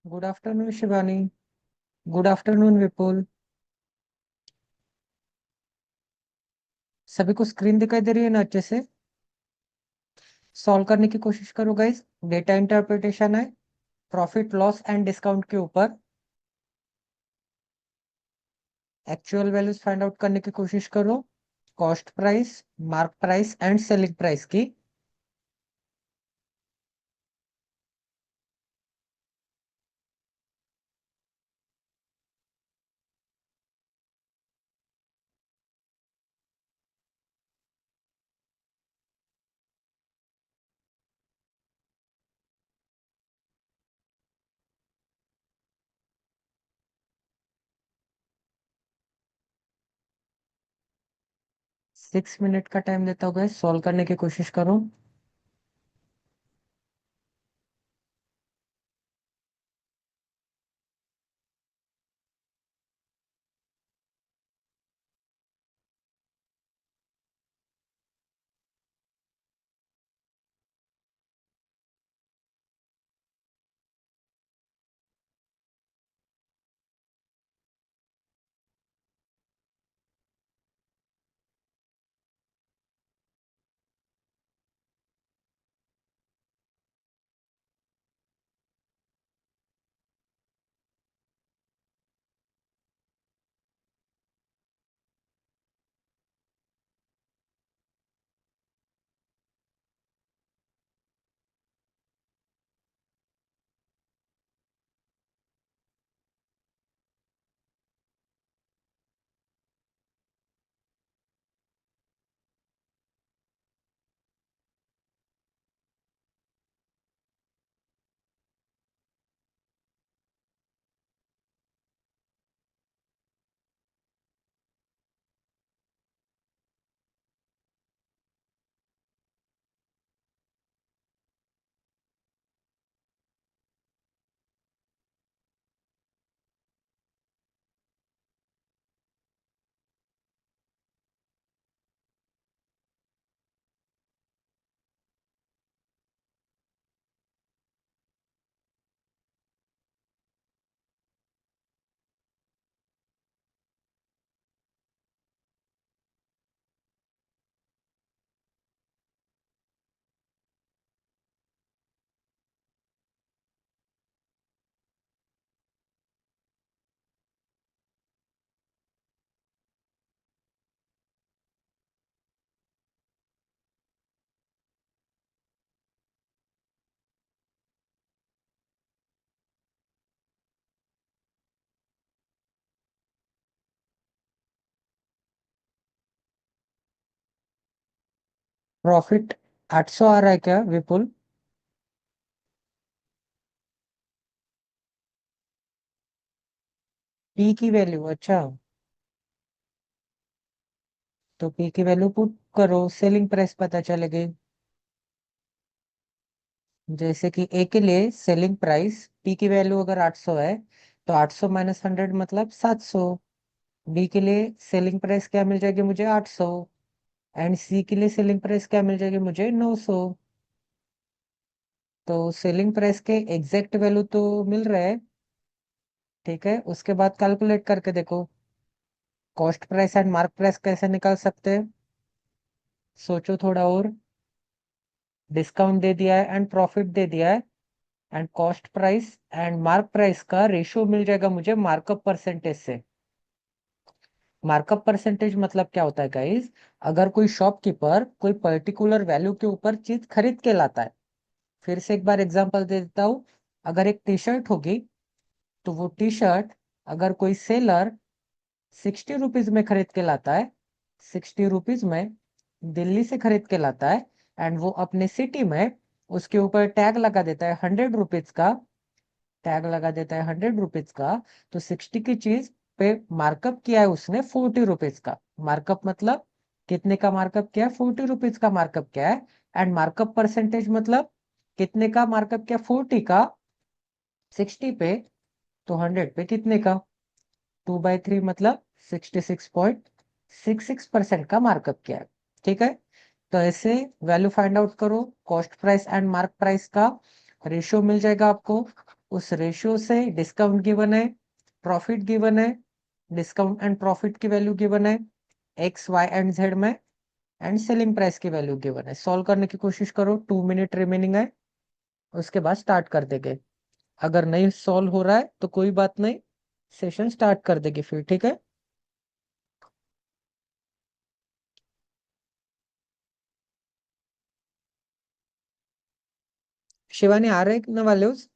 Good afternoon Shivani. Good afternoon Vipul. सभी को screen दिखाई दे रही है ना अच्छे से? सॉल्व करने की कोशिश करो गाइस। डेटा इंटरप्रिटेशन है, प्रॉफिट लॉस एंड डिस्काउंट के ऊपर। एक्चुअल वैल्यूज फाइंड आउट करने की कोशिश करो, cost price, mark price and selling price की। सिक्स मिनट का टाइम देता हूँ गाइस, सॉल्व करने की कोशिश करो। प्रॉफिट 800 आ रहा है क्या विपुल? पी की वैल्यू, अच्छा। तो पी की वैल्यू पुट करो, सेलिंग प्राइस पता चलेगी। जैसे कि ए के लिए सेलिंग प्राइस पी की वैल्यू अगर 800 है, तो 800 माइनस 100 मतलब 700। बी के लिए सेलिंग प्राइस क्या मिल जाएगी मुझे? 800। एंड सी के लिए सेलिंग प्राइस क्या मिल जाएगी मुझे? 900। तो सेलिंग प्राइस के एग्जैक्ट वैल्यू तो मिल रहा है, ठीक है। उसके बाद कैलकुलेट करके देखो, cost price and mark price कैसे निकाल सकते हैं। सोचो थोड़ा और। डिस्काउंट दे दिया है एंड प्रॉफिट दे दिया है, and cost price and mark price का रेशियो मिल जाएगा मुझे मार्कअप परसेंटेज से। मार्कअप परसेंटेज मतलब क्या होता है गाइस? अगर कोई शॉपकीपर कोई पर्टिकुलर वैल्यू के ऊपर चीज खरीद के लाता है, फिर से एक बार एग्जांपल दे देता हूँ। अगर एक टी शर्ट होगी, तो वो टी शर्ट अगर कोई सेलर 60 रुपीज में खरीद के लाता है, 60 रुपीज में दिल्ली से खरीद के लाता है, एंड वो अपने सिटी में उसके ऊपर टैग लगा देता है 100 रुपीज का, टैग लगा देता है 100 रुपीज का, तो 60 की चीज पे मार्कअप किया है उसने 40 रुपीज का। मार्कअप मतलब कितने का मार्कअप किया है? 40 रुपीज का मार्कअप किया है। एंड मार्कअप परसेंटेज मतलब कितने का मार्कअप किया? 40 का 60 पे, तो 100 पे कितने का? 2/3 मतलब 66.66% का मार्कअप किया है, ठीक है। तो ऐसे वैल्यू फाइंड आउट करो, cost price and mark price का रेशियो मिल जाएगा आपको। उस रेशियो से डिस्काउंट गिवन है, प्रॉफिट गिवन है, डिस्काउंट एंड प्रॉफिट की वैल्यू गिवन है एक्स वाई एंड जेड में, एंड सेलिंग प्राइस की वैल्यू गिवन है। सॉल्व करने की कोशिश करो, 2 मिनट रिमेनिंग है, उसके बाद स्टार्ट कर देंगे। अगर नहीं सॉल्व हो रहा है तो कोई बात नहीं, सेशन स्टार्ट कर देंगे फिर, ठीक है। शिवानी आ रहे ना वाले उस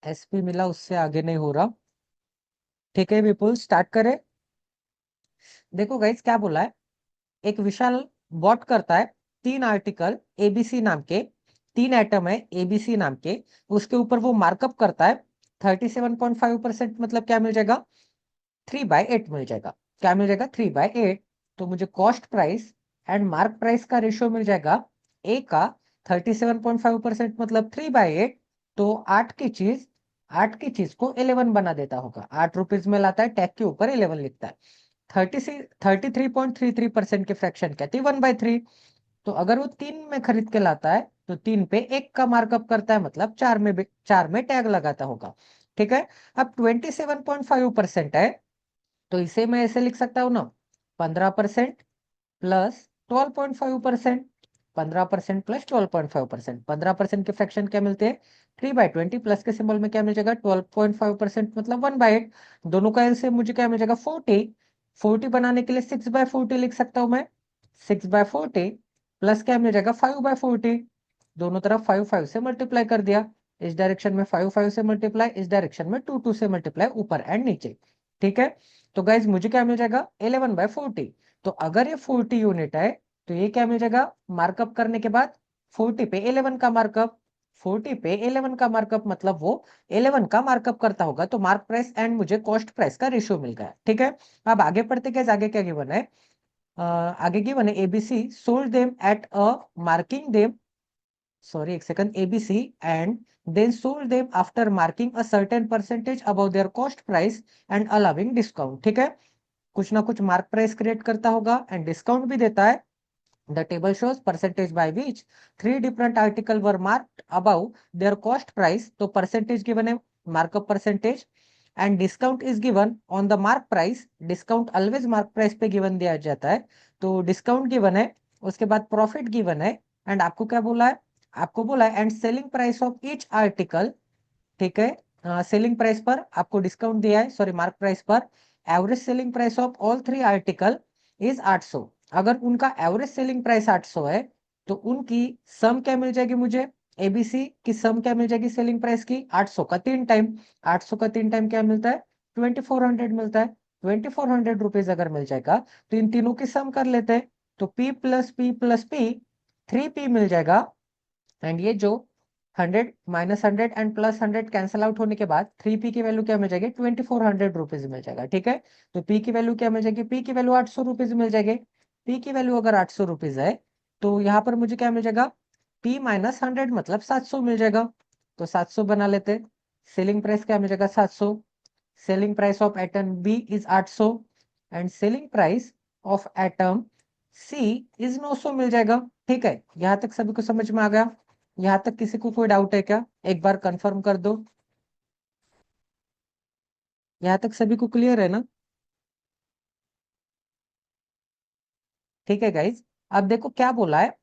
एसपी मिला, उससे आगे नहीं हो रहा। ठीक है विपुल, स्टार्ट करें। देखो गाइस क्या बोला है, एक विशाल बॉट करता है 3 आर्टिकल एबीसी नाम के, 3 आइटम है एबीसी नाम के, उसके ऊपर वो मार्कअप करता है 37.5%, मतलब क्या मिल जाएगा, 3/8 मिल जाएगा। क्या मिल जाएगा, 3/8। तो मुझे cost price and mark price का रेशियो मिल जाएगा ए का 37.5% मतलब 3/8। तो 8 की चीज को 11 बना देता होगा, 8 रुपीज में लाता है, टैग के ऊपर 11 लिखता है। 33.33% के फ्रैक्शन कहती है 1/3। तो अगर वो 3 में खरीद के लाता है तो 3 पे 1 का मार्कअप करता है, मतलब 4 में टैग लगाता होगा। ठीक है। अब 27.5% है, तो इसे मैं ऐसे लिख सकता हूँ ना, 15% प्लस 12.5%, 15% प्लस 12.5%, 15% के फ्रैक्शन क्या मिलते हैं, 3/20, प्लस के सिंबल में क्या मिल जाएगा, 12.5% मतलब 1/8। दोनों का एलसीएम मुझे क्या मिल जाएगा, 40। 40 बनाने के लिए 6/40 लिख सकता हूँ मैं, 6/40 प्लस क्या मिल जाएगा, 5/40। दोनों तरफ 5 से मल्टीप्लाई कर दिया, इस डायरेक्शन में 5 से मल्टीप्लाई, इस डायरेक्शन में 2 से मल्टीप्लाई, ऊपर एंड नीचे। ठीक है। तो गाइज मुझे क्या मिल जाएगा, 11/40। तो अगर ये 40 यूनिट है तो ये क्या मिल जाएगा, मार्कअप करने के बाद 40 पे 11 का मार्कअप, 40 पे 11 का मार्कअप मतलब वो 11 का मार्कअप करता होगा। तो मार्क प्राइस एंड मुझे कॉस्ट प्राइस का रेशियो मिल गया। ठीक है। अब आगे पढ़ते गए, आगे क्या गिवन है, आगे गिवन है ABC sold them at a marking them, sorry एक second, ABC and then sold them after marking a certain percentage above their cost price and allowing discount। ठीक है। कुछ ना कुछ मार्क प्राइस क्रिएट करता होगा एंड डिस्काउंट भी देता है। The table shows percentage by which 3 different article were marked above there cost price. तो परसेंटेज गिवन है, markup percentage, and discount is given on the mark price. Discount always mark price पे given दिया जाता है, तो discount given है। उसके बाद प्रॉफिट गिवन है, एंड आपको क्या बोला है, आपको बोला है and selling price of each article. ठीक है। सेलिंग प्राइस पर आपको डिस्काउंट दिया है, सॉरी मार्क प्राइस पर। Average selling price of all 3 article is 800। अगर उनका एवरेज सेलिंग प्राइस 800 है तो उनकी सम क्या मिल जाएगी, मुझे एबीसी की सम क्या मिल जाएगी सेलिंग प्राइस की, 800 का 3 टाइम। 800 का 3 टाइम क्या मिलता है, 2400 मिलता है। 2400 रुपीज अगर मिल जाएगा तो इन तीनों की सम कर लेते हैं, तो P plus P plus P 3P मिल जाएगा। एंड ये जो 100 - 100 एंड +100 कैंसिल आउट होने के बाद 3P की वैल्यू क्या मिल जाएगी, 2400 रुपीज मिल जाएगा। ठीक है। तो P की वैल्यू क्या मिल जाएगी, P की वैल्यू 800 रुपीज मिल जाएगी। P की वैल्यू अगर 800 रुपीज है तो यहाँ पर मुझे क्या मिल जाएगा, P - 100 मतलब 700 मिल जाएगा। तो 700 बना लेते। सेलिंग प्राइस क्या मिल जाएगा, 700। Selling price of item b is 800 and selling price of item c is 900 मिल जाएगा। ठीक है। यहाँ तक सभी को समझ में आ गया, यहाँ तक किसी को कोई डाउट है क्या, एक बार कंफर्म कर दो। यहाँ तक सभी को क्लियर है ना। ठीक है गाइज। अब देखो क्या बोला है,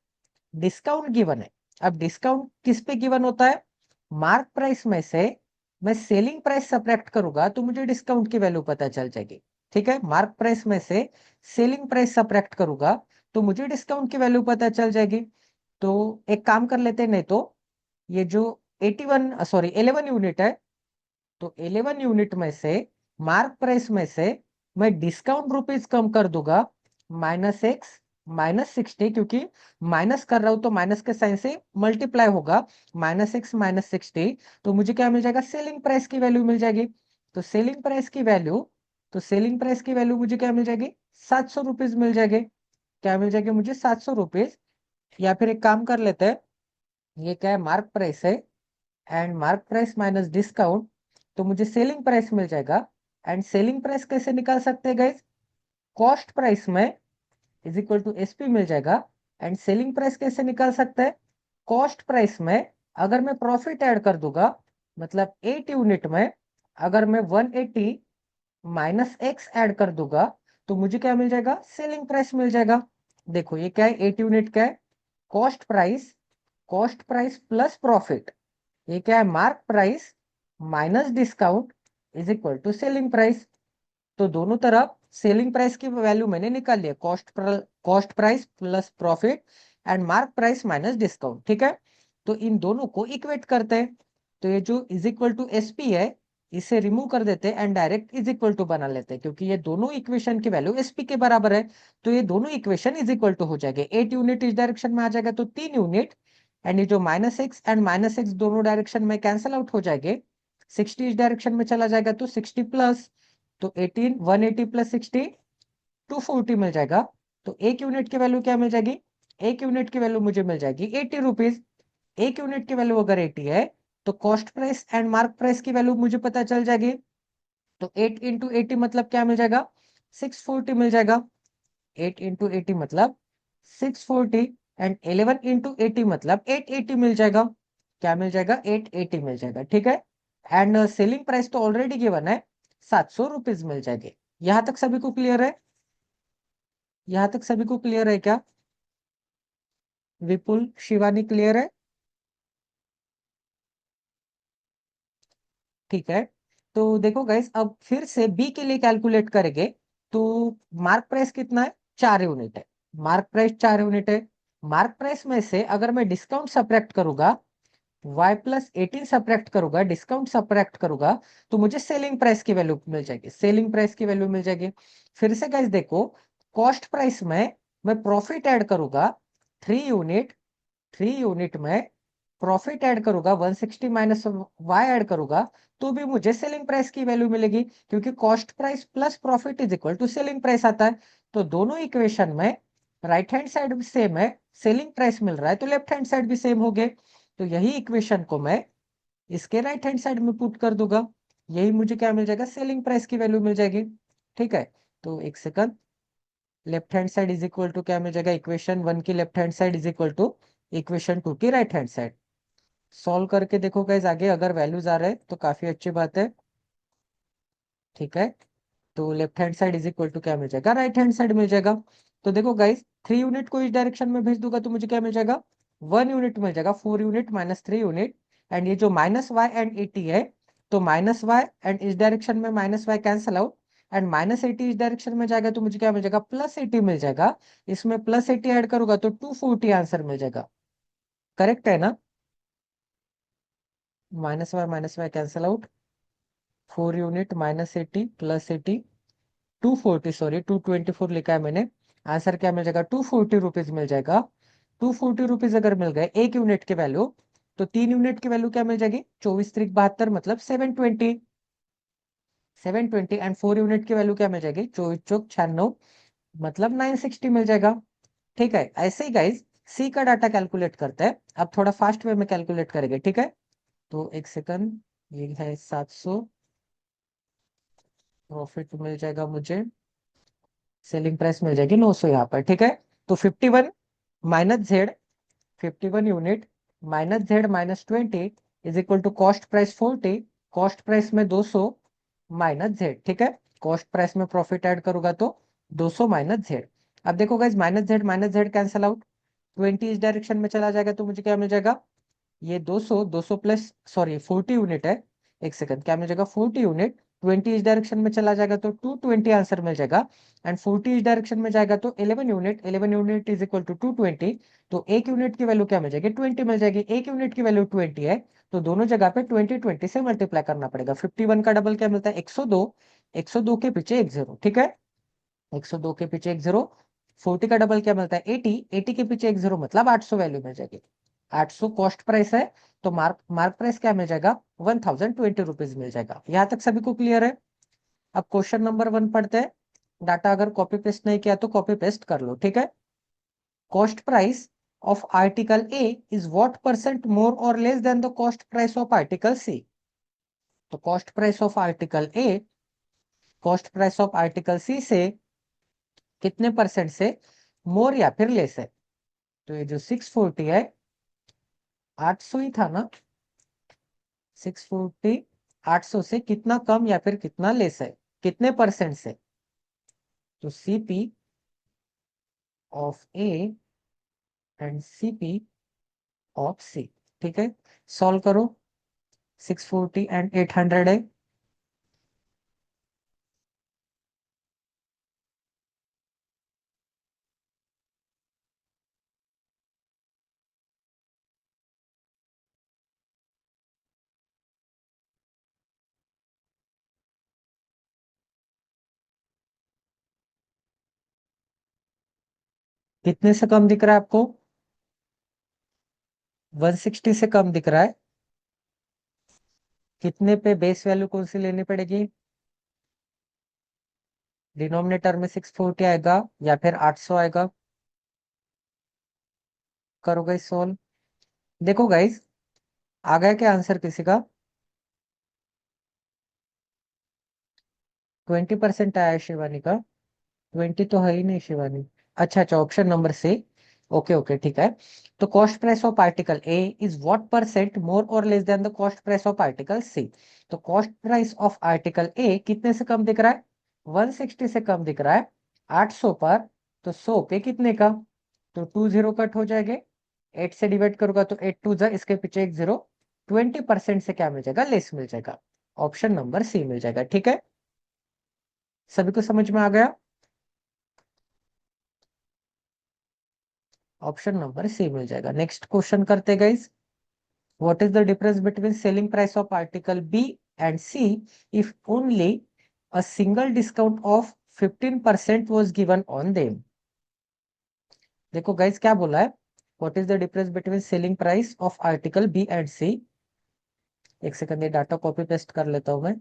डिस्काउंट गिवन है। अब डिस्काउंट किस पे गिवन होता है, मार्क प्राइस में से मैं सेलिंग प्राइस सब्ट्रैक्ट करूंगा तो मुझे डिस्काउंट की वैल्यू पता चल जाएगी। ठीक है। मार्क प्राइस में से सेलिंग प्राइस सब्ट्रैक्ट करूंगा तो मुझे डिस्काउंट की वैल्यू पता चल जाएगी। तो एक काम कर लेते हैं, नहीं तो ये जो 81 सॉरी 11 यूनिट है, तो 11 यूनिट में से मार्क प्राइस में से मैं डिस्काउंट रुपीज कम कर दूंगा, -X -60, क्योंकि माइनस कर रहा हूं तो माइनस के साइन से मल्टीप्लाई होगा, -x -60, तो मुझे क्या मिल जाएगा, सेलिंग प्राइस की वैल्यू मिल जाएगी। तो सेलिंग प्राइस की वैल्यू, तो सेलिंग प्राइस की वैल्यू मुझे क्या मिल जाएगी, 700 रुपीज मिल जाएगी। क्या मिल जाएगी मुझे, 700 रुपीज। या फिर एक काम कर लेते हैं, ये क्या है, मार्क प्राइस है, and mark price minus discount, तो मुझे सेलिंग प्राइस मिल जाएगा। एंड सेलिंग प्राइस कैसे निकाल सकते हैं गाइस, कॉस्ट प्राइस में इज इक्वल टू एसपी मिल जाएगा। एंड सेलिंग प्राइस कैसे निकाल सकते हैं, कॉस्ट प्राइस में अगर मैं प्रॉफिट ऐड कर दूंगा, मतलब 8 यूनिट में अगर मैं 180 माइनस एक्स ऐड कर दूंगा, तो मुझे क्या मिल जाएगा, सेलिंग प्राइस मिल जाएगा। देखो ये क्या है, 8 यूनिट क्या है, cost price, cost price plus profit, ये क्या है, mark price minus discount is equal to selling price. तो दोनों तरफ सेलिंग प्राइस की वैल्यू मैंने निकाल लिया, cost price plus profit and mark price minus discount, ठीक है। तो इन दोनों को इक्वेट करते हैं, तो ये जो इज इक्वल टू एसपी है, इसे रिमूव कर देते हैं and direct is equal to बना लेते हैं, क्योंकि ये दोनों इक्वेशन की वैल्यू एसपी के बराबर है। तो ये दोनों इक्वेशन इज इक्वल टू हो जाएंगे, 8 यूनिट इस डायरेक्शन में आ जाएगा तो 3 यूनिट, एंड ये जो -x एंड -x दोनों डायरेक्शन में कैंसिल आउट हो जाएंगे, 60 इस डायरेक्शन में चला जाएगा तो 60 प्लस, तो 18 180 प्लस 60 240 मिल जाएगा। तो एक यूनिट की वैल्यू क्या मिल जाएगी, एक यूनिट की वैल्यू मुझे मिल जाएगी 80 रुपीज। एक यूनिट की वैल्यू अगर 80 है, तो cost price and mark price की वैल्यू मुझे पता चल जाएगी। तो 8 इंटू 80 मतलब क्या मिल जाएगा, 640 मिल जाएगा। 8 इंटू 80 मतलब 640, एंड 11 इंटू 80 मतलब 880 मिल जाएगा। क्या मिल जाएगा, 880 मिल जाएगा, ठीक है। एंड सेलिंग प्राइस तो ऑलरेडी गिवन है, 700 रुपीज मिल जाएंगे। यहां तक सभी को क्लियर है, यहां तक सभी को क्लियर है क्या, विपुल शिवानी क्लियर है, ठीक है। तो देखो गाइस, अब फिर से बी के लिए कैलकुलेट करेंगे। तो मार्क प्राइस कितना है, 4 यूनिट है, मार्क प्राइस 4 यूनिट है। मार्क प्राइस में से अगर मैं डिस्काउंट सब्ट्रैक्ट करूंगा, y प्लस 18 सब्ट्रैक्ट करूंगा, डिस्काउंट सब्ट्रैक्ट करूंगा, तो मुझे सेलिंग प्राइस की वैल्यू मिल जाएगी, सेलिंग प्राइस की वैल्यू मिल जाएगी। फिर से गाइस देखो, कॉस्ट प्राइस में मैं प्रॉफिट ऐड करूंगा, 3 यूनिट, 3 यूनिट में प्रॉफिट ऐड करूंगा, 160 माइनस वाई ऐड करूंगा, तो भी मुझे सेलिंग प्राइस की वैल्यू मिलेगी, क्योंकि cost price plus profit is equal to selling price आता है। तो दोनों इक्वेशन में राइट हैंड साइड भी सेम है, सेलिंग प्राइस मिल रहा है, तो लेफ्ट हैंड साइड भी सेम हो गए। तो यही इक्वेशन को मैं इसके राइट हैंड साइड में पुट कर दूंगा, यही मुझे क्या मिल जाएगा, सेलिंग प्राइस की वैल्यू मिल जाएगी, ठीक है। तो एक second, left hand side is equal to क्या मिल जाएगा, इक्वेशन 1 की left hand side is equal to equation 2 की राइट हैंड साइड। सॉल्व करके देखो गाइस, आगे अगर वैल्यूज आ रहे हैं तो काफी अच्छी बात है, ठीक है। तो left hand side is equal to क्या मिल जाएगा, राइट हैंड साइड मिल जाएगा। तो देखो गाइस, 3 यूनिट को इस डायरेक्शन में भेज दूंगा तो मुझे क्या मिल जाएगा, 1 यूनिट मिल जाएगा, 4 यूनिट माइनस 3 यूनिट। एंड ये जो -y एंड 80 है, तो -y एंड इस डायरेक्शन में -y कैंसिल आउट, एंड -80 इस डायरेक्शन में जाएगा तो मुझे क्या मिल जाएगा, +80 मिल जाएगा। इसमें +80 ऐड करूंगा तो 240 आंसर मिल जाएगा, करेक्ट है ना। -y cancel out, 4 unit -80 +80 240, sorry 224 लिखा है मैंने। आंसर क्या मिल जाएगा, 240 रुपीज मिल जाएगा। 240 रुपीज अगर मिल गए एक यूनिट की वैल्यू, तो 3 यूनिट की वैल्यू क्या मिल जाएगी, 24 3 72 मतलब 720, 720। एंड 4 यूनिट की वैल्यू क्या मिल जाएगी, 24 चौक 96 मतलब 960 मिल जाएगा, ठीक है। ऐसे ही गाइज सी का डाटा कैलकुलेट करते हैं, अब थोड़ा फास्ट वे में कैलकुलेट करेंगे, ठीक है। तो एक सेकंड, ये है 700, प्रॉफिट मिल जाएगा मुझे, सेलिंग प्राइस मिल जाएगी 900 यहाँ पर, ठीक है। तो 51 minus z, 51 unit minus z -20 is equal to cost price 40, cost price में 200 माइनस जेड, ठीक है। कॉस्ट प्राइस में प्रॉफिट ऐड करूंगा तो 200 माइनस जेड। अब देखो guys, minus z cancel out, 20 इस डायरेक्शन में चला जाएगा तो मुझे क्या मिल जाएगा, ये 200, 200 प्लस सॉरी 40 यूनिट है, एक सेकंड, क्या मिल जाएगा, 40 यूनिट, 20 इस डायरेक्शन में चला जाएगा तो 220 आंसर मिल जाएगा। एंड 40 इस डायरेक्शन में जाएगा तो 11 unit, 11 unit is equal to 220, तो एक यूनिट की वैल्यू क्या मिल जाएगी, 20 मिल जाएगी। एक यूनिट की वैल्यू 20 है, तो दोनों जगह पे 20 20 से मल्टीप्लाई करना पड़ेगा। 51 का डबल क्या मिलता है, 102, 102 के पीछे एक जीरो, ठीक है। 102 के पीछे एक जीरो, 40 का डबल क्या मिलता है 80, 80 के पीछे एक जीरो मतलब 800 वैल्यू मिल जाएगी। 800 कॉस्ट प्राइस है, तो मार्क मार्क प्राइस क्या मिल जाएगा 1020 रुपीज मिल जाएगा। यहाँ तक सभी को क्लियर है। अब क्वेश्चन नंबर 1 पढ़ते हैं। डाटा अगर कॉपी पेस्ट नहीं किया तो कॉपी पेस्ट कर लो, ठीक है। Cost price of article A is what percent more or less than the cost price of article C? तो cost price of article A cost price of article C से कितने percent से मोर या फिर less है। तो ये जो 640 है 800 ही था ना, 640 800 से कितना कम या फिर कितना लेस है, कितने परसेंट से। तो CP of A and CP of C, ठीक है। सॉल्व करो। 640 एंड 800 है। कितने से कम दिख रहा है आपको, 160 से कम दिख रहा है। कितने पे बेस वैल्यू कौन सी लेनी पड़ेगी, डिनोमिनेटर में 640 आएगा या फिर 800 आएगा। करो गाइस सोल्व। देखो गाइस, आ गया क्या आंसर किसी का, 20% आया है शिवानी का। 20 तो है ही नहीं शिवानी। अच्छा अच्छा, option number C. Okay okay ठीक है। तो cost price of article A is what percent more और less than the cost price of article C. तो cost price of article A कितने से कम दिख रहा है, 160 से कम दिख रहा है 800 पर। तो 100 पे कितने का, तो 20 कट हो जाएंगे। 8 से डिवाइड करूंगा तो 8 टू जा, इसके पीछे एक जीरो, 20% से क्या मिल जाएगा, लेस मिल जाएगा। ऑप्शन नंबर सी मिल जाएगा, ठीक है। सभी को समझ में आ गया। ऑप्शन नंबर सी मिल जाएगा। नेक्स्ट क्वेश्चन करते guys. What is the difference between selling price of article B and C if only a single discount of 15% was given on them। देखो गाइस क्या बोला है, what is the difference between selling price of article B and C. एक second, ये data copy paste कर लेता हूं मैं।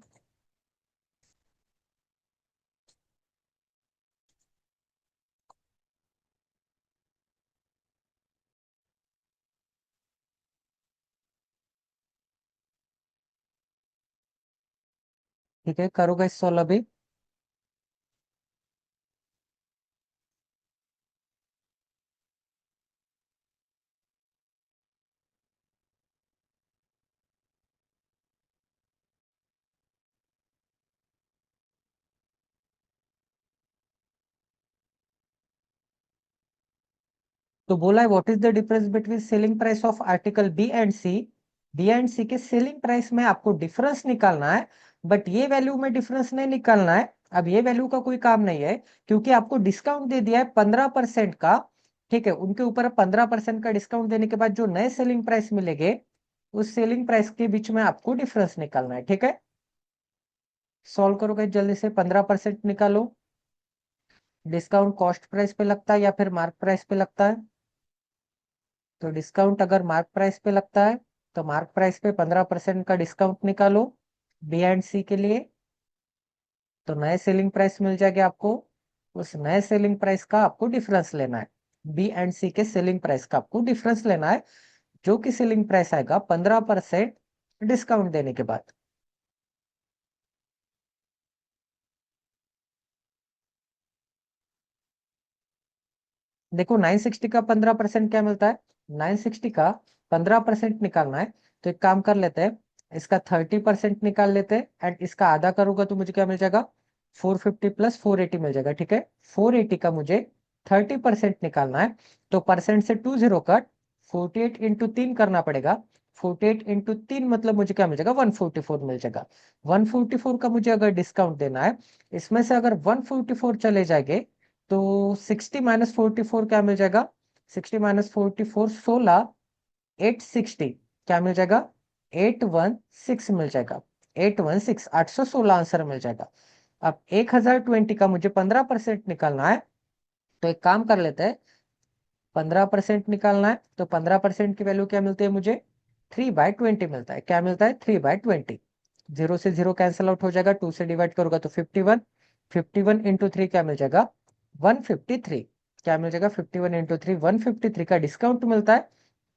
ठीक है, करो गाइस सोल्व अभी। तो बोला है what is the difference between selling price of article B and C. B and सी के सेलिंग प्राइस में आपको डिफरेंस निकालना है, बट ये वैल्यू में डिफरेंस नहीं निकालना है। अब ये वैल्यू का कोई काम नहीं है, क्योंकि आपको डिस्काउंट दे दिया है 15% का। ठीक है, उनके ऊपर 15% का डिस्काउंट देने के बाद जो नए सेलिंग प्राइस मिलेंगे, उस सेलिंग प्राइस के बीच में आपको डिफरेंस निकालना है, ठीक है। सॉल्व करोगे जल्दी से, 15% निकालो। डिस्काउंट कॉस्ट प्राइस पे लगता है या फिर मार्क प्राइस पे लगता है। तो डिस्काउंट अगर मार्क प्राइस पे लगता है, तो मार्क प्राइस पे 15% का डिस्काउंट निकालो बी एंड सी के लिए। तो नए सेलिंग प्राइस मिल जाएगा आपको। उस नए सेलिंग प्राइस का आपको डिफरेंस लेना है। बी एंड सी के सेलिंग प्राइस का आपको डिफरेंस लेना है, जो कि सेलिंग प्राइस आएगा 15% डिस्काउंट देने के बाद। देखो 960 का 15% क्या मिलता है, 960 का 15% निकालना है। तो एक काम कर लेते हैं, इसका 30% निकाल लेते हैं एंड इसका आधा करूंगा तो मुझे क्या मिल जाएगा, 450 प्लस 480 मिल जाएगा, ठीक है। 480 का मुझे 30% निकालना है। तो परसेंट से 20 कट, 48 इंटू 3 करना पड़ेगा। 48 इंटू 3 मतलब मुझे क्या मिल जाएगा, 144 मिल जाएगा। 144 का मुझे अगर डिस्काउंट देना है, इसमें से अगर 144 चले जाएंगे तो 60 माइनस 44 क्या मिल जाएगा, 60 माइनस 44 16, 860 क्या मिल जाएगा, 816 मिल जाएगा। 816 816 आंसर मिल जाएगा। अब 1020 का मुझे 15% निकालना है। तो एक काम कर लेते हैं, 15% निकालना है, तो 15% की वैल्यू क्या मिलती है मुझे, 3/20 मिलता है। क्या मिलता है, 3/20। 0 से 0 कैंसिल आउट हो जाएगा, 2 से डिवाइड करूंगा तो 51। 51 इंटू 3 क्या मिल जाएगा, 153। क्या मिल जाएगा, 51 इंटू 3 153 का डिस्काउंट मिलता है।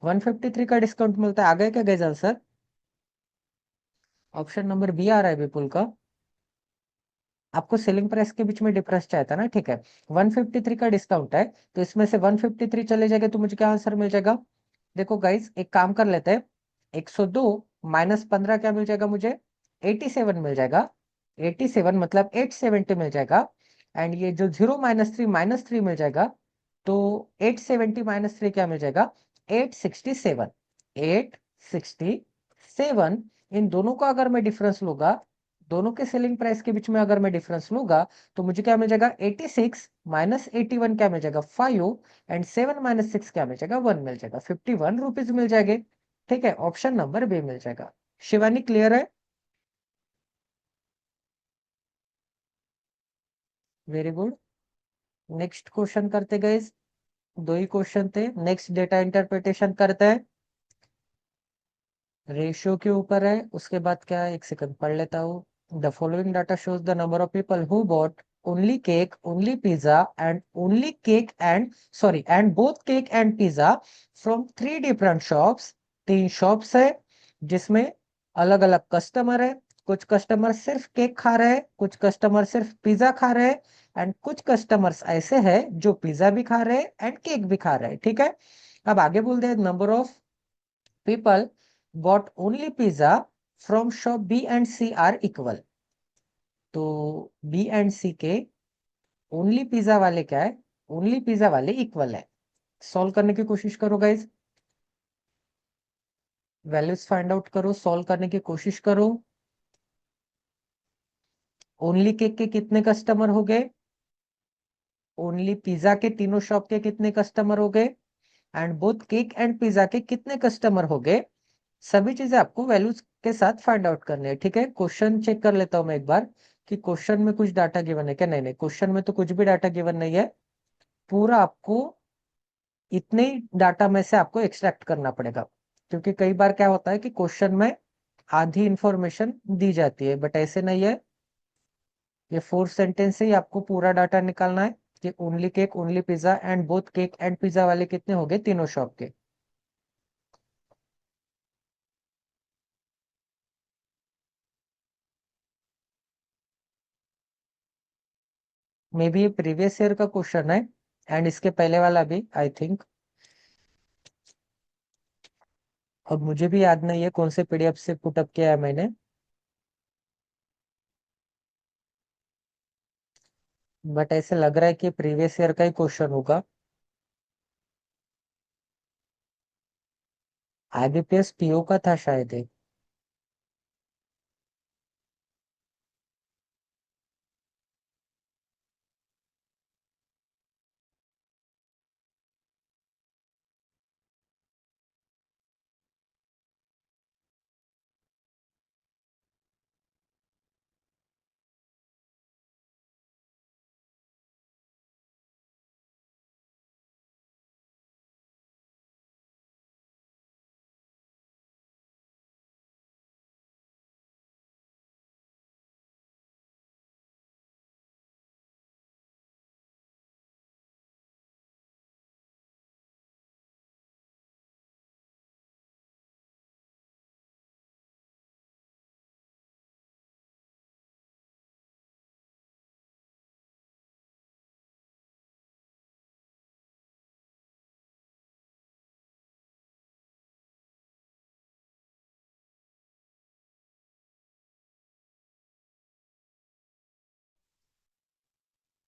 153 का डिस्काउंट मिलता है। आ गए क्या guys answer? Option number B आ रहा है विपुल का। आपको सेलिंग प्राइस के बीच में डिफरेंस चाहिए था ना, ठीक है। 153 का डिस्काउंट है, तो इसमें से 153 चले जाएगा तो मुझे क्या आंसर मिल जाएगा। देखो गाइस, एक काम कर लेते हैं, 102 माइनस 15 क्या मिल जाएगा मुझे, 87 मिल जाएगा। 87 मतलब 870 मिल जाएगा। एंड ये जो 0 - 3 - 3 मिल जाएगा, तो 870 - 3 क्या मिल जाएगा, 867। 867, इन दोनों का अगर मैं डिफरेंस लूंगा, दोनों के सेलिंग प्राइस के बीच में अगर मैं डिफरेंस लूंगा, तो मुझे क्या मिल जाएगा, 86 - 81 क्या मिल जाएगा, 5। एंड 7 - 6 क्या मिल जाएगा, 1 मिल जाएगा। 51 रुपीज मिल जाएंगे। ठीक है, ऑप्शन नंबर बी मिल जाएगा। शिवानी क्लियर है? Very good. नेक्स्ट क्वेश्चन करते गए, दो ही क्वेश्चन थे। नेक्स्ट डेटा इंटरप्रिटेशन करते हैं, रेशियो के ऊपर है। उसके बाद क्या है, एक सेकंड पढ़ लेता हूँ। The following data shows the number of people who bot only cake, only pizza and only cake and sorry and both cake and pizza from 3 different shops. 3 shops है जिसमें अलग अलग कस्टमर है। कुछ कस्टमर सिर्फ केक खा रहे हैं, कुछ कस्टमर सिर्फ पिज्जा खा रहे हैं, एंड कुछ कस्टमर्स ऐसे हैं जो पिज्जा भी खा रहे हैं एंड केक भी खा रहे हैं। ठीक है, अब आगे बोल दे, number of people bought only pizza from shop B and C are equal। तो B एंड C के ओनली पिज्जा वाले क्या है, ओनली पिज्जा वाले इक्वल है। सॉल्व करने की कोशिश करो गाइज, वैल्यूज फाइंड आउट करो, सॉल्व करने की कोशिश करो। ओनली केक के कितने कस्टमर हो गए, ओनली पिज्जा के तीनों शॉप के कितने कस्टमर हो गए, and both cake and pizza के कितने कस्टमर हो गए। सभी चीजें आपको वैल्यूज के साथ फाइंड आउट करनी है। ठीक है, क्वेश्चन चेक कर लेता हूं मैं एक बार कि क्वेश्चन में कुछ डाटा गिवन है क्या। नहीं नहीं, क्वेश्चन में तो कुछ भी डाटा गिवन नहीं है। पूरा आपको इतने ही डाटा में से आपको एक्सट्रैक्ट करना पड़ेगा, क्योंकि कई बार क्या होता है कि क्वेश्चन में आधी इंफॉर्मेशन दी जाती है, बट ऐसे नहीं है। ये 4 सेंटेंस से ही आपको पूरा डाटा निकालना है कि only cake, only pizza and both cake and pizza वाले कितने हो गए तीनों शॉप के। मे बी ये प्रीवियस ईयर का क्वेश्चन है, एंड इसके पहले वाला भी आई थिंक। अब मुझे भी याद नहीं है कौन से पीडीएफ से पुटअप किया है मैंने, बट ऐसे लग रहा है कि प्रीवियस ईयर का ही क्वेश्चन होगा। आईबीपीएस पीओ का था शायद ये।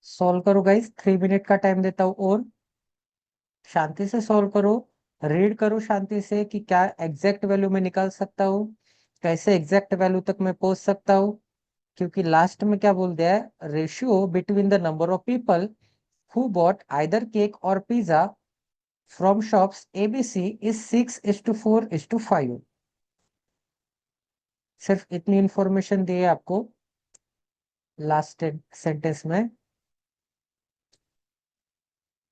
सॉल्व करो गाइस, 3 मिनट का टाइम देता हूँ और शांति से सॉल्व करो। रीड करो शांति से कि क्या एग्जैक्ट वैल्यू में निकाल सकता हूँ, कैसे एग्जैक्ट वैल्यू तक मैं पहुंच सकता हूँ। क्योंकि लास्ट में क्या बोल दिया है, ratio between the number of people who bought either cake और pizza from shops ABC is 6:4:5। सिर्फ इतनी इंफॉर्मेशन दी है आपको लास्ट सेंटेंस में।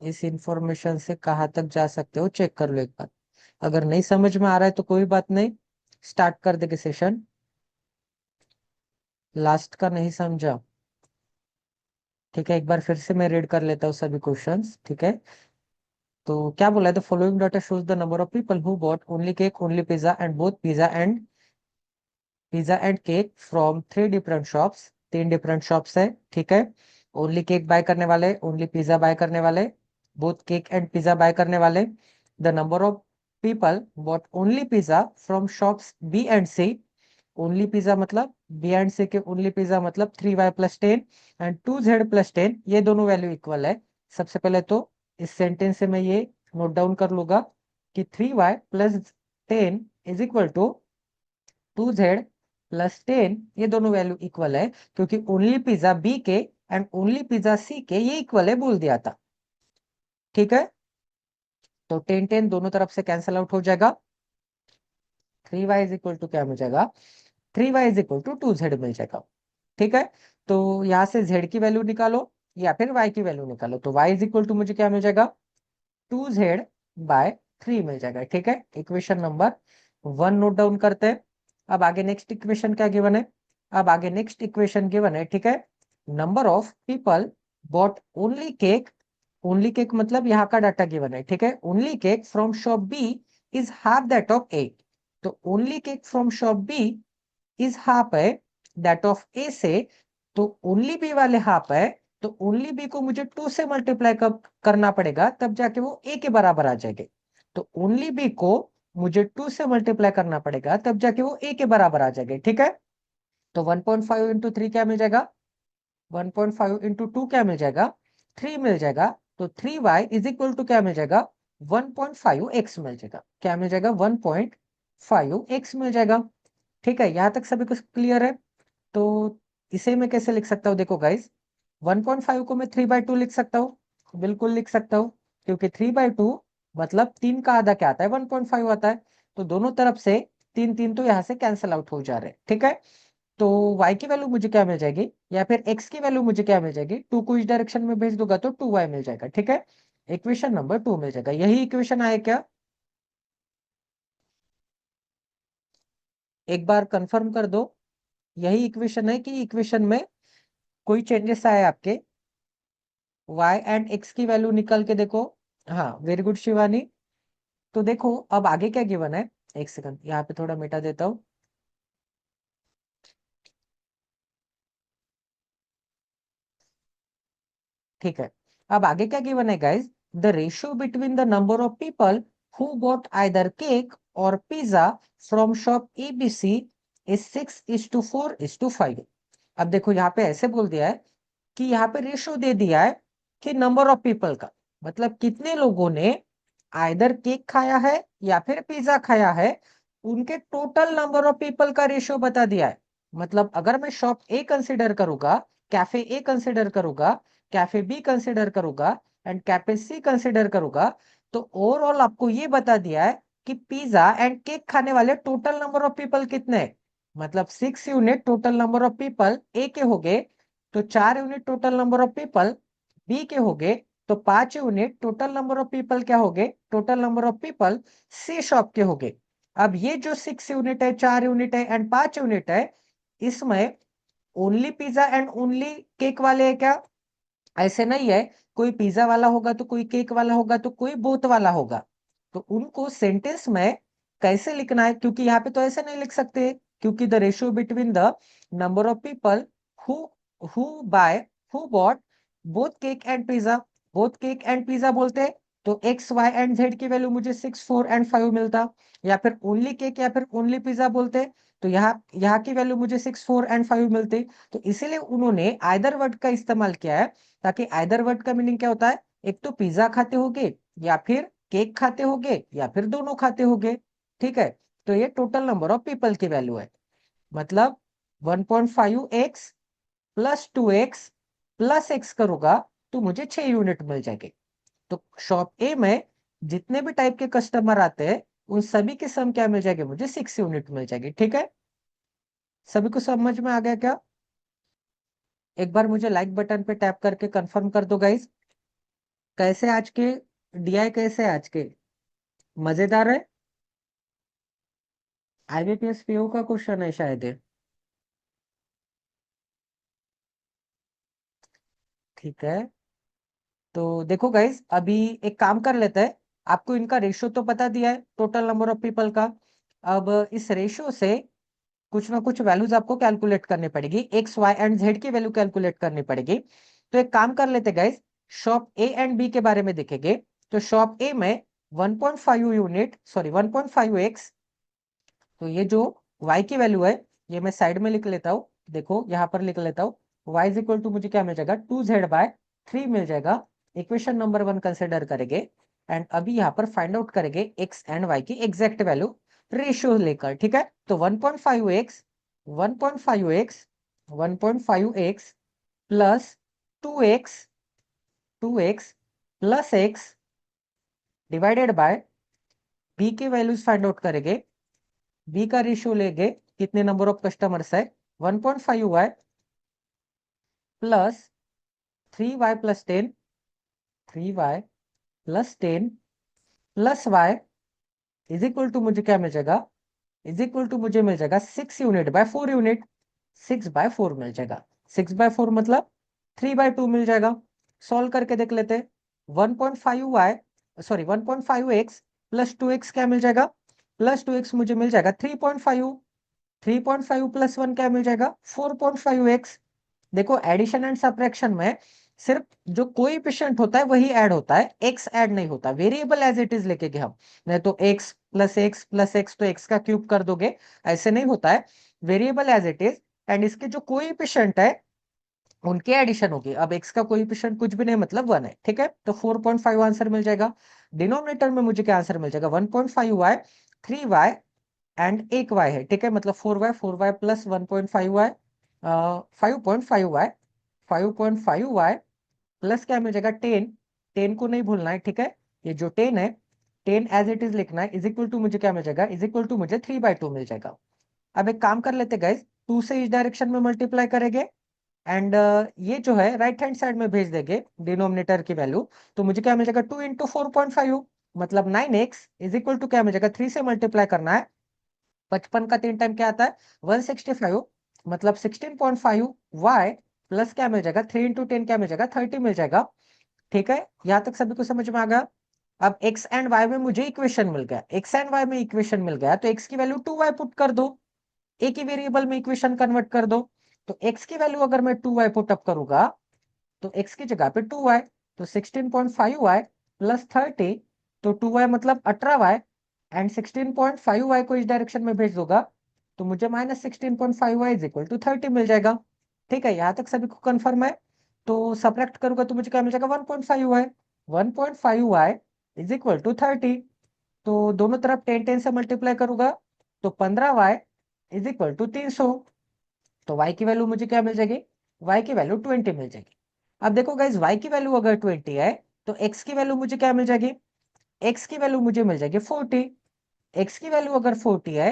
इस इंफॉर्मेशन से कहाँ तक जा सकते हो चेक कर लो एक बार। अगर नहीं समझ में आ रहा है तो कोई बात नहीं, स्टार्ट कर देंगे सेशन। लास्ट का नहीं समझा, ठीक है, एक बार फिर से मैं रीड कर लेता हूँ सभी क्वेश्चंस, ठीक है। तो क्या बोला है, the following data shows the number of people who bot only cake only pizza and both pizza and cake from three different shops, तीन डिफरेंट शॉप्स है, ठीक है। ओनली केक बाय करने वाले, ओनली पिज्जा बाय करने वाले, both cake and pizza buy करने वाले। The number of people bought only pizza from shops b and c, only pizza मतलब बी एंड सी के ओनली पिज्जा मतलब 3y+10 एंड 2z+10, ये दोनों वैल्यू इक्वल है। सबसे पहले तो इस सेंटेंस से मैं ये नोट डाउन कर लूंगा कि 3y+10 is equal to 2z+10, ये दोनों वैल्यू इक्वल है, क्योंकि ओनली पिज्जा बी के एंड ओनली पिज्जा सी के ये इक्वल है बोल दिया था, ठीक है। तो 10 10 दोनों तरफ से कैंसिल आउट हो जाएगा। 3y इज इक्वल टू क्या मिल जाएगा, 3y is equal to 2z मिल जाएगा, ठीक है। तो यहाँ से z की वैल्यू निकालो या फिर y की वैल्यू निकालो, तो y इज इक्वल टू मुझे क्या मिल जाएगा, 2z/3 मिल जाएगा, ठीक है। इक्वेशन नंबर 1 नोट डाउन करते हैं। अब आगे नेक्स्ट इक्वेशन क्या गिवन है, अब आगे नेक्स्ट इक्वेशन गिवन है, ठीक है। Number of people bought only cake मतलब यहाँ का डाटा गिवन है, ठीक है। Only cake from shop B is half that of A, तो only cake from shop B is half है दैट ऑफ ए से, तो ओनली बी वाले हाफ है, तो ओनली बी को मुझे 2 से मल्टीप्लाई करना पड़ेगा, तब जाके वो ए के बराबर आ जाएंगे। तो ओनली बी को मुझे 2 से मल्टीप्लाई करना पड़ेगा, तब जाके वो ए के बराबर आ जाएंगे, ठीक है। तो 1.5 इंटू 3 क्या मिल जाएगा, 1.5 इंटू 2 क्या मिल जाएगा, 3 मिल जाएगा। तो 3y इज इक्वल टू क्या मिल जाएगा, 1.5x मिल जाएगा, क्या मिल जाएगा, 1.5x मिल जाएगा, ठीक है। यहां तक सभी कुछ क्लियर है। तो इसे मैं कैसे लिख सकता हूँ, देखो गाइस, 1.5 को मैं 3/2 लिख सकता हूँ, बिल्कुल लिख सकता हूँ, क्योंकि 3/2 मतलब 3 का आधा क्या आता है, 1.5 आता है। तो दोनों तरफ से 3 3 तो यहाँ से कैंसिल आउट हो जा रहे हैं, ठीक है। तो y की वैल्यू मुझे क्या मिल जाएगी, या फिर x की वैल्यू मुझे क्या मिल जाएगी, 2 को इस डायरेक्शन में भेज दूंगा तो 2y मिल जाएगा, ठीक है। इक्वेशन नंबर 2 मिल जाएगा, यही इक्वेशन आया क्या, एक बार कंफर्म कर दो। यही इक्वेशन है कि इक्वेशन में कोई चेंजेस आए आपके, y एंड x की वैल्यू निकल के देखो। हाँ, वेरी गुड शिवानी। तो देखो अब आगे क्या गिवन है, एक सेकंड यहाँ पे थोड़ा मिटा देता हूँ, ठीक है। अब आगे क्या गिवन है guys, the ratio between the number of people who bought either cake और pizza from shop ABC is 6:4:5। अब देखो यहाँ पे ऐसे बोल दिया है कि यहाँ पे रेशियो दे दिया है कि नंबर ऑफ पीपल का, मतलब कितने लोगों ने आइदर केक खाया है या फिर पिज्जा खाया है, उनके टोटल नंबर ऑफ पीपल का रेशियो बता दिया है। मतलब अगर मैं शॉप ए कंसिडर करूंगा, कैफे ए कंसिडर करूंगा, कैफे बी कंसिडर करूंगा एंड कैफे सी कंसिडर करूंगा, तो ओवरऑल आपको ये बता दिया है कि पिज्जा एंड केक खाने वाले टोटल नंबर ऑफ पीपल कितने हैं। मतलब 6 unit total number of people A के हो गए, तो 4 unit total number of people B के हो गए, तो 5 unit total number of people क्या हो गए, total number of people C shop के हो गए। अब ये जो 6 यूनिट है, 4 यूनिट है एंड 5 यूनिट है, इसमें only pizza and only cake वाले है क्या, ऐसे नहीं है। कोई पिज्जा वाला होगा तो कोई केक वाला होगा तो कोई बोथ वाला होगा। तो उनको सेंटेंस में कैसे लिखना है, क्योंकि यहाँ पे तो ऐसे नहीं लिख सकते, क्योंकि the ratio between the number of people who who by who bought both cake and pizza, both cake and pizza बोलते तो एक्स वाई एंड जेड की वैल्यू मुझे 6 4 एंड 5 मिलता, या फिर ओनली केक या फिर ओनली पिज्जा बोलते तो यहाँ यहाँ की वैल्यू मुझे 6 4 एंड 5 मिलती। तो इसीलिए उन्होंने आइदर वर्ड का इस्तेमाल किया है, ताकि आइदर वर्ड का मीनिंग क्या होता है, एक तो पिज्जा खाते होगे या फिर केक खाते होगे या फिर दोनों खाते होगे, ठीक है। तो ये टोटल नंबर ऑफ पीपल की वैल्यू है, मतलब 1.5x plus 2x plus x करूंगा तो मुझे 6 यूनिट मिल जाएंगे। तो शॉप ए में जितने भी टाइप के कस्टमर आते हैं उन सभी के सम क्या मिल जाएंगे, मुझे 6 यूनिट मिल जाएगी, ठीक है। सभी को समझ में आ गया क्या, एक बार मुझे लाइक बटन पे टैप करके कंफर्म कर दो गाइस। कैसे आज के डीआई कैसे आज के मजेदार है। आईबीपीएस पीओ का क्वेश्चन है शायद ये। ठीक है, तो देखो गाइस अभी एक काम कर लेते हैं। आपको इनका रेशियो तो पता दिया है, टोटल नंबर ऑफ पीपल का। अब इस रेशियो से कुछ ना कुछ वैल्यूज आपको कैलकुलेट करनी पड़ेगी, एक्स वाई एंड जेड की वैल्यू कैलकुलेट करनी पड़ेगी। तो एक काम कर लेते guys, shop a and b के बारे में देखेंगे। तो शॉप ए में 1.5 यूनिट, सॉरी 1.5 एक्स। तो ये जो y की वैल्यू है, ये मैं साइड में लिख लेता हूँ। देखो यहाँ पर लिख लेता हूँ, y इज इक्वल टू मुझे क्या मिल जाएगा, 2z/3 मिल जाएगा। इक्वेशन नंबर 1 कंसिडर करेंगे। एंड अभी यहाँ पर फाइंड आउट करेंगे x एंड y की एग्जैक्ट वैल्यू रेशियो लेकर। ठीक है, तो 1.5x 1.5x 1.5x plus 2x 2x plus x divided by b की वैल्यूज फाइंड आउट करेंगे। बी का रेशियो लेंगे, कितने नंबर ऑफ कस्टमर्स है, 1.5y plus 3y plus 10, 3y plus 10 plus y is equal to मुझे क्या मिल जाएगा, इज इक्वल टू मुझे मिल जाएगा 6 यूनिट/4 यूनिट। 6/4 मिल जाएगा। 6/4 मतलब 3/2 मिल जाएगा। सॉल्व करके देख लेते हैं। 1.5y, sorry 1.5x plus 2x क्या मिल जाएगा, प्लस 2x मुझे मिल जाएगा 3.5। 3.5 प्लस 1 क्या मिल जाएगा, 4.5x। देखो एडिशन एंड सब्ट्रैक्शन में सिर्फ जो कोएफिशिएंट होता है वही ऐड होता है, एक्स ऐड नहीं होता। वेरिएबल एज इट इज लेके गए हम, नहीं तो x plus x plus x तो एक्स का क्यूब कर दोगे, ऐसे नहीं होता है। Variable as it is, and इसके जो कोएफिशिएंट है उनके एडिशन होगी। अब एक्स का कोएफिशिएंट कुछ भी नहीं मतलब 1 है। ठीक है, तो 4.5 आंसर मिल जाएगा। डिनोमिनेटर में मुझे क्या आंसर मिल जाएगा, 1.5y 3y एंड एक y है। ठीक है, मतलब 4y plus 1.5y 5.5y 5.5y plus क्या मिल जाएगा 10। 10 को नहीं भूलना है। ठीक है, ये जो 10 है, 10 एज इट इज लिखना है। इज इक्वल टू मुझे क्या मिल जाएगा, इज इक्वल टू मुझे 3/2 मिल जाएगा। अब एक काम कर लेते गाइस, 2 से इस डायरेक्शन में मल्टीप्लाई करेंगे एंड ये जो है राइट हैंड साइड में भेज देंगे डिनोमिनेटर की वैल्यू। तो मुझे क्या मिल जाएगा, 2 इंटू 4.5 मतलब 9x इज इक्वल टू क्या मिल जाएगा, 3 से मल्टीप्लाई करना है। 55 का 3 टाइम क्या आता है, 165 मतलब 16.5y प्लस क्या मिल जाएगा, 3 इंटू 10 क्या मिल जाएगा, 30 मिल जाएगा। ठीक है, यहां तक सभी को समझ में आ गया। अब x एंड y में मुझे इक्वेशन मिल गया, x एंड y में इक्वेशन मिल गया, तो x की वैल्यू 2y पुट कर दो। एक ही वेरिएबल में इक्वेशन कन्वर्ट कर दो। तो x की वैल्यू अगर मैं 2y पुट अप करूंगा, तो x की जगह पे 2y, तो 16.5y प्लस 30, तो 2y मतलब 18y एंड 16.5y को इस डायरेक्शन में भेज दूंगा, तो मुझे minus 16.5y is equal to 30 मिल जाएगा। ठीक है, यहां तक सभी को कंफर्म है। तो सब्ट्रैक्ट करूंगा तो मुझे क्या मिल जाएगा, 1.5y 1.5y is equal to 30। तो दोनों तरफ 10 से मल्टीप्लाई करूंगा, तो 15y इज इक्वल टू 300। तो y की वैल्यू मुझे क्या मिल जाएगी, y की वैल्यू 20 मिल जाएगी। अब देखो गाइज, y की वैल्यू अगर 20 है, तो x की वैल्यू मुझे क्या मिल जाएगी, x की वैल्यू मुझे मिल जाएगी 40। x की वैल्यू अगर 40 है,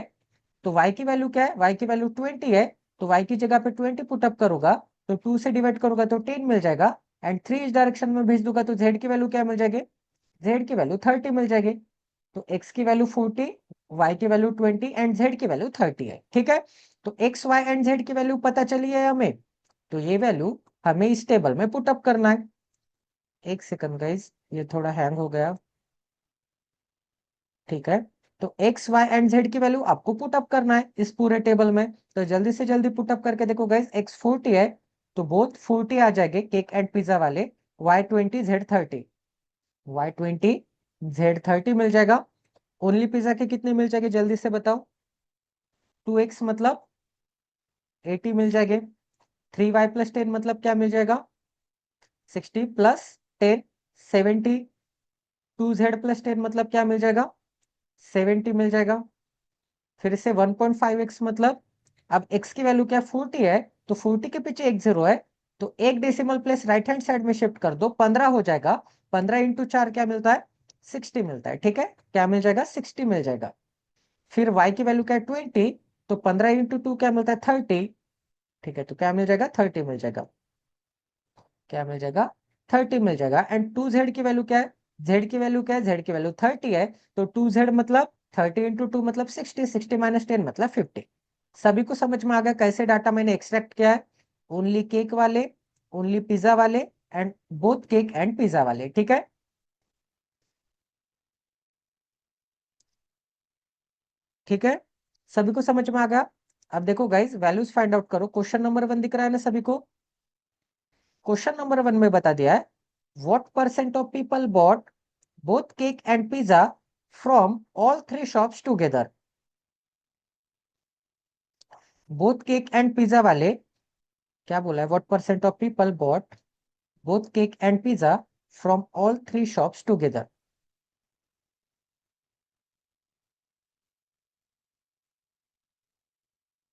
तो y की वैल्यू क्या है, y की वैल्यू 20 है। तो y की जगह पे 20 पुट अप करूंगा, तो 2 से डिवाइड करूंगा तो 10 मिल जाएगा। एंड 3 इस डायरेक्शन में भेज दूंगा, तो z की वैल्यू क्या मिल जाएगी, z की वैल्यू 30 मिल जाएगी। तो x की वैल्यू 40, y की वैल्यू 20 एंड z की वैल्यू 30 है। ठीक है, तो x y एंड z की वैल्यू पता चली है हमें। तो ये वैल्यू हमें इस टेबल में पुट अप करना है। एक सेकंड गाइस, ये थोड़ा हैंग हो गया। ठीक है, तो एक्स वाई एंड जेड की वैल्यू आपको पुट अप करना है इस पूरे टेबल में। तो जल्दी से जल्दी पुट अप करके देखो गाइस, एक्स 40 है, तो बोथ 40 आ जाएंगे केक एंड पिज्जा वाले। वाई 20 जेड 30, वाई 20 जेड 30 मिल जाएगा। ओनली पिज्जा के कितने मिल जाएंगे जल्दी से बताओ, 2x मतलब 80 मिल जाएंगे। 3y प्लस 10 मतलब क्या मिल जाएगा, 60 प्लस 10 70। 2z प्लस 10 मतलब क्या मिल जाएगा, 70 मिल जाएगा। फिर से 1.5x मतलब, अब x की वैल्यू क्या 40 है, तो 40 के पीछे एक जीरो है, तो एक decimal place right hand side में शिफ्ट कर दो, 15 हो जाएगा। 15 इंटू 4 क्या मिलता है, 60 मिलता है। ठीक है, क्या मिल जाएगा, 60 मिल जाएगा। फिर y की वैल्यू क्या है 20, तो 15 इंटू 2 क्या मिलता है 30। ठीक है, तो क्या मिल जाएगा, 30 मिल जाएगा। क्या मिल जाएगा, 30 मिल जाएगा। एंड 2z की वैल्यू क्या है, z की वैल्यू क्या है, z की वैल्यू 30 है, तो 2z मतलब 30 इंटू 2 मतलब 60, 60 माइनस 10 मतलब 50। सभी को समझ में आ गया कैसे डाटा मैंने एक्सट्रैक्ट किया है? ओनली केक वाले, ओनली पिज्जा वाले, and both cake and pizza वाले, ठीक है। ठीक है, सभी को समझ में आ गया। अब देखो गाइस, वैल्यूज फाइंड आउट करो। क्वेश्चन नंबर 1 दिख रहा है ना सभी को? क्वेश्चन नंबर 1 में बता दिया है, what percent of people bought both cake and pizza from all three shops together. Both cake and pizza वाले, क्या बोला है, what percent of people bought both cake and pizza from all three shops together.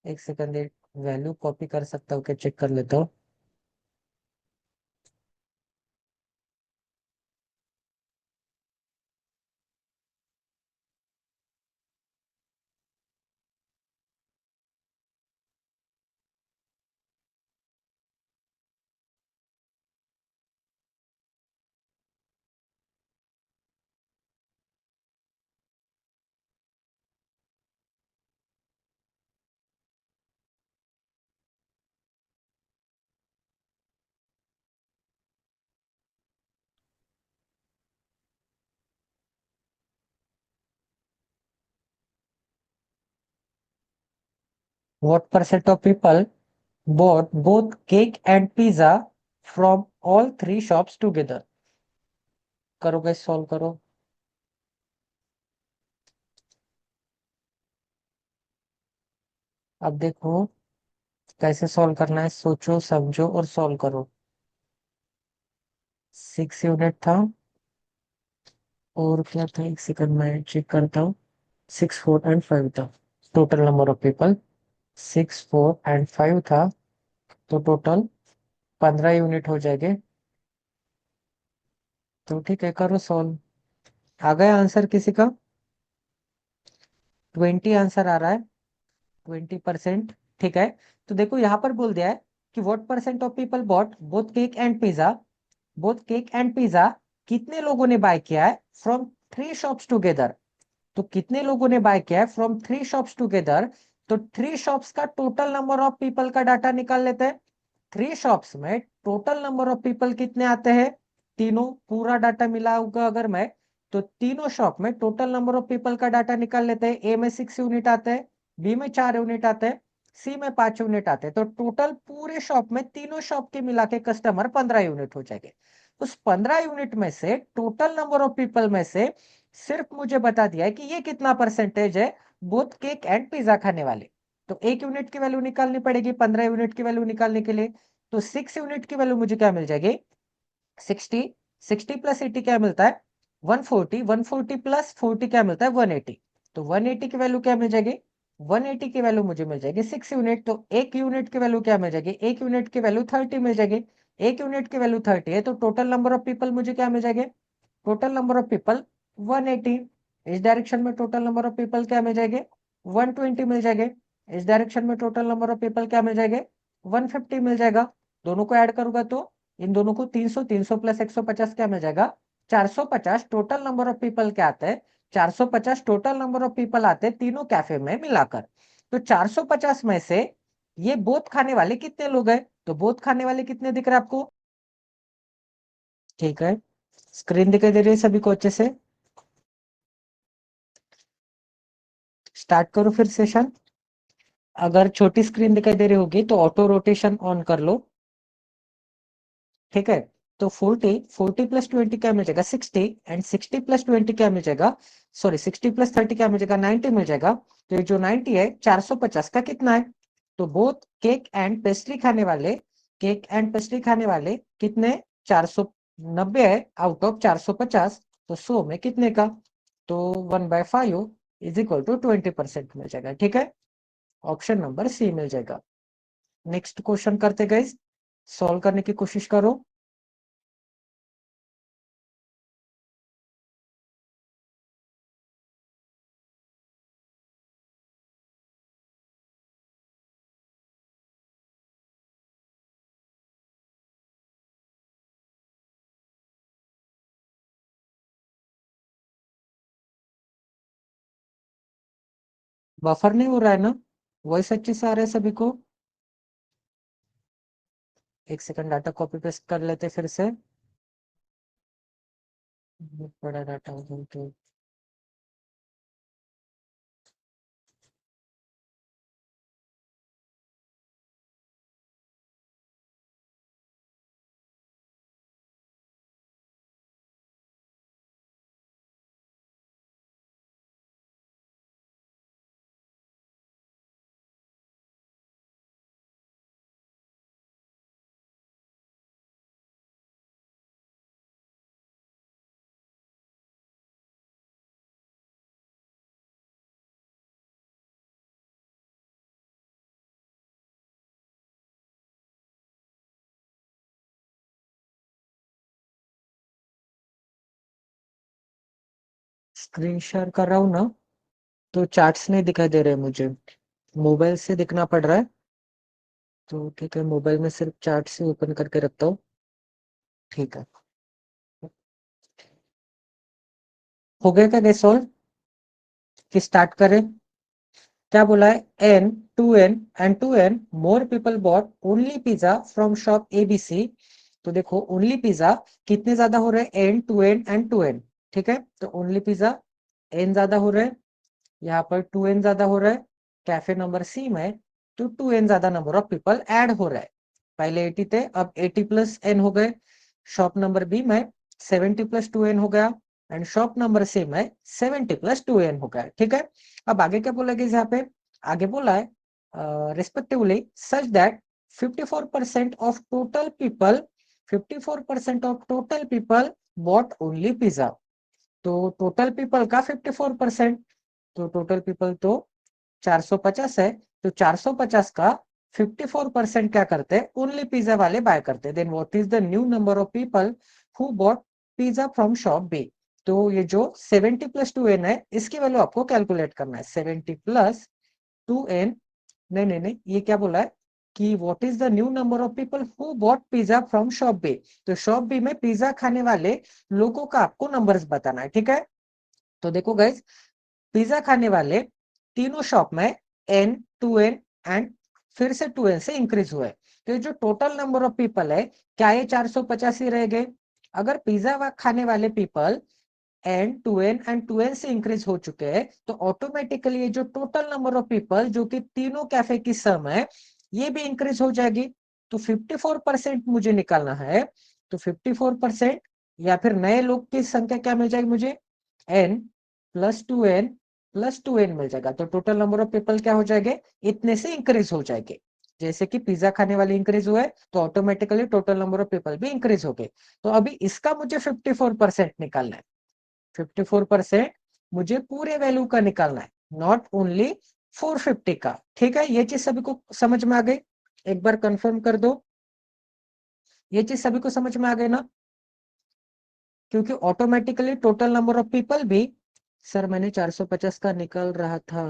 एक second, value copy कर सकता हूँ क्या, check कर लेता हूँ। What percent of people bought both cake and pizza from all three shops together। करो guys, solve करो। अब देखो कैसे सॉल्व करना है, सोचो समझो और सॉल्व करो। 6 यूनिट था, और क्या था, एक सेकंड में चेक करता हूँ। 6, 4 एंड 5 था total number of people. 6, 4 and 5 था, तो टोटल 15 यूनिट हो जाएंगे। तो ठीक है, करो सॉल्व। आ गया आंसर किसी का? 20 आंसर आ रहा है, 20%। ठीक है, तो देखो यहाँ पर बोल दिया है कि what percent of people bought both cake and pizza, both cake and pizza कितने लोगों ने बाय किया है फ्रॉम थ्री शॉप्स टुगेदर। तो कितने लोगों ने बाय किया है फ्रॉम थ्री शॉप्स टुगेदर, तो थ्री शॉप्स का टोटल नंबर ऑफ पीपल का डाटा निकाल लेते हैं। थ्री शॉप्स में टोटल नंबर ऑफ पीपल कितने आते हैं, तीनों पूरा डाटा मिला होगा अगर मैं, तो तीनों शॉप में टोटल नंबर ऑफ पीपल का डाटा निकाल लेते हैं। ए में 6 यूनिट आते हैं, बी में 4 यूनिट आते हैं, सी में 5 यूनिट आते हैं, तो टोटल पूरे शॉप में तीनों शॉप के मिला के कस्टमर 15 यूनिट हो जाएंगे। उस 15 यूनिट में से टोटल नंबर ऑफ पीपल में से सिर्फ मुझे बता दिया है कि ये कितना परसेंटेज है बोथ केक एंड पिज्जा खाने वाले। तो 1 यूनिट की वैल्यू निकालनी पड़ेगी 15 यूनिट की वैल्यू निकालने के लिए। तो 6 यूनिट की वैल्यू मुझे क्या मिल जाएगी, 60। 60 + 80 क्या मिलता है, 140। 140 + 40 क्या मिलता है, 180। तो 180 की वैल्यू क्या मिल जाएगी, 180 की वैल्यू मुझे मिल जाएगी 6 यूनिट। तो 1 यूनिट की वैल्यू क्या मिल जाएगी, 1 यूनिट की वैल्यू 30 मिल जाएगी। 1 यूनिट की वैल्यू 30 है, तो टोटल नंबर ऑफ पीपल मुझे क्या मिल जाएंगे, टोटल नंबर ऑफ पीपल 180। इस डायरेक्शन में टोटल नंबर ऑफ पीपल क्या मिल जाएंगे, 120 मिल जाएंगे। इस डायरेक्शन में टोटल नंबर ऑफ पीपल क्या मिल जाएंगे, 150 मिल जाएगा। दोनों को ऐड करूंगा तो इन दोनों को 300, 300 + 150 क्या मिल जाएगा, 450 टोटल नंबर ऑफ पीपल क्या आते हैं, 450 टोटल नंबर ऑफ पीपल आते हैं तीनों कैफे में मिलाकर। तो 450 में से ये बोथ खाने वाले कितने लोग हैं, तो बोथ खाने वाले कितने दिख रहे हैं आपको? ठीक है, स्क्रीन दिखाई दे रही है सभी को अच्छे से? स्टार्ट करो फिर सेशन। अगर छोटी स्क्रीन दिखाई दे रही होगी तो ऑटो रोटेशन ऑन कर लो। ठीक है, तो 40 + 20 क्या मिल जाएगा, 60। एंड 60 + 20 क्या मिल जाएगा, सॉरी 60 + 30 क्या मिल जाएगा, 90 मिल जाएगा। तो ये जो 90 है 450 का कितना है, तो बोथ केक एंड पेस्ट्री खाने वाले, केक एंड पेस्ट्री खाने वाले कितने, 490 है आउट ऑफ 450। तो 100 में कितने का, तो 1/5 इज इक्वल टू 20% मिल जाएगा। ठीक है, ऑप्शन नंबर सी मिल जाएगा। नेक्स्ट क्वेश्चन करते गए, सॉल्व करने की कोशिश करो। बफर नहीं हो रहा है ना? वॉइस अच्छे से आ रहा है सभी को? एक सेकंड, डाटा कॉपी पेस्ट कर लेते फिर से। बहुत बड़ा डाटा हो तो स्क्रीन शेयर कर रहा हूँ ना, तो चार्ट्स नहीं दिखाई दे रहे मुझे। मोबाइल से दिखना पड़ रहा है, तो ठीक है, मोबाइल में सिर्फ चार्ट से ओपन करके रखता हूँ। ठीक है, हो गया क्या गैस सॉल्व? कि स्टार्ट करें? क्या बोला है? N, two n and two n more people bought only pizza from shop ABC. तो देखो, ओनली पिज्जा कितने ज्यादा हो रहे हैं? N, two n and two n. ठीक है, तो ओनली पिज्जा एन ज्यादा हो रहे हैं, यहाँ पर टू एन ज्यादा हो रहा है। कैफे नंबर सी में तो टू एन ज्यादा नंबर ऑफ पीपल ऐड हो रहा है। पहले 80 थे, अब 80 प्लस एन हो गए। शॉप नंबर बी में 70 प्लस टू एन हो गया, एंड शॉप नंबर सी में 70 प्लस टू एन हो गया। ठीक है, अब आगे क्या बोला गया यहाँ पे? आगे बोला है respectively such that 54% of total people 54% of total people bought only pizza. तो टोटल पीपल का 54%, तो टोटल पीपल तो 450 है, तो 450 का 54% क्या करते हैं? ओनली पिज्जा वाले बाय करते हैं। Then what is the new number of people who bought pizza from shop B? तो ये जो 70 प्लस टू एन है, इसकी वैल्यू आपको कैलकुलेट करना है। 70 प्लस टू एन, नहीं नहीं नहीं, ये क्या बोला है कि what is the new number of people who bought pizza from shop B? तो शॉप बी में पिज्जा खाने वाले लोगों का आपको नंबर्स बताना है। ठीक है, तो देखो गाइस, पिज्जा खाने वाले तीनों शॉप में एन, टू एन एंड फिर से टू एन से इंक्रीज हुए। तो ये जो टोटल नंबर ऑफ पीपल है, क्या ये 450 ही रह गए? अगर पिज्जा खाने वाले people n, two n and two n से इंक्रीज हो चुके हैं, तो ऑटोमेटिकली ये जो टोटल नंबर ऑफ पीपल जो कि तीनों कैफे की सम है, ये भी इंक्रीज हो जाएगी। तो 54% मुझे निकालना है। तो 54% या फिर नए लोग की संख्या क्या मिल जाएगी मुझे? N plus two n plus two n मिल जाएगा। तो टोटल नंबर ऑफ पीपल क्या हो जाएंगे? इतने से इंक्रीज हो जाएंगे। जैसे कि पिज्जा खाने वाले इंक्रीज हुए, तो automatically total number of people भी इंक्रीज हो गए। तो अभी इसका मुझे 54% निकालना है। 54% मुझे पूरे वैल्यू का निकालना है, नॉट ओनली 450 का। ठीक है, ये चीज सभी को समझ में आ गई? एक बार कंफर्म कर दो, ये चीज सभी को समझ में आ गई ना? क्योंकि automatically total number of people भी, सर मैंने 450 का निकाल रहा था।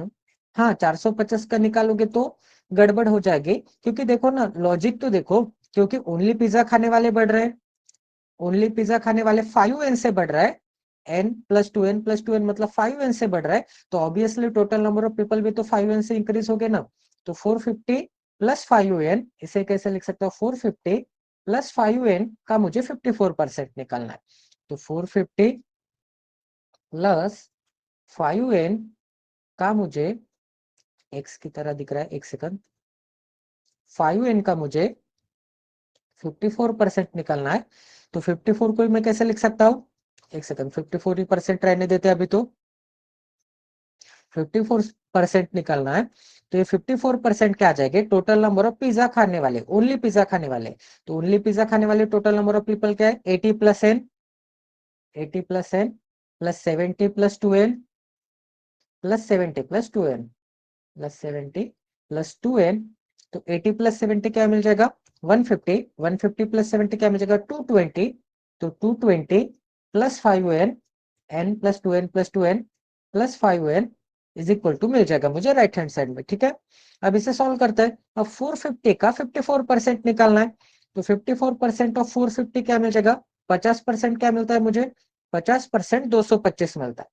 हाँ, 450 का निकालोगे तो गड़बड़ हो जाएगी, क्योंकि देखो ना, लॉजिक तो देखो, क्योंकि ओनली पिज्जा खाने वाले बढ़ रहे हैं, ओनली पिज्जा खाने वाले 5n से बढ़ रहा है, n plus two n plus two n मतलब 5n से बढ़ रहा है, तो obviously total number of people भी तो 5n से इंक्रीज हो गए ना। तो 450 प्लस 5n, इसे कैसे लिख सकता हूँ? 450 प्लस 5n का मुझे 54% निकालना है। तो 450 प्लस 5n का मुझे x की तरह दिख रहा है, एक सेकंड, 5n का मुझे 54% निकालना है। तो 54 को मैं कैसे लिख सकता हूँ? एक सेकंड, 54% रहने देते अभी, तो 54% निकालना है। तो ये 54% क्या आ जाएंगे? टोटल नंबर ऑफ पिज्जा खाने वाले, ओनली पिज्जा खाने वाले। तो ओनली पिज्जा खाने वाले टोटल नंबर ऑफ पीपल क्या है? 80 plus n, 80 plus n plus 70 plus two n plus 70 plus two n plus 70 plus two n. तो 80 प्लस 70 क्या मिल जाएगा? 150, 150 प्लस 70 क्या मिल जाएगा? 220। तो 220 plus 5n, n plus two n plus two n plus 5n is equal to मिल जाएगा मुझे राइट हैंड साइड में। ठीक है, अब इसे सॉल्व करते हैं। अब 450 का 54% निकालना है। तो 54% ऑफ 450 क्या मिल जाएगा? 50% क्या मिलता है मुझे? 50% 225 मिलता है।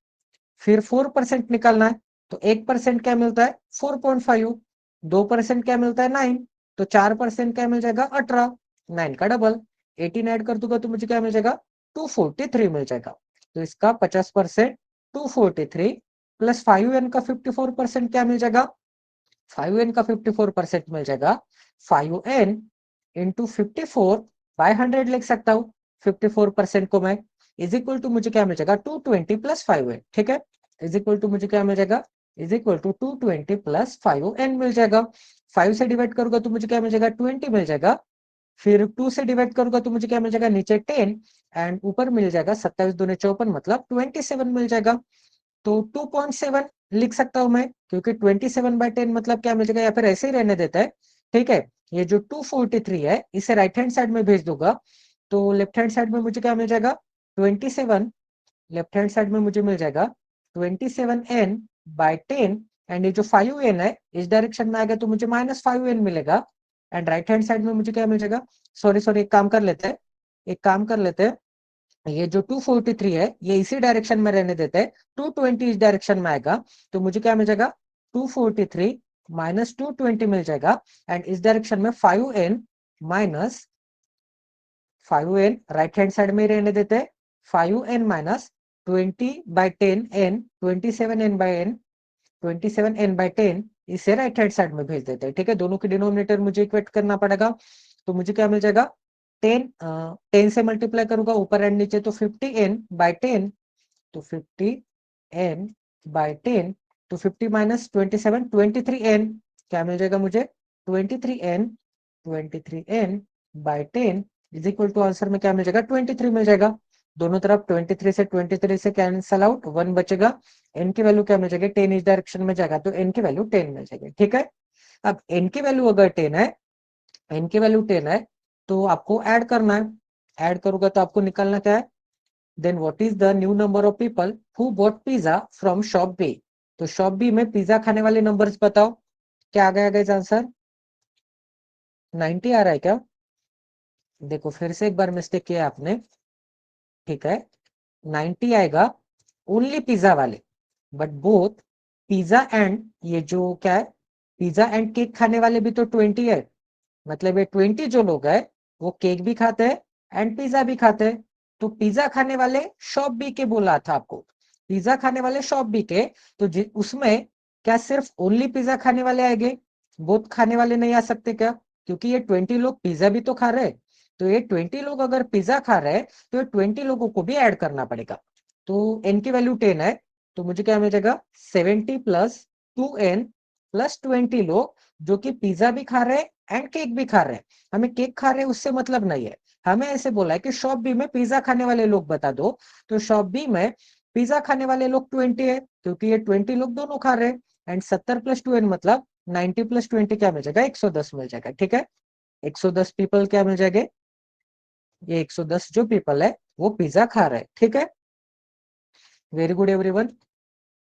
फिर 4% निकालना है। तो 1% क्या मिलता है 4.5, 2% क्या मिलता है 9, तो 4% क्या मिल जाएगा 18, 9 का डबल 18 ऐड कर दूंगा तो मुझे क्या मिल जाएगा 243 मिल जाएगा। तो इसका 50% 243 प्लस 5n का 54% क्या मिल जाएगा 5n का 54% मिल जाएगा 5n इंटू 54 बाय 100 लिख सकता हूँ 54% को मैं इज इक्वल टू मुझे क्या मिल जाएगा 220 प्लस 5n, ठीक है, इज इक्वल टू मुझे क्या मिल जाएगा is equal to 220 plus 5n मिल जाएगा। 5 से डिवाइड करूंगा तो मुझे क्या मिल जाएगा 20 मिल जाएगा, फिर 2 से डिवाइड करूंगा तो मुझे क्या मिल जाएगा नीचे 10 एंड ऊपर मिल जाएगा 27 दूने 54 मतलब 27 मिल जाएगा। तो 2.7 लिख सकता हूं मैं क्योंकि 27/10 मतलब क्या मिल जाएगा या फिर ऐसे ही रहने देता है, ठीक है। ये जो 243 है इसे राइट हैंड साइड में भेज दूंगा तो लेफ्ट हैंड साइड में मुझे क्या मिल जाएगा 27, लेफ्ट हैंड साइड में मुझे मिल जाएगा 27n/10 एंड ये जो 5n है इस डायरेक्शन में आएगा तो मुझे -5n मिलेगा एंड राइट हैंड साइड में मुझे क्या मिल जाएगा, सॉरी सॉरी एक काम कर लेते हैं, एक काम कर लेते हैं, ये जो 243 है ये इसी डायरेक्शन में रहने देते हैं, 220 इस डायरेक्शन में आएगा तो मुझे क्या मिल जाएगा 243 माइनस 220 मिल जाएगा एंड इस डायरेक्शन में 5n minus 5n right hand side में रहने देते हैं, 5n minus 20/10n 27n/n 27n/10 इसे राइट हैंड साइड में भेज देते हैं, ठीक है। दोनों के डिनोमिनेटर मुझे इक्वेट करना पड़ेगा तो मुझे क्या मिल जाएगा 10 से मल्टीप्लाई करूंगा ऊपर एंड नीचे तो 50n/10, तो 50n/10 तो 50 माइनस 27 23n क्या मिल जाएगा मुझे 23n 23n/10 is equal to answer में क्या मिल जाएगा 23 मिल जाएगा। दोनों तरफ 23 से कैंसल आउट 1 बचेगा, n की वैल्यू क्या मिल जाएगी 10 इस डायरेक्शन में जाएगा तो n की वैल्यू 10 मिल जाएगी, ठीक है। अब n की वैल्यू अगर 10 है, n की वैल्यू 10 है तो आपको ऐड करना है, ऐड करूंगा तो आपको निकालना क्या है then what is the new number of people who bought pizza from shop B. तो शॉप बी में पिज्जा खाने वाले नंबर्स बताओ क्या आ गया गाइस आंसर 90 आ रहा है क्या, देखो फिर से एक बार मिस्टेक किया आपने, ठीक है 90 आएगा ओनली पिज्जा वाले, बट बोथ पिज्जा एंड ये जो क्या है पिज्जा एंड केक खाने वाले भी तो 20 है, मतलब ये 20 जो लोग है वो केक भी खाते हैं एंड पिज्जा भी खाते हैं। तो पिज्जा खाने वाले शॉप बी के बोला था आपको, पिज्जा खाने वाले शॉप बी के, तो उसमें क्या सिर्फ ओनली पिज्जा खाने वाले आएंगे, बोथ खाने वाले नहीं आ सकते क्या, क्योंकि ये 20 लोग पिज्जा भी तो खा रहे हैं, तो ये 20 लोग अगर पिज्जा खा रहे हैं तो ये 20 लोगों को भी ऐड करना पड़ेगा। तो n की वैल्यू 10 है तो मुझे क्या मिल जाएगा 70 प्लस 2n प्लस 20 लोग जो कि पिज्जा भी खा रहे हैं एंड केक भी खा रहे हैं। हमें केक खा रहे हैं उससे मतलब नहीं है, हमें ऐसे बोला है कि शॉप बी में पिज्जा खाने वाले लोग बता दो, तो शॉप बी में पिज्जा खाने वाले लोग 20 है क्योंकि ये 20 लोग दोनों खा रहे हैं एंड 70 प्लस 2n मतलब 90 प्लस 20 क्या मिल जाएगा 110 मिल जाएगा, ठीक है। 110 पीपल क्या मिल जाएंगे, ये 110 जो पीपल है वो पिज्जा खा रहे हैं, ठीक है। Very good everyone,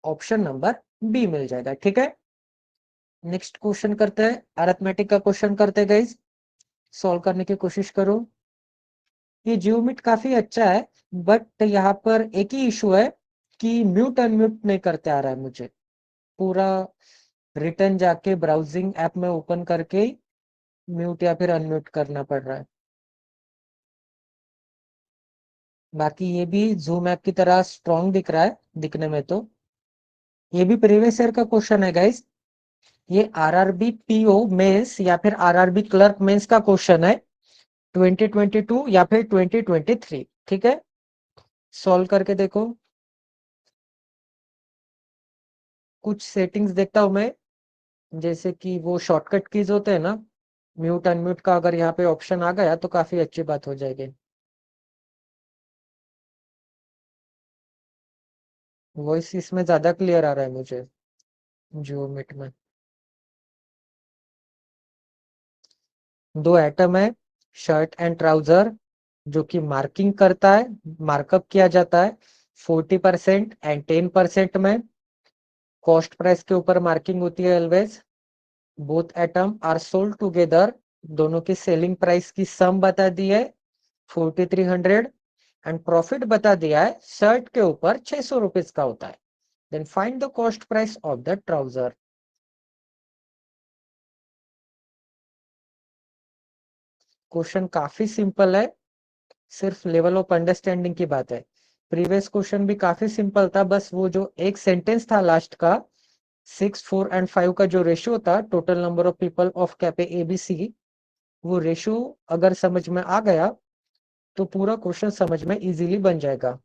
option number B मिल जाएगा, ठीक है। नेक्स्ट क्वेश्चन करते हैं, अरिथमेटिक का क्वेश्चन करते हैं गाइस, सॉल्व करने की कोशिश करो। ये जियोमिट काफी अच्छा है बट यहाँ पर एक ही इशू है कि म्यूट अनम्यूट नहीं करते आ रहा है मुझे, पूरा रिटर्न जाके ब्राउजिंग ऐप में ओपन करके म्यूट या फिर अनम्यूट करना पड़ रहा है। बाकी ये भी जूम ऐप की तरह स्ट्रॉन्ग दिख रहा है दिखने में, तो ये भी प्रीवियस ईयर का क्वेश्चन है गाइस, ये आरआरबी पीओ मेंस या फिर आरआरबी क्लर्क मेंस का क्वेश्चन है 2022 या फिर 2023, ठीक है। सॉल्व करके देखो, कुछ सेटिंग्स देखता हूं मैं, जैसे कि वो शॉर्टकट कीज होते हैं ना, म्यूट अनम्यूट का अगर यहाँ पे ऑप्शन आ गया तो काफी अच्छी बात हो जाएगी। वॉइस इसमें ज्यादा क्लियर आ रहा है मुझे जियो मीट में। दो एटम है शर्ट एंड ट्राउजर जो कि मार्किंग करता है, मार्कअप किया जाता है 40% एंड 10% में, कॉस्ट प्राइस के ऊपर मार्किंग होती है always. Both item are sold together, दोनों की सेलिंग प्राइस की सम बता दी है 4300 एंड प्रॉफिट बता दिया है शर्ट के ऊपर 600 रुपीज का होता है। Then find the cost price of the trouser. Question काफी सिंपल है, सिर्फ लेवल ऑफ अंडरस्टैंडिंग की बात है। प्रीवियस क्वेश्चन भी काफी सिंपल था, बस वो जो एक सेंटेंस था लास्ट का 6, 4 एंड 5 का जो रेशियो था, total number of people of cafe ABC, वो रेशियो अगर समझ में आ गया तो पूरा क्वेश्चन समझ में इजीली बन जाएगा।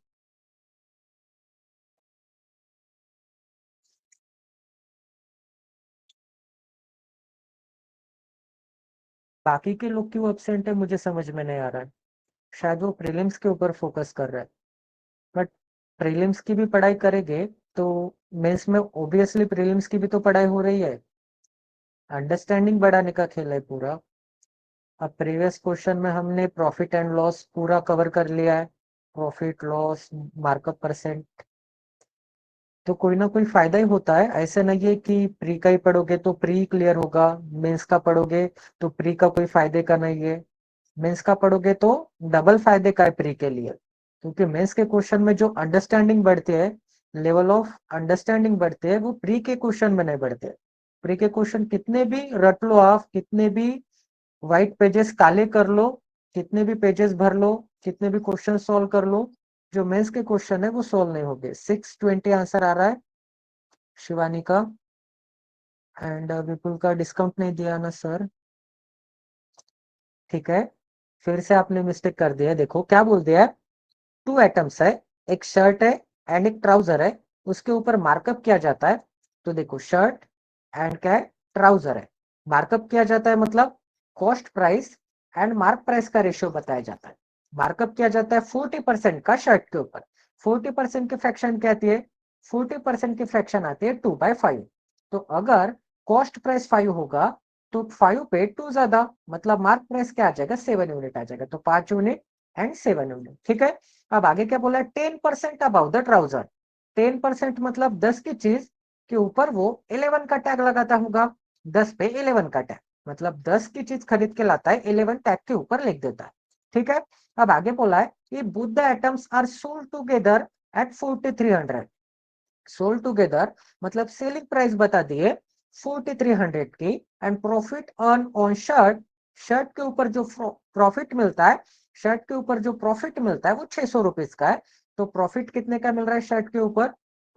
बाकी के लोग क्यों एब्सेंट है मुझे समझ में नहीं आ रहा है। शायद वो प्रीलिम्स के ऊपर फोकस कर रहा है, बट प्रीलिम्स की भी पढ़ाई करेंगे तो मेंस में ऑब्वियसली प्रीलिम्स की भी तो पढ़ाई हो रही है। अंडरस्टैंडिंग बढ़ाने का खेल है पूरा। अब प्रीवियस क्वेश्चन में हमने प्रॉफिट एंड लॉस पूरा कवर कर लिया है, प्रॉफिट लॉस मार्कअप परसेंट, तो कोई ना कोई फायदा ही होता है। ऐसे नहीं है कि प्री का ही पढ़ोगे तो प्री क्लियर होगा, मेंस का पढ़ोगे तो प्री का कोई फायदे का नहीं है, मेंस का पढ़ोगे तो डबल फायदे का है प्री के लिए। क्योंकि मेंस के क्वेश्चन में जो अंडरस्टैंडिंग बढ़ती है, लेवल ऑफ अंडरस्टैंडिंग बढ़ते हैं, वो प्री के क्वेश्चन में नहीं बढ़ते। प्री के क्वेश्चन कितने भी रट लो आप, कितने भी व्हाइट पेजेस काले कर लो, कितने भी पेजेस भर लो, कितने भी क्वेश्चन सॉल्व कर लो, जो मेंस के क्वेश्चन है वो सॉल्व नहीं होंगे। 620 आंसर आ रहा है शिवानी का, एंड विपुल का डिस्काउंट नहीं दिया ना सर। ठीक है, फिर से आपने मिस्टेक कर दिया। देखो क्या बोल दिया है, 2 आइटम्स है, एक शर्ट है एंड एक ट्राउजर है, उसके ऊपर मार्कअप किया जाता है। तो देखो शर्ट एंड क्या है, ट्राउजर है, मार्कअप किया जाता है मतलब cost price and mark price का रेशियो बताया जाता है। मार्कअप किया जाता है 40% का शर्ट के ऊपर। 40% की फ्रैक्शन क्या आती है, 40% की फ्रैक्शन आती है 2/5। तो अगर कॉस्ट प्राइस 5 होगा तो 5 पे 2 ज्यादा, मतलब मार्क प्राइस क्या आ जाएगा, 7 यूनिट आ जाएगा। तो 5 यूनिट एंड 7 यूनिट। ठीक है, अब आगे क्या बोला है, 10% अबाउ द ट्राउजर। 10% मतलब 10 की चीज के ऊपर वो 11 का टैग लगाता होगा, 10 पे 11 का टैग, मतलब 10 की चीज खरीद के लाता है, 11 टैग के ऊपर लिख देता है। ठीक है, अब आगे बोला है कि both the items are sold together at 4300। Sold together मतलब सेलिंग प्राइस बता दिए 4300 की, and profit earn on shirt, shirt के ऊपर जो प्रॉफिट मिलता है, शर्ट के ऊपर जो प्रॉफिट मिलता है वो 600 रुपीज का है। तो प्रॉफिट कितने का मिल रहा है शर्ट के ऊपर,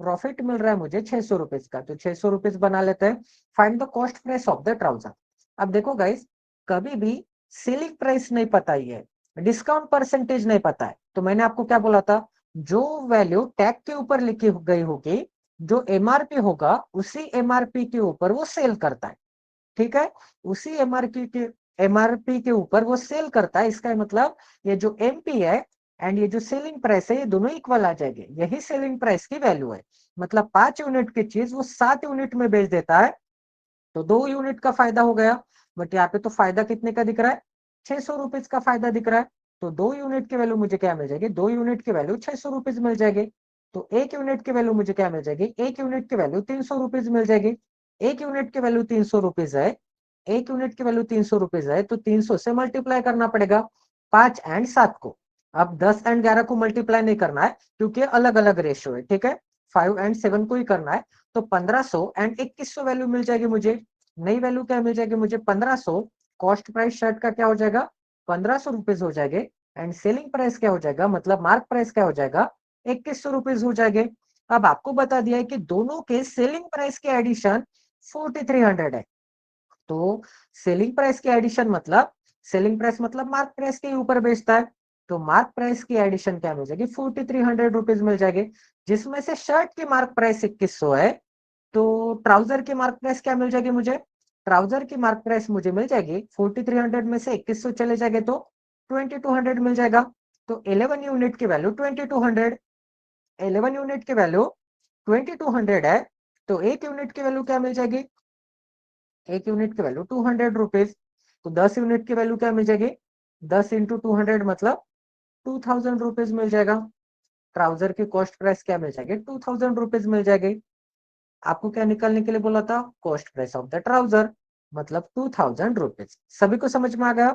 प्रॉफिट मिल रहा है मुझे 600 रुपीज का, तो 600 रुपीज बना लेते हैं। Find the cost price of the trouser. अब देखो गाइस, कभी भी सेलिंग प्राइस नहीं पता ही है, डिस्काउंट परसेंटेज नहीं पता है, तो मैंने आपको क्या बोला था, जो वैल्यू टैग के ऊपर लिखी गई होगी, जो एमआरपी होगा, उसी एमआरपी के ऊपर वो सेल करता है। ठीक है, उसी एमआरपी के ऊपर वो सेल करता है। इसका मतलब ये जो एमपी है एंड ये जो सेलिंग प्राइस है, ये दोनों इक्वल आ जाएंगे, यही सेलिंग प्राइस की वैल्यू है। मतलब 5 यूनिट की चीज वो 7 यूनिट में बेच देता है, तो 2 यूनिट का फायदा हो गया। बट यहाँ पे तो फायदा कितने का दिख रहा है, 600 रुपीज का फायदा दिख रहा है। तो 2 यूनिट की वैल्यू मुझे क्या मिल जाएगी, 2 यूनिट की वैल्यू 600 रुपीज मिल जाएगी। तो 1 यूनिट की वैल्यू मुझे क्या मिल जाएगी, 1 यूनिट की वैल्यू 300 रुपीज मिल जाएगी। 1 यूनिट की वैल्यू 300 रुपीज है, 1 यूनिट की वैल्यू 300 रुपीज है, तो 300 से मल्टीप्लाई करना पड़ेगा 5 एंड 7 को। अब 10 एंड 11 को मल्टीप्लाई नहीं करना है क्योंकि अलग अलग रेशियो है। ठीक है, 5 एंड 7 को ही करना है। तो 1500 एंड 2100 वैल्यू मिल जाएगी मुझे। नई वैल्यू क्या मिल जाएगी मुझे, 1500। कॉस्ट प्राइस शर्ट का क्या हो जाएगा, 1500 रुपीज हो जाएंगे, एंड सेलिंग प्राइस क्या हो जाएगा, मतलब मार्क प्राइस क्या हो जाएगा, 2100 रुपीज हो जाएंगे। अब आपको बता दिया है कि दोनों के सेलिंग प्राइस के एडिशन 4300 है। तो सेलिंग प्राइस की एडिशन मतलब, सेलिंग प्राइस मतलब मार्क प्राइस के ऊपर बेचता है, तो मार्क प्राइस की एडिशन क्या मिल जाएगी, 4300 रुपीज मिल जाएगी, जिसमें से शर्ट की मार्क प्राइस 2100 है। तो ट्राउजर की मार्क प्राइस क्या मिल जाएगी मुझे, ट्राउजर की मार्क प्राइस मुझे मिल जाएगी 4300 में से 2100 चले जाएंगे तो 2200 मिल जाएगा। तो 11 यूनिट की वैल्यू 2200, 11 यूनिट की वैल्यू 2200 है। तो एक यूनिट की वैल्यू क्या मिल जाएगी, एक यूनिट की वैल्यू 200 रुपीज। तो 10 यूनिट की वैल्यू क्या मिल जाएगी, 10 इंटू 200 मतलब 2000 रुपीज मिल जाएगा। ट्राउजर की कॉस्ट प्राइस क्या मिल जाएगी, 2000 रुपीज मिल जाएगी। आपको क्या निकालने के लिए बोला था, cost price of the trouser, मतलब 2000 रुपीज। सभी को समझ में आ गया।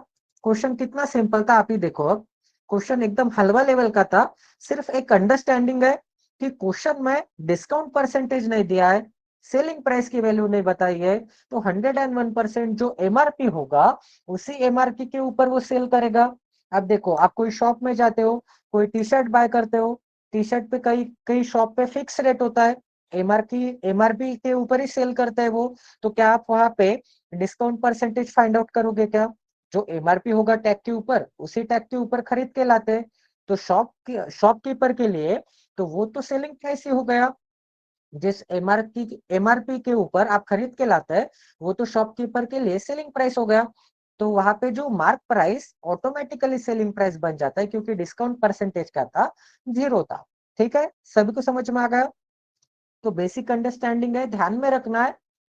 क्वेश्चन कितना सिंपल था आप ही देखो। अब क्वेश्चन एकदम हलवा लेवल का था, सिर्फ एक अंडरस्टैंडिंग है, कि क्वेश्चन में डिस्काउंट परसेंटेज नहीं दिया है, सेलिंग प्राइस की वैल्यू नहीं बताई है, तो 101% जो एमआरपी होगा उसी एमआरपी के ऊपर वो सेल करेगा। अब देखो, आप कोई शॉप में जाते हो, कोई टी शर्ट बाय करते हो, टी शर्ट पे कई कई शॉप पे फिक्स रेट होता है, एमआरपी के ऊपर ही सेल करते हैं वो। तो क्या आप वहां पे डिस्काउंट परसेंटेज फाइंड आउट करोगे क्या? जो एमआरपी होगा टैग के ऊपर, उसी टैग के ऊपर खरीद के लाते हैं। तो शॉपकीपर के लिए तो वो तो सेलिंग प्राइस ही हो गया। जिस एमआरपी के ऊपर आप खरीद के लाते हैं, वो तो शॉपकीपर के लिए सेलिंग प्राइस हो गया। तो वहां पे जो mark price automatically selling price बन जाता है, क्योंकि डिस्काउंट परसेंटेज क्या था, 0 था। ठीक है, सभी को समझ में आ गया? तो बेसिक अंडरस्टैंडिंग है, ध्यान में रखना है।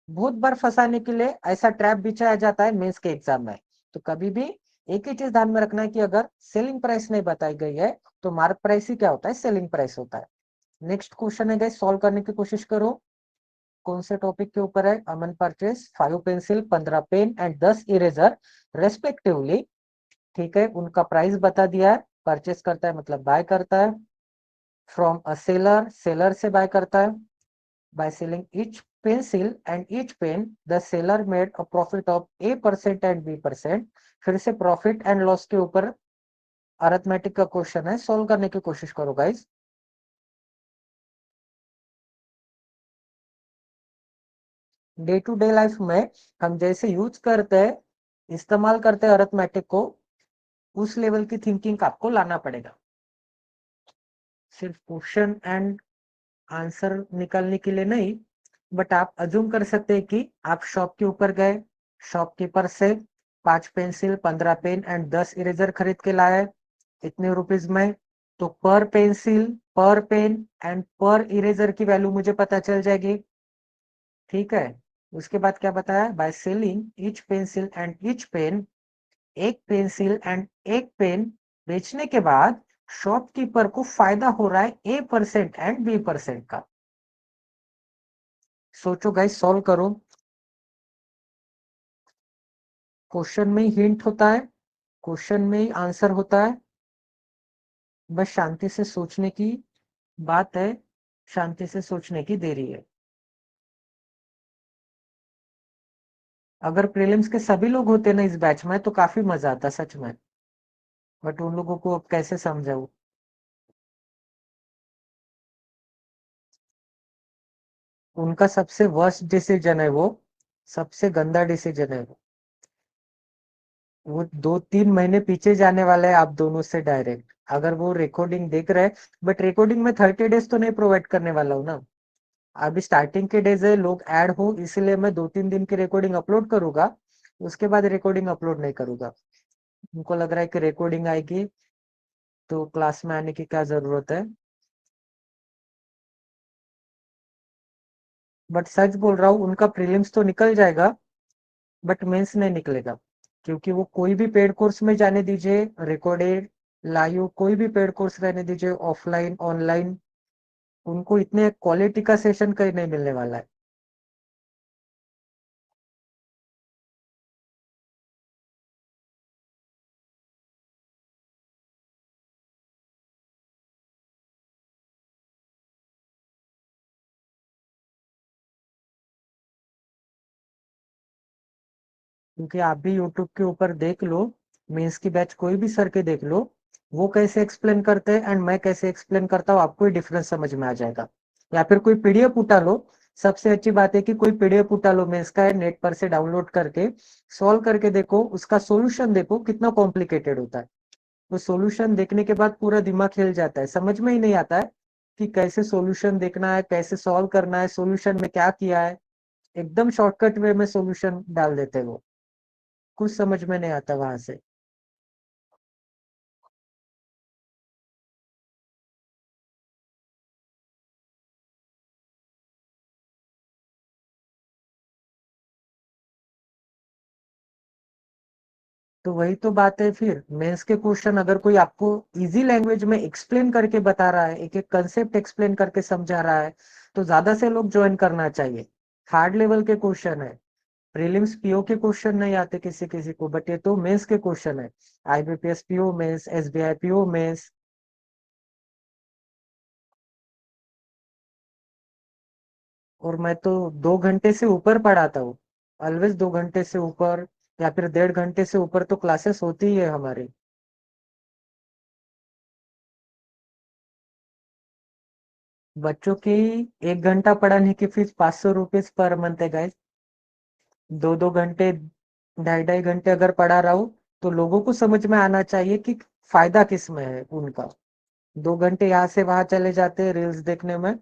बहुत बार फंसाने के लिए ऐसा ट्रैप बिछाया जाता है मेंस के एग्जाम में। तो कभी भी एक ही चीज ध्यान में रखना है कि अगर सेलिंग प्राइस नहीं बताई गई है, तो मार्क प्राइस ही क्या होता है, सेलिंग प्राइस होता है। नेक्स्ट क्वेश्चन है गाइस, सॉल्व करने की कोशिश करो। कौन से टॉपिक के ऊपर है? Aman purchase 5 pencil, 15 pen and 10 eraser respectively. ठीक है, उनका प्राइस बता दिया है। परचेस करता है मतलब बाय करता है। फ्रॉम अ सेलर, सेलर से बाय करता है। By selling each pencil and each pen the seller made a profit of A% and B%। फिर से प्रॉफिट एंड लॉस के ऊपर अरिथमेटिक का क्वेश्चन है, सॉल्व करने की कोशिश करो guys. Day to day life में हम जैसे यूज करते हैं, इस्तेमाल करते हैं अरिथमेटिक को, उस लेवल की थिंकिंग आपको लाना पड़ेगा। सिर्फ क्वेश्चन एंड आंसर निकालने के लिए नहीं, बट आप अज्यूम कर सकते हैं कि आप शॉप के ऊपर गए, शॉपकीपर से 5 पेंसिल, 15 पेन एंड 10 इरेजर खरीद के लाए इतने रुपीज में। तो पर पेंसिल, पर पेन एंड पर इरेजर की वैल्यू मुझे पता चल जाएगी। ठीक है, उसके बाद क्या बताया? By selling each pencil and each pen, एक पेंसिल एंड एक पेन बेचने के बाद शॉपकीपर को फायदा हो रहा है A% एंड B% का। सोचो गाइस, सॉल्व करो। क्वेश्चन में ही हिंट होता है, क्वेश्चन में ही आंसर होता है। बस शांति से सोचने की बात है, शांति से सोचने की देरी है। अगर प्रीलिम्स के सभी लोग होते ना इस बैच में, तो काफी मजा आता सच में। बट उन लोगों को अब कैसे समझाऊं? उनका सबसे वर्स्ट डिसीजन है वो, सबसे गंदा डिसीजन है वो 2-3 महीने पीछे जाने वाला है आप दोनों से डायरेक्ट, अगर वो रिकॉर्डिंग देख रहे हैं। बट रिकॉर्डिंग में 30 डेज तो नहीं प्रोवाइड करने वाला हूँ ना। अभी स्टार्टिंग के डेज है, लोग ऐड हो, इसलिए मैं 2-3 दिन की रिकॉर्डिंग अपलोड करूंगा। उसके बाद रिकॉर्डिंग अपलोड नहीं करूंगा। उनको लग रहा है कि रिकॉर्डिंग आएगी तो क्लास में आने की क्या जरूरत है। बट सच बोल रहा हूँ, उनका प्रीलिम्स तो निकल जाएगा, बट मेंस नहीं निकलेगा। क्योंकि वो कोई भी पेड कोर्स में जाने दीजिए, रिकॉर्डेड, लाइव, कोई भी पेड कोर्स रहने दीजिए, ऑफलाइन ऑनलाइन, उनको इतने क्वालिटी का सेशन कहीं नहीं मिलने वाला है। क्योंकि आप भी यूट्यूब के ऊपर देख लो, मेंस की बैच कोई भी सर के देख लो, वो कैसे एक्सप्लेन करते हैं एंड मैं कैसे एक्सप्लेन करता हूँ, आपको ही डिफरेंस समझ में आ जाएगा। या फिर कोई पीडीएफ उठा लो। सबसे अच्छी बात है कि कोई पीडीएफ उठा लो मेंस का है, नेट पर से डाउनलोड करके सॉल्व करके देखो, उसका सॉल्यूशन देखो कितना कॉम्प्लिकेटेड होता है। वो सॉल्यूशन देखने के बाद पूरा दिमाग हिल जाता है, समझ में ही नहीं आता है कि कैसे सॉल्यूशन देखना है, कैसे सॉल्व करना है, सॉल्यूशन में क्या किया है। एकदम शॉर्टकट वे में सॉल्यूशन डाल देते हैं वो, कुछ समझ में नहीं आता वहां से। तो वही तो बात है, फिर मेंस के क्वेश्चन अगर कोई आपको इजी लैंग्वेज में एक्सप्लेन करके बता रहा है, एक एक कंसेप्ट एक्सप्लेन करके समझा रहा है, तो ज्यादा से लोग ज्वाइन करना चाहिए। हार्ड लेवल के क्वेश्चन है, प्रीलिम्स पीओ के क्वेश्चन नहीं आते किसी किसी को, बट ये तो मेंस के क्वेश्चन है। IBPS PO mains, SBI PO mains. और मैं तो 2 घंटे से ऊपर पढ़ाता हूँ। ऑलवेज 2 घंटे से ऊपर या फिर 1.5 घंटे से ऊपर तो क्लासेस होती ही है हमारी। बच्चों की 1 घंटा पढ़ाने की फीस 500 रुपीज पर मंथ है गाइस। 2-2 घंटे 2.5-2.5 घंटे अगर पढ़ा रहा हूँ तो लोगों को समझ में आना चाहिए कि फायदा किस में है उनका। 2 घंटे यहाँ से वहां चले जाते हैं रील्स देखने में।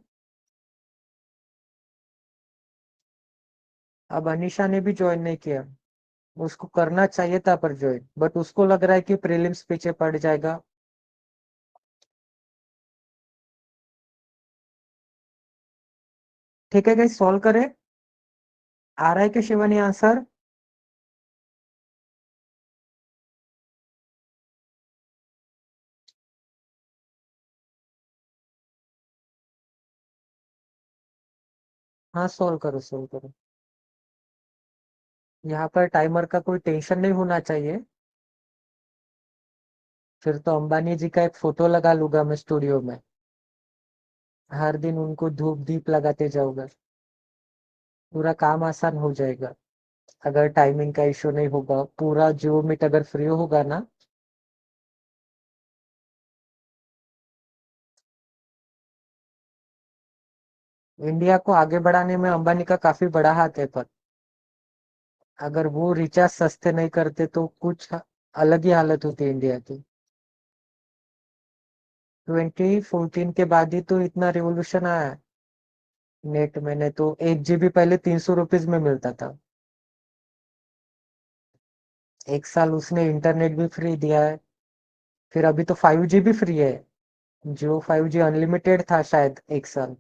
अब अनिशा ने भी ज्वाइन नहीं किया। उसको करना चाहिए था पर ज्वाइन, बट उसको लग रहा है कि प्रीलिम्स पीछे पड़ जाएगा। ठीक है गाइस, सॉल्व करें। आ रहा है कि शिवानी आंसर? हाँ, सॉल्व करो सॉल्व करो। यहाँ पर टाइमर का कोई टेंशन नहीं होना चाहिए। फिर तो अंबानी जी का एक फोटो लगा लूंगा मैं स्टूडियो में। हर दिन उनको धूप दीप लगाते जाऊंगा। पूरा काम आसान हो जाएगा। अगर टाइमिंग का इशू नहीं होगा, पूरा जो मीट अगर फ्री होगा ना। इंडिया को आगे बढ़ाने में अंबानी का काफी बड़ा हाथ है, पर अगर वो रिचार्ज सस्ते नहीं करते तो कुछ अलग ही हालत होती है इंडिया की। 2014 के बाद ही तो इतना रिवोल्यूशन आया है। नेट मैंने तो 1 GB पहले 300 रुपीज में मिलता था। 1 साल उसने इंटरनेट भी फ्री दिया है। फिर अभी तो 5G भी फ्री है। जो 5G अनलिमिटेड था शायद 1 साल।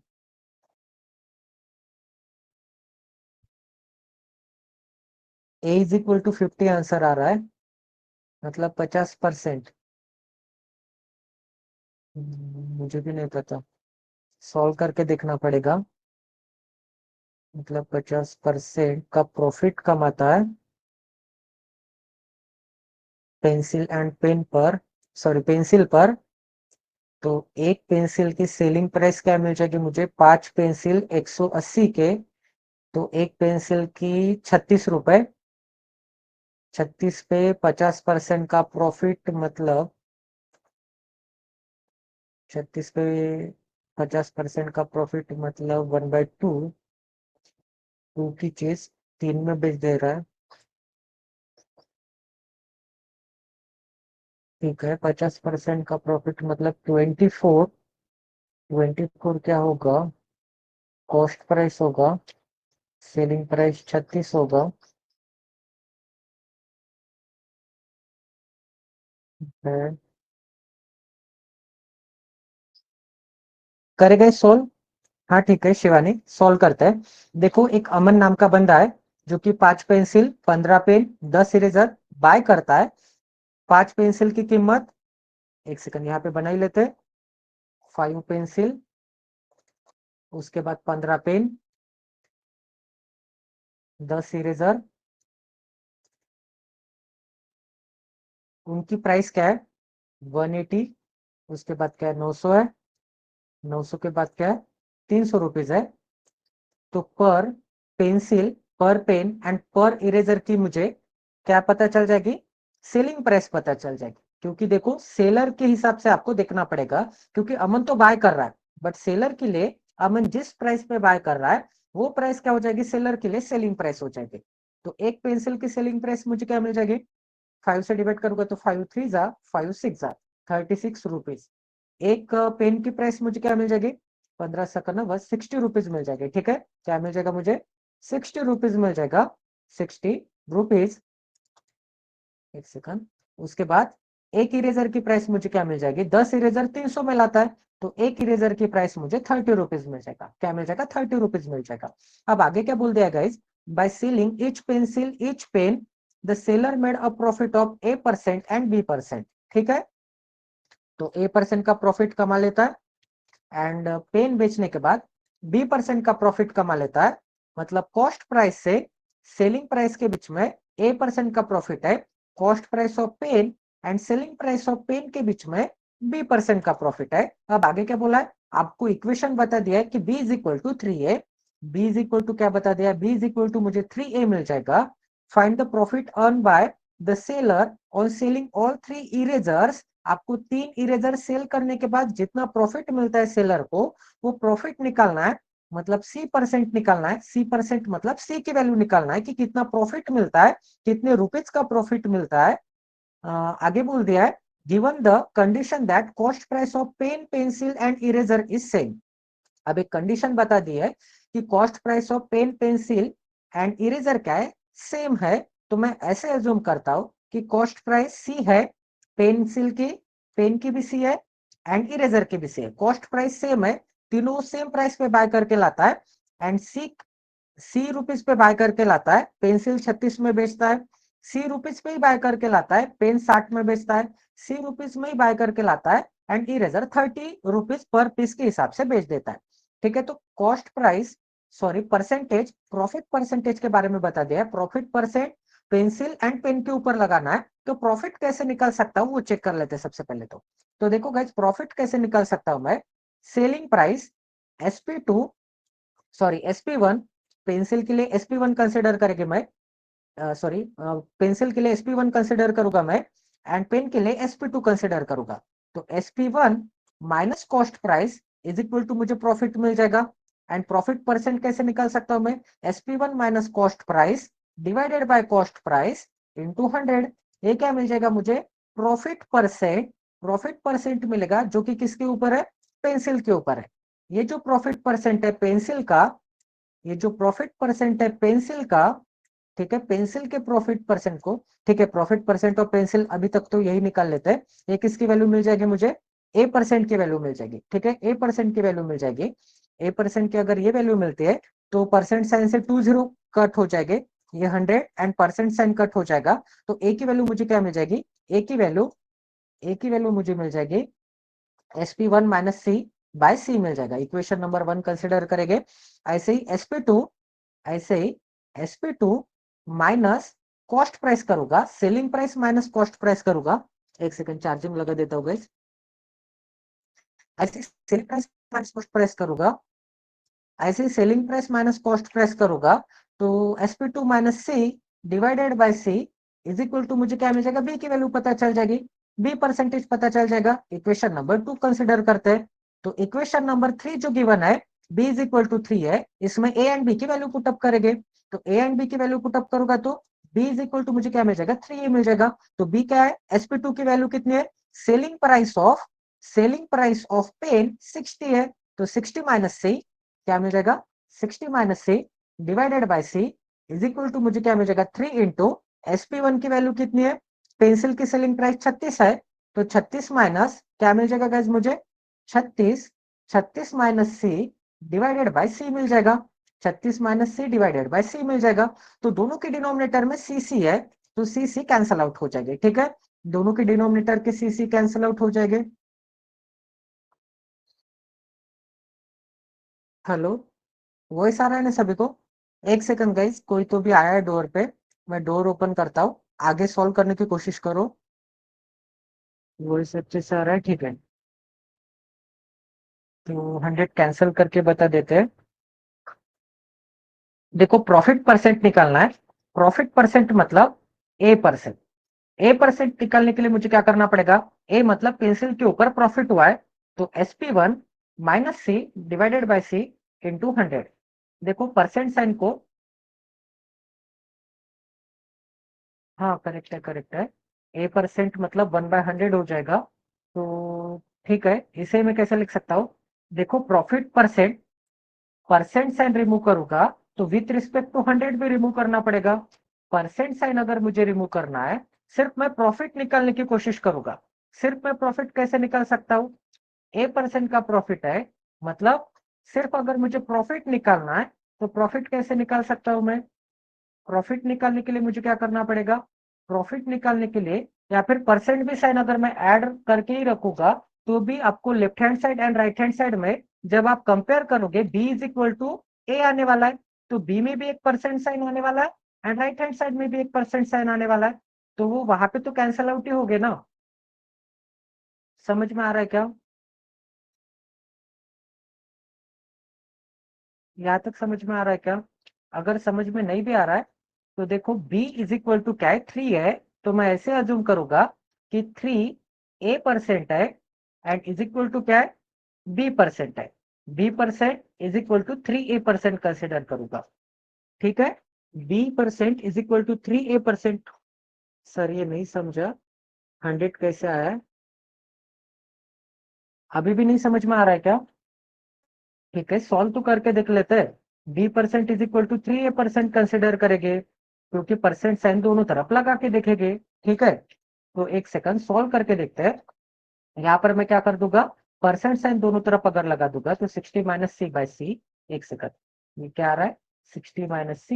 A = 50 आंसर आ रहा है। मतलब 50%। मुझे भी नहीं पता। सॉल्व करके देखना पड़ेगा। मतलब 50% का प्रॉफिट कमाता है पेंसिल एंड पेन पर, सॉरी पेंसिल पर। तो एक पेंसिल की सेलिंग प्राइस क्या मिल जाएगी मुझे? 5 पेंसिल 180 के। तो एक पेंसिल की 36 रुपए। 36 पे 50% का प्रॉफिट मतलब 36 पे 50% का प्रॉफिट मतलब 1/2। टू की चीज 3 में बेच दे रहा है। ठीक है, 50% का प्रॉफिट मतलब 24। 24 क्या होगा? कॉस्ट प्राइस होगा। सेलिंग प्राइस 36 होगा। है। करेगा सोल्व? हाँ ठीक है शिवानी, सॉल्व करते हैं। देखो, एक अमन नाम का बंदा है जो कि 5 पेंसिल 15 पेन 10 इरेजर बाय करता है। 5 पेंसिल की कीमत, एक सेकंड यहाँ पे बना ही लेते हैं। 5 पेंसिल, उसके बाद 15 पेन, 10 इरेजर। उनकी प्राइस क्या है? 180। उसके बाद क्या है? 900 है। 900 के बाद क्या है? 300 रुपीज है। तो पर पेंसिल, पर पेन एंड पर इरेजर की मुझे क्या पता चल जाएगी? सेलिंग प्राइस पता चल जाएगी। क्योंकि देखो, सेलर के हिसाब से आपको देखना पड़ेगा। क्योंकि अमन तो बाय कर रहा है, बट सेलर के लिए अमन जिस प्राइस पे बाय कर रहा है वो प्राइस क्या हो जाएगी? सेलर के लिए सेलिंग प्राइस हो जाएगी। तो एक पेंसिल की सेलिंग प्राइस मुझे क्या मिल जाएगी? 5 से डिवाइड करूंगा तो 5 3 जा 5 6 जा 36 रुपीज। एक पेन की प्राइस मुझे क्या मिल जाएगी? 15 सेकंड ना, बस 60 रुपीज मिल जाएगी। ठीक है, क्या मिल जाएगा मुझे? 60 रुपीज मिल जाएगा। 60 रुपीज। एक सेकंड। उसके बाद एक इरेजर की प्राइस मुझे क्या मिल जाएगी? 10 इरेजर 300 में लाता है। तो एक इरेजर की प्राइस मुझे 30 रुपीज मिल जाएगा। क्या मिल जाएगा? 30 रुपीज मिल जाएगा। अब आगे क्या बोल दिया guys? By selling each pencil each pen the seller made a profit of A% and B%। ठीक है, तो A% का प्रॉफिट कमा लेता है एंड पेन बेचने के बाद B% का प्रॉफिट कमा लेता है। मतलब कॉस्ट प्राइस से सेलिंग प्राइस के बीच में A% का प्रॉफिट है। Cost price of pen and selling price of pen के बीच में B% का प्रॉफिट है। अब आगे क्या बोला है? आपको इक्वेशन बता दिया है कि B = 3A। B is equal to क्या बता दिया, बी इज इक्वल टू मुझे 3a मिल जाएगा। Find the profit earn by the seller on selling all 3 erasers. आपको 3 इरेजर सेल करने के बाद जितना प्रॉफिट मिलता है सेलर को, वो प्रॉफिट निकालना है, मतलब सी परसेंट निकालना है। सी परसेंट मतलब सी की वैल्यू निकालना है कि कितना प्रॉफिट मिलता है, कितने रुपीज का प्रॉफिट मिलता है। आगे बोल दिया है, given the condition that cost price of pen pencil and eraser is same. अब एक कंडीशन बता दी है कि cost price of pen pencil and eraser क्या है, सेम है। तो मैं ऐसे एज्यूम करता हूं कि कॉस्ट प्राइस सी है, पेंसिल की, पेन की भी सी है एंड इरेजर की भी सी है। कॉस्ट प्राइस सेम है, तीनों सेम प्राइस पे बाय करके लाता है। एंड सी रुपीज पे बाय करके लाता है, पेंसिल 36 में बेचता है। सी रुपीज पे ही बाय करके लाता है, पेन 60 में बेचता है। सी रुपीज में ही बाय करके लाता है and eraser 30 rupees per piece के हिसाब से बेच देता है। ठीक है, तो cost price, sorry percentage, profit percentage के बारे में बता दिया है। Profit percent pencil and pen के ऊपर लगाना है। तो प्रॉफिट कैसे निकाल सकता हूँ वो चेक कर लेते हैं सबसे पहले। तो देखो गाइस, प्रॉफिट कैसे निकाल सकता हूं मैं, selling price SP2, sorry SP1, pencil के लिए SP1 कंसिडर करेंगे मैं, सॉरी पेंसिल के लिए SP1 कंसिडर करूंगा मैं, एंड पेन के लिए SP2 कंसिडर करूंगा। तो SP1 minus cost price is equal to मुझे प्रॉफिट मिल जाएगा। एंड प्रॉफिट परसेंट कैसे निकाल सकता हूं मैं, SP1 minus cost price divided by cost price into 100। ये क्या मिल जाएगा मुझे, प्रॉफिट परसेंट। प्रॉफिट परसेंट मिलेगा जो कि किसके ऊपर है, पेंसिल के ऊपर है। ये जो प्रॉफिट परसेंट है पेंसिल का, ये जो प्रॉफिट परसेंट है पेंसिल का, ठीक है, पेंसिल के प्रॉफिट परसेंट को, ठीक है, प्रॉफिट परसेंट ऑफ पेंसिल अभी तक तो यही निकाल लेते हैं। ये किसकी वैल्यू मिल जाएगी मुझे, ए परसेंट की वैल्यू मिल जाएगी। ठीक है, ए परसेंट की वैल्यू मिल जाएगी। ए परसेंट की अगर ये वैल्यू मिलती है तो परसेंट साइन से 20 कट हो जाएंगे, ये 100 एंड परसेंट साइन कट हो जाएगा। तो ए की वैल्यू मुझे क्या मिल जाएगी, ए की वैल्यू मुझे मिल जाएगी SP1 माइनस सी बाय सी मिल जाएगा। इक्वेशन नंबर 1 कंसिडर करेंगे। ऐसे ही SP2, ऐसे ही SP2 माइनस कॉस्ट प्राइस करूंगा, selling price minus cost price करूंगा। एक सेकंड चार्जिंग लगा देता हूँ गाइस। ऐसे selling price minus cost price करूंगा, ऐसे selling price minus cost price करूंगा। तो SP2 minus C divided by C is equal to मुझे क्या मिल जाएगा, बी की वैल्यू पता चल जाएगी, बी परसेंटेज पता चल जाएगा। इक्वेशन नंबर 2 कंसिडर करते हैं। तो इक्वेशन नंबर 3 जो गिवन है, बी इज इक्वल टू 3 है, इसमें ए एंड बी की वैल्यू पुटअप करेंगे। तो ए एंड बी की वैल्यू पुटअप करूंगा तो बी इज इक्वल टू मुझे क्या मिल जाएगा, 3 मिल जाएगा। तो बी क्या है, SP2 की वैल्यू कितनी है, सेलिंग प्राइस ऑफ पेन 60 है। तो 60 माइनस सी क्या मिल जाएगा, 60 minus C divided by C is equal to मुझे क्या मिल जाएगा, 3 इंटू SP1 की वैल्यू कितनी है, पेंसिल की सेलिंग प्राइस 36 है। तो 36 माइनस क्या मिल जाएगा गाइज मुझे, 36, 36 माइनस सी डिवाइडेड बाय सी मिल जाएगा। 36 माइनस सी डिवाइडेड बाय सी मिल जाएगा। तो दोनों के डिनोमिनेटर में सी सी है, तो सी सी कैंसल आउट हो जाएंगे। ठीक है, दोनों के डिनोमिनेटर के सी सी कैंसल आउट हो जाएंगे। हेलो, वॉइस आ रहा है ना सभी को? एक सेकंड गाइस, कोई तो भी आया है डोर पे, मैं डोर ओपन करता हूँ, आगे सॉल्व करने की कोशिश करो। वॉइस अच्छे से आ रहा है, ठीक है। तो 100 कैंसिल करके बता देते हैं। देखो प्रॉफिट परसेंट निकालना है, प्रॉफिट परसेंट मतलब A%। A% निकालने के लिए मुझे क्या करना पड़ेगा, ए मतलब पेंसिल के ऊपर प्रॉफिट हुआ है। तो SP1 minus C divided by C into 100। देखो परसेंट साइन को, हाँ करेक्ट है, करेक्ट है। A% मतलब 1/100 हो जाएगा। तो ठीक है, इसे मैं कैसे लिख सकता हूँ, देखो profit percent, percent sign remove करूंगा तो विथ रिस्पेक्ट टू 100 भी रिमूव करना पड़ेगा। परसेंट साइन अगर मुझे रिमूव करना है, सिर्फ मैं प्रॉफिट निकालने की कोशिश करूंगा। सिर्फ मैं प्रॉफिट कैसे निकाल सकता हूँ, A% का प्रॉफिट है, मतलब सिर्फ अगर मुझे प्रॉफिट निकालना है तो प्रॉफिट कैसे निकाल सकता हूं मैं, प्रॉफिट निकालने के लिए मुझे क्या करना पड़ेगा, प्रॉफिट निकालने के लिए या फिर परसेंट भी साइन अगर मैं ऐड करके ही रखूंगा तो भी आपको left hand side and right hand side में जब आप कंपेयर करोगे बी इज इक्वल टू ए आने वाला है। तो बी में भी एक परसेंट साइन आने वाला है एंड राइट हैंड साइड में भी एक परसेंट साइन आने वाला है। तो वो वहां पे तो कैंसल आउट ही हो गए ना। समझ में आ रहा है क्या? यहाँ तक समझ में आ रहा है क्या? अगर समझ में नहीं भी आ रहा है तो देखो b इज इक्वल टू क्या है, 3 है, तो मैं ऐसे अज्यूम करूंगा कि 3a% है एंड इज इक्वल टू क्या है, b% है। b% is equal to 3a% consider करूंगा, ठीक है। b% is equal to 3a%। Sir ये नहीं समझा, 100 कैसे आया है? अभी भी नहीं समझ में आ रहा है क्या? ठीक है, सॉल्व तो करके देख लेते हैं। b% is equal to 3a% consider करेंगे, क्योंकि परसेंट साइन दोनों तरफ लगा के देखेंगे, ठीक है। तो एक सेकंड सॉल्व करके देखते हैं। यहाँ पर मैं क्या कर दूंगा, परसेंट साइन दोनों तरफ अगर लगा दूंगा तो 60 - c/c। एक सेकंड, ये क्या आ रहा है, 60 -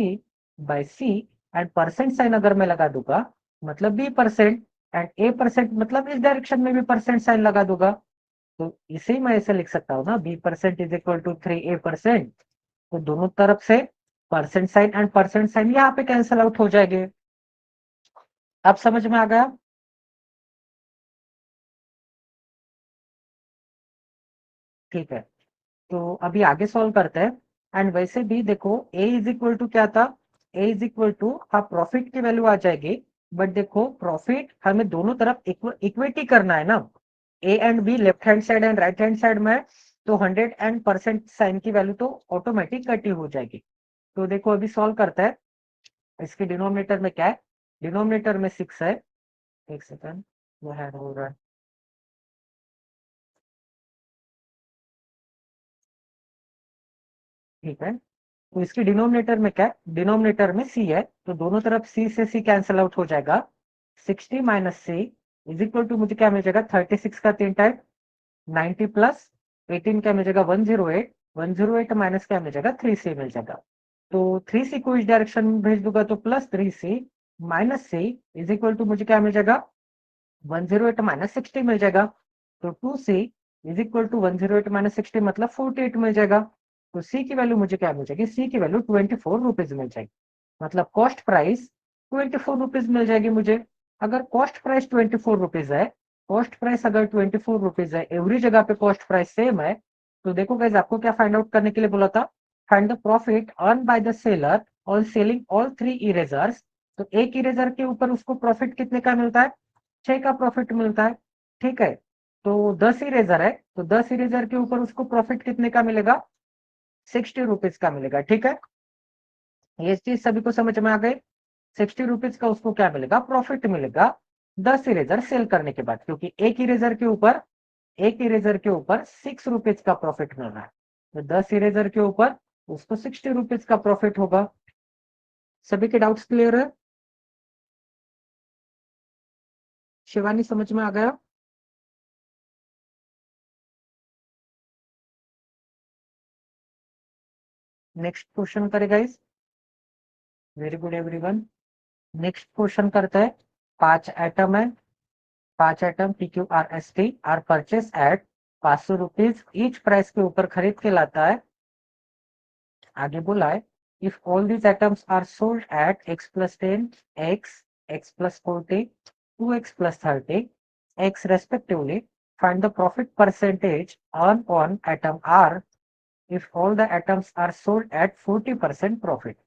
c/c। एंड परसेंट साइन अगर मैं लगा दूंगा मतलब b%, एंड a% मतलब इस डायरेक्शन में भी परसेंट साइन लगा दूंगा, तो इसे मैं ऐसे लिख सकता हूँ ना, b% is equal to 3a%। तो दोनों तरफ से percent sign and percent sign यहाँ पे कैंसिल आउट हो जाएंगे। अब समझ में आ गया? ठीक है, तो अभी आगे सॉल्व करते हैं। एंड वैसे भी देखो a इज इक्वल टू क्या था, a इज इक्वल टू, हाँ प्रॉफिट की वैल्यू आ जाएगी, बट देखो प्रॉफिट हमें दोनों तरफ इक्विटी करना है ना, a and b left hand side and right hand side में, तो 100 एंड परसेंट साइन की वैल्यू तो ऑटोमेटिक कटी हो जाएगी। तो देखो अभी सॉल्व करते हैं। इसके डिनोमिनेटर में क्या है, डिनोमिनेटर में 6 है। एक सेकंड, वो हैड हो रहा है, ठीक है। तो इसके डिनोमिनेटर में क्या है, डिनोमिनेटर में c है, तो दोनों तरफ c से c कैंसिल आउट हो जाएगा। 60 - c इज इक्वल टू मुझे क्या मिल जाएगा, 36 का 3 टाइम 90 प्लस 18 क्या मिल जाएगा, 108। 108 माइनस क्या मिल जाएगा, 3c मिल जाएगा। तो 3c को इस डायरेक्शन में भेज दूंगा तो plus 3c minus c is equal to मुझे क्या मिल जाएगा, 108 माइनस 60 मिल जाएगा। तो 2c is equal to 108 minus 60 मतलब 48 मिल जाएगा। तो सी की वैल्यू मुझे क्या मिल जाएगी, सी की वैल्यू 24 रुपीज मिल जाएगी, मतलब कॉस्ट प्राइस 24 रुपीज मिल जाएगी मुझे। अगर कॉस्ट प्राइस 24 रुपीज है, कॉस्ट प्राइस अगर 24 रुपीज है, एवरी जगह पे कॉस्ट प्राइस सेम है, तो देखो गाइस आपको क्या फाइंड आउट करने के लिए बोला था, find the profit earn by the seller on selling all 3 erasers. तो एक इरेजर के ऊपर उसको प्रॉफिट कितने का मिलता है, 6 का प्रॉफिट मिलता है, ठीक है। तो 10 इरेजर है, तो 10 इरेजर के ऊपर उसको प्रॉफिट कितने का मिलेगा, 60 रुपीज का मिलेगा, ठीक है। ये चीज सभी को समझ में आ गई। 60 रुपीज का उसको क्या मिलेगा, प्रॉफिट मिलेगा 10 इरेजर सेल करने के बाद, क्योंकि एक इरेजर के ऊपर 6 रुपीज का प्रॉफिट मिल रहा है, तो 10 इरेजर के ऊपर उसको 60 रुपीज का प्रॉफिट होगा। सभी के डाउट्स क्लियर है? शिवानी समझ में आ गया? नेक्स्ट क्वेश्चन करेगा इस, very good everyone. Next question करते हैं। 5 आइटम है, 5 item PQRST are purchase at 500 rupees each price के ऊपर खरीद के लाता है। आगे बोला है, if all these items are sold at x+10, x+40, 2x+30, x respectively, find the profit percentage earned on item R if all the items are sold at 40% profit।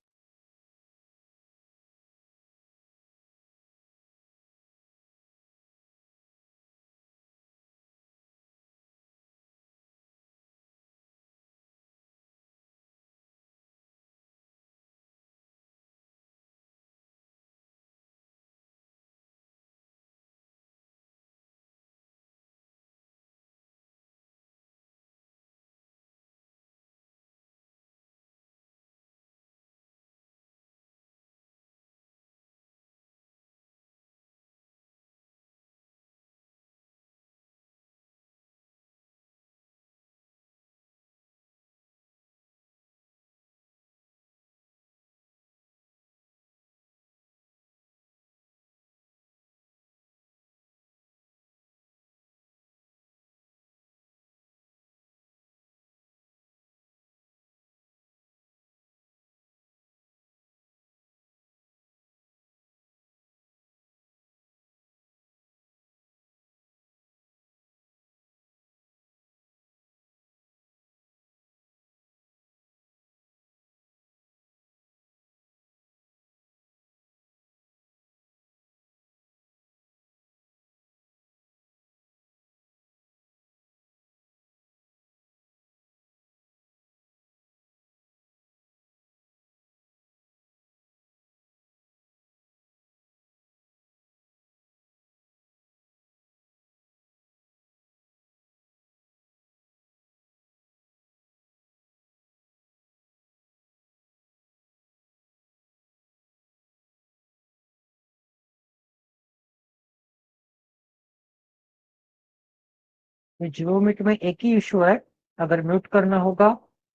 ये जियो मीट में एक ही इशू है, अगर म्यूट करना होगा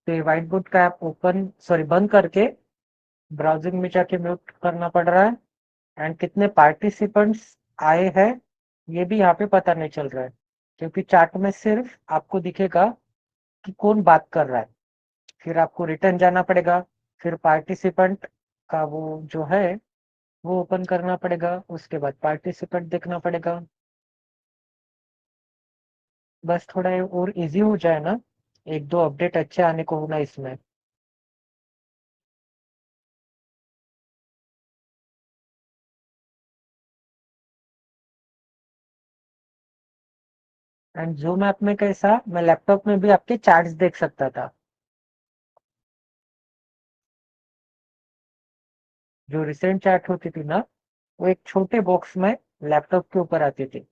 तो ये white board का ऐप ओपन सॉरी बंद करके ब्राउजिंग में जाके म्यूट करना पड़ रहा है। एंड कितने पार्टिसिपेंट्स आए हैं ये भी यहाँ पे पता नहीं चल रहा है, क्योंकि चैट में सिर्फ आपको दिखेगा कि कौन बात कर रहा है। फिर आपको रिटर्न जाना पड़ेगा, फिर पार्टिसिपेंट का वो जो है वो ओपन करना पड़ेगा, उसके बाद पार्टिसिपेंट देखना पड़ेगा। बस थोड़ा ये और इजी हो जाए ना, एक दो अपडेट अच्छे आने को होना इसमें। एंड जूम ऐप में कैसा, मैं लैपटॉप में भी आपके चैट्स देख सकता था। जो रिसेंट चैट होती थी ना, वो एक छोटे बॉक्स में लैपटॉप के ऊपर आती थी।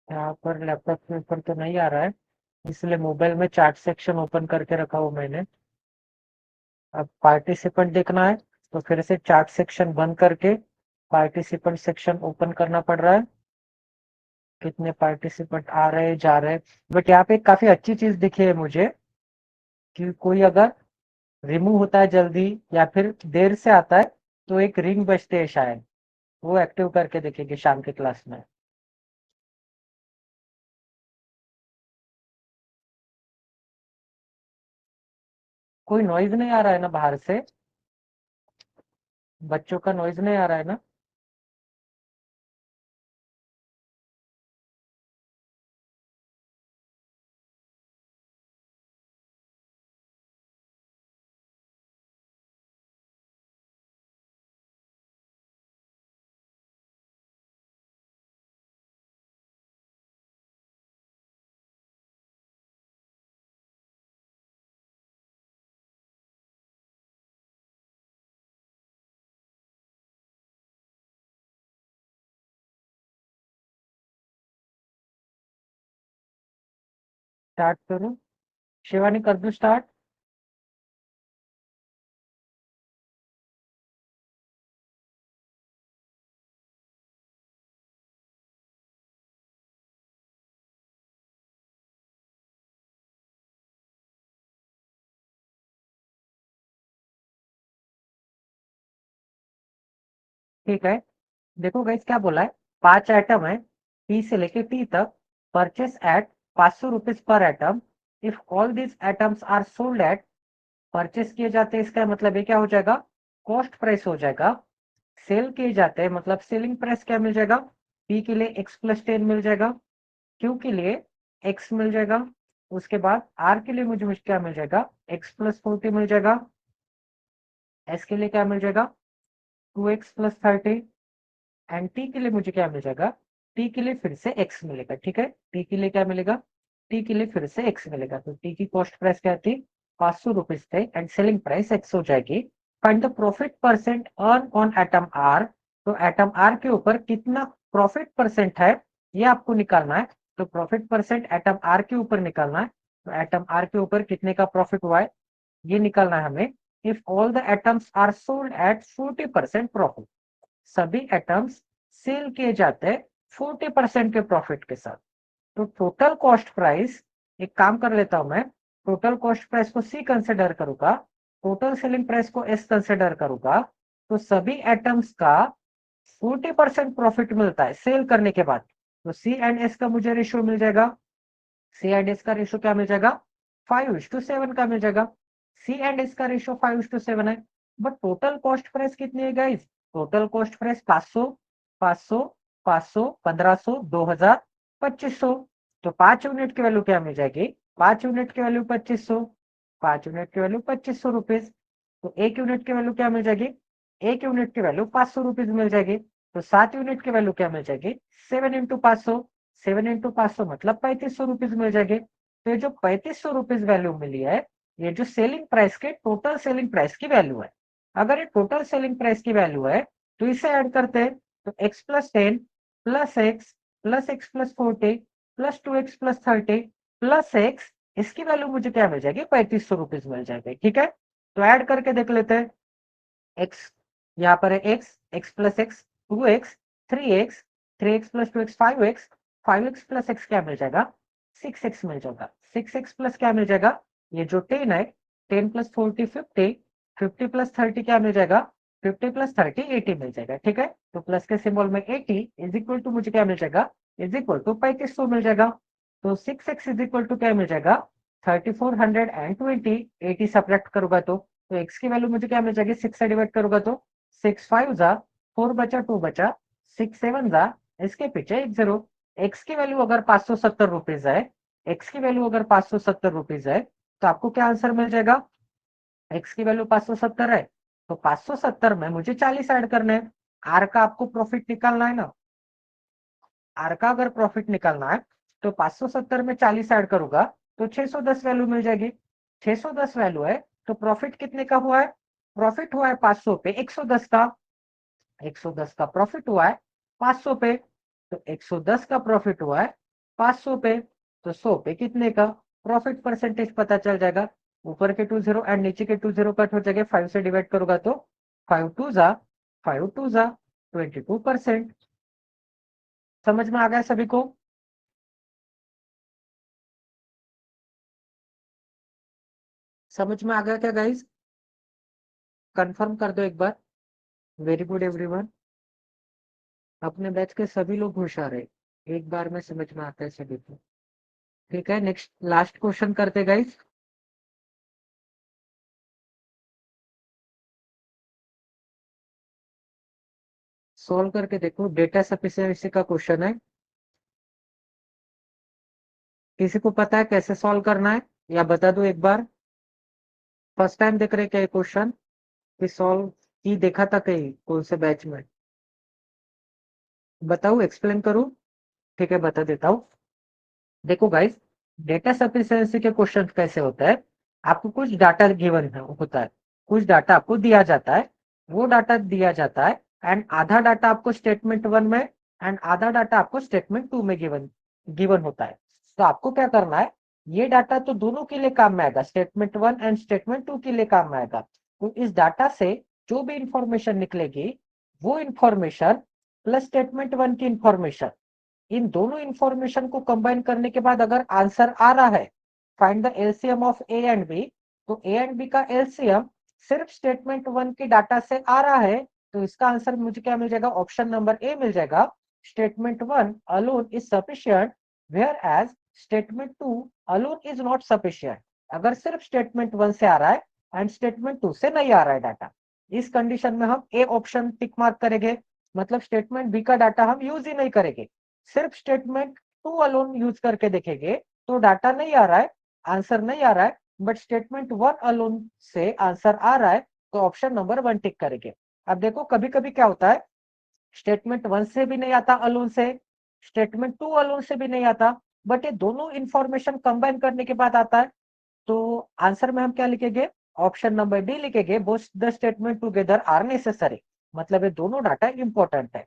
यहाँ पर लैपटॉप के ऊपर तो नहीं आ रहा है, इसलिए मोबाइल में चैट सेक्शन ओपन करके रखा हुआ मैंने। अब पार्टिसिपेंट देखना है तो फिर से चैट सेक्शन बंद करके पार्टिसिपेंट सेक्शन ओपन करना पड़ रहा है। कितने पार्टिसिपेंट आ रहे हैं जा रहे हैं। बट यहाँ पे काफी अच्छी चीज दिखी है मुझे, कि कोई अगर रिमूव होता है जल्दी या फिर देर से आता है तो एक रिंग बजते हैं शायद, वो एक्टिव करके देखेंगे शाम के क्लास में। कोई नॉइज नहीं आ रहा है ना बाहर से? बच्चों का नॉइज नहीं आ रहा है ना? स्टार्ट करूं? शिवानी कर दूं स्टार्ट? ठीक है। देखो गाइस क्या बोला है, 5 आइटम है, टी से लेके टी तक। Purchase at 500 rupees per item. If all this items are sold at, purchase किए जाते हैं इसका मतलब ये क्या हो जाएगा, कॉस्ट प्राइस हो जाएगा। सेल किए जाते हैं मतलब सेलिंग प्राइस क्या मिल जाएगा, पी के लिए x+10 मिल जाएगा, क्यू के लिए x मिल जाएगा। उसके बाद आर के लिए मुझे क्या मिल जाएगा, x+40 मिल जाएगा। एस के लिए क्या मिल जाएगा, 2x+30। एंड टी के लिए मुझे क्या मिल जाएगा, टी के लिए फिर से एक्स मिलेगा। ठीक है, टी के लिए क्या मिलेगा, टी के लिए फिर से एक्स मिलेगा। तो टी की कॉस्ट प्राइस क्या थी, 500 रुपीज थे, एंड सेलिंग प्राइस एक्स हो जाएगी। Find the profit percent earn on item R. तो एटम आर के ऊपर कितना प्रॉफिट परसेंट है ये आपको निकालना है। तो प्रॉफिट परसेंट एटम आर के ऊपर निकालना है। तो एटम आर के ऊपर कितने का प्रॉफिट हुआ है ये निकालना है हमें। If all the items are sold at 40% profit, सभी एटम्स सेल किए जाते हैं 40% के प्रॉफिट के साथ। तो टोटल कॉस्ट प्राइस, एक काम कर लेता हूं मैं, टोटल कॉस्ट प्राइस को सी कंसिडर करूंगा, टोटल सेलिंग प्राइस को एस कंसिडर करूंगा। तो सभी एटम्स का 40% प्रॉफिट मिलता है सेल करने के बाद। तो सी एंड एस का मुझे रेशियो मिल जाएगा, सी एंड एस का रेशियो क्या मिल जाएगा, 5:7 का मिल जाएगा। सी एंड एस का रेशियो 5:7 है। बट टोटल कॉस्ट प्राइस कितनी है गाइज, टोटल कॉस्ट प्राइस 500, 500, 500, 1500, 2000, 2500। तो 5 यूनिट की वैल्यू क्या मिल जाएगी, 5 यूनिट की वैल्यू 2500, 5 यूनिट की वैल्यू 2500 रुपीज। तो 1 यूनिट की वैल्यू क्या मिल जाएगी, 1 यूनिट की वैल्यू 500 रुपीज मिल जाएगी। तो 7 यूनिट की वैल्यू क्या मिल जाएगी, 7 × 500, 7 × 500 मतलब 3500 रुपीज मिल जाएंगे। तो ये जो 3500 रुपीज वैल्यू मिली है, ये जो सेलिंग प्राइस के टोटल सेलिंग प्राइस की वैल्यू है। अगर ये टोटल सेलिंग प्राइस की वैल्यू है तो इसे ऐड करते हैं। तो x+10 +x +x+40 +2x+30 +x, इसकी वैल्यू मुझे क्या मिल जाएगी, 3500 रुपीज मिल जाएगी। ठीक है, तो ऐड करके देख लेते हैं। x यहाँ पर है x, x plus x 2x, 3x, 3x plus 2x 5x, 5x plus x क्या मिल जाएगा 6x मिल जाएगा। 6x प्लस क्या मिल जाएगा, ये जो 10 है 10 प्लस 40 50, 50 प्लस 30 क्या मिल जाएगा 50 प्लस 30 80 मिल जाएगा। ठीक है, तो प्लस के सिंबल में 80 इज इक्वल टू मुझे क्या मिल जाएगा, इज इक्वल टू 3500 मिल जाएगा। तो 6x इज इक्वल टू क्या मिल जाएगा 3420। 80 सब्ट्रैक्ट करूंगा तो x की वैल्यू मुझे क्या मिल जाएगी 6 से डिवाइड करूंगा तो 6 5 जा 4 बचा 2 बचा 6 7 जा इसके पीछे एक जीरो। x की वैल्यू अगर 570 रुपीज है, x की वैल्यू अगर 570 रुपीज है तो आपको क्या आंसर मिल जाएगा, x की वैल्यू 570 है तो 570 में मुझे 40 ऐड करने हैं। आर का आपको प्रॉफिट निकालना है ना, आर का अगर प्रॉफिट निकालना है तो 570 में 40 ऐड करूंगा तो 610 वैल्यू मिल जाएगी। 610 वैल्यू है तो प्रॉफिट कितने का हुआ है, प्रॉफिट हुआ है 500 पे 110 का, 110 का प्रॉफिट हुआ है 500 पे, तो 110 का प्रॉफिट हुआ है 500 पे, तो 100 पे कितने का प्रॉफिट परसेंटेज पता चल जाएगा। ऊपर के 2 जीरो एंड नीचे के 2 जीरो कट हो जाएंगे, 5 से डिवाइड करूंगा तो 5 2 जा 22%। समझ में आ गया सभी को। समझ में आ गया क्या गाइस, कंफर्म कर दो एक बार। वेरी गुड एवरीवन, अपने बैच के सभी लोग होशियार है, एक बार में समझ में आता है सभी को। ठीक है, नेक्स्ट लास्ट क्वेश्चन करते गाइस। सॉल्व करके देखो, डेटा सफिशिएंसी का क्वेश्चन है। किसी को पता है कैसे सॉल्व करना है या बता दो एक बार। फर्स्ट टाइम देख रहे क्या ये क्वेश्चन, कि सॉल्व की देखा था कहीं कौन से बैच में, बताओ एक्सप्लेन करूं। ठीक है बता देता हूँ। देखो गाइस, डेटा सफिशिएंसी के क्वेश्चन कैसे होता है, आपको कुछ डाटा गिवन होता है, कुछ डाटा आपको दिया जाता है, वो डाटा दिया जाता है एंड आधा डाटा आपको स्टेटमेंट वन में एंड आधा डाटा आपको स्टेटमेंट टू में गिवन गिवन होता है। तो आपको क्या करना है, ये डाटा तो दोनों के लिए काम में आएगा, statement one and statement two के लिए काम में आएगा। तो इस डाटा से जो भी इंफॉर्मेशन निकलेगी वो इंफॉर्मेशन प्लस स्टेटमेंट वन की इंफॉर्मेशन, इन दोनों इंफॉर्मेशन को कंबाइन करने के बाद अगर आंसर आ रहा है, find the LCM of A and B, तो ए एंड बी का एलसीएम सिर्फ स्टेटमेंट वन के डाटा से आ रहा है, तो इसका आंसर मुझे क्या मिल जाएगा, ऑप्शन नंबर ए मिल जाएगा। Statement one alone is sufficient whereas statement two alone is not sufficient. अगर सिर्फ स्टेटमेंट वन से आ रहा है एंड स्टेटमेंट टू से नहीं आ रहा है डाटा, इस कंडीशन में हम ए ऑप्शन टिक मार्क करेंगे, मतलब स्टेटमेंट बी का डाटा हम यूज ही नहीं करेंगे, सिर्फ स्टेटमेंट टू अलोन यूज करके देखेंगे तो डाटा नहीं आ रहा है, आंसर नहीं आ रहा है, बट स्टेटमेंट वन अलोन से आंसर आ रहा है, तो ऑप्शन नंबर वन टिक करेंगे। अब देखो कभी कभी क्या होता है, स्टेटमेंट वन से भी नहीं आता अलोन से, स्टेटमेंट टू अलोन से भी नहीं आता, बट ये दोनों इंफॉर्मेशन कंबाइन करने के बाद आता है। तो आंसर में हम क्या लिखेंगे, ऑप्शन नंबर डी लिखेंगे, both the statement together are necessary, मतलब ये दोनों डाटा इंपॉर्टेंट है।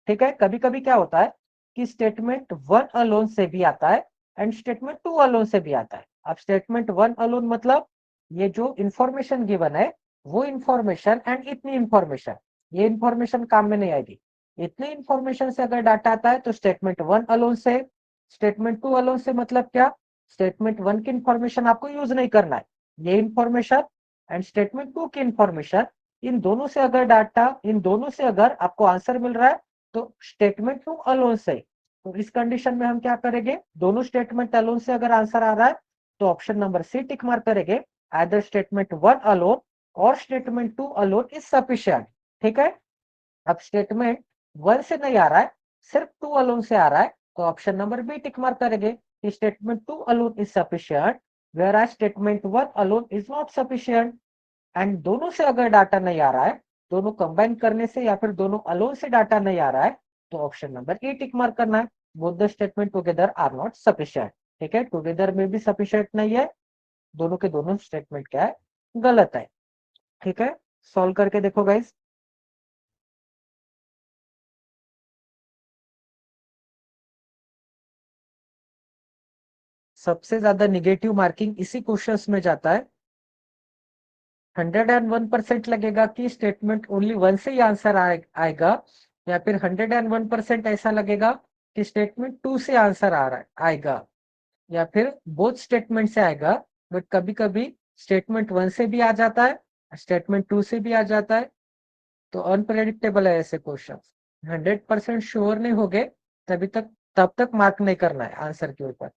ठीक है, कभी कभी क्या होता है कि स्टेटमेंट वन अलोन से भी आता है एंड स्टेटमेंट टू अलोन से भी आता है। अब स्टेटमेंट वन अलोन मतलब ये जो इंफॉर्मेशन गिवन है वो इंफॉर्मेशन एंड इतनी इंफॉर्मेशन, ये इंफॉर्मेशन काम में नहीं आएगी, इतनी इंफॉर्मेशन से अगर डाटा आता है तो स्टेटमेंट वन अलोन से। स्टेटमेंट टू अलोन से मतलब क्या, स्टेटमेंट वन की इंफॉर्मेशन आपको यूज नहीं करना है, ये इंफॉर्मेशन एंड स्टेटमेंट टू की इंफॉर्मेशन, इन दोनों से अगर डाटा, इन दोनों से अगर आपको आंसर मिल रहा है तो स्टेटमेंट टू अलोन से। तो इस कंडीशन में हम क्या करेंगे, दोनों स्टेटमेंट अलोन से अगर आंसर आ रहा है तो option number C tick mark करेंगे, आइदर स्टेटमेंट वन अलोन और statement two alone is sufficient. ठीक है, अब स्टेटमेंट वन से नहीं आ रहा है, सिर्फ टू अलोन से आ रहा है, तो option number B tick mark करेंगे, statement two alone is sufficient whereas statement one alone is not sufficient. And दोनों से अगर डाटा नहीं आ रहा है, दोनों कंबाइन करने से या फिर दोनों अलोन से डाटा नहीं आ रहा है, तो option number A tick mark करना है, both the statement together are not sufficient. ठीक है, टुगेदर में भी सफिशिएंट नहीं है, दोनों के दोनों स्टेटमेंट क्या है, गलत है। ठीक है, सॉल्व करके देखो गाइस। सबसे ज्यादा निगेटिव मार्किंग इसी क्वेश्चंस में जाता है, 101% लगेगा कि स्टेटमेंट ओनली वन से ही आंसर आएगा, या फिर 101% ऐसा लगेगा कि स्टेटमेंट टू से आंसर आ रहा आएगा, या फिर बोथ स्टेटमेंट से आएगा, बट कभी कभी स्टेटमेंट वन से भी आ जाता है, स्टेटमेंट टू से भी आ जाता है। तो अनप्रेडिक्टेबल है ऐसे क्वेश्चन। 100% श्योर नहीं हो गए तब तक मार्क नहीं करना है आंसर के ऊपर।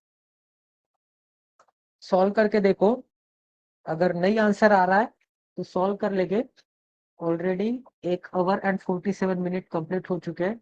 सॉल्व करके देखो, अगर नहीं आंसर आ रहा है तो सॉल्व कर लेंगे। Already 1 our and 47 minute complete हो चुके हैं।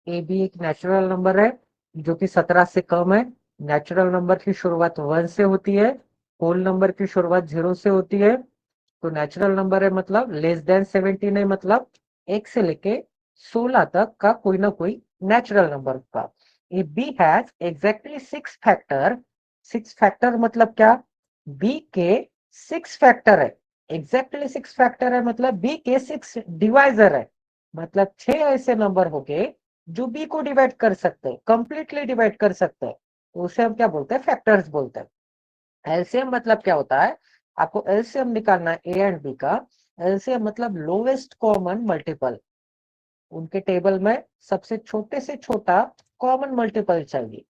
ए भी एक नेचुरल नंबर है जो कि 17 से कम है। नेचुरल नंबर की शुरुआत 1 से होती है, होल नंबर की शुरुआत 0 से होती है। तो नेचुरल नंबर है मतलब लेस देन 17 है, मतलब 1 से लेके 16 तक का कोई ना कोई नेचुरल नंबर का। A B has exactly 6 factor. 6 factor मतलब क्या? बी के 6 फैक्टर है। एग्जैक्टली 6 फैक्टर है मतलब बी के 6 डिवाइजर है। मतलब 6 ऐसे नंबर हो गए जो बी को डिवाइड कर सकते हैं, कंप्लीटली डिवाइड कर सकते हैं, तो उसे हम क्या बोलते हैं? फैक्टर्स बोलते हैं। एलसीएम मतलब क्या होता है? आपको एलसीएम निकालना है ए एंड बी का। एलसीएम मतलब लोवेस्ट कॉमन मल्टीपल। उनके टेबल में सबसे छोटे से छोटा कॉमन मल्टीपल चाहिए।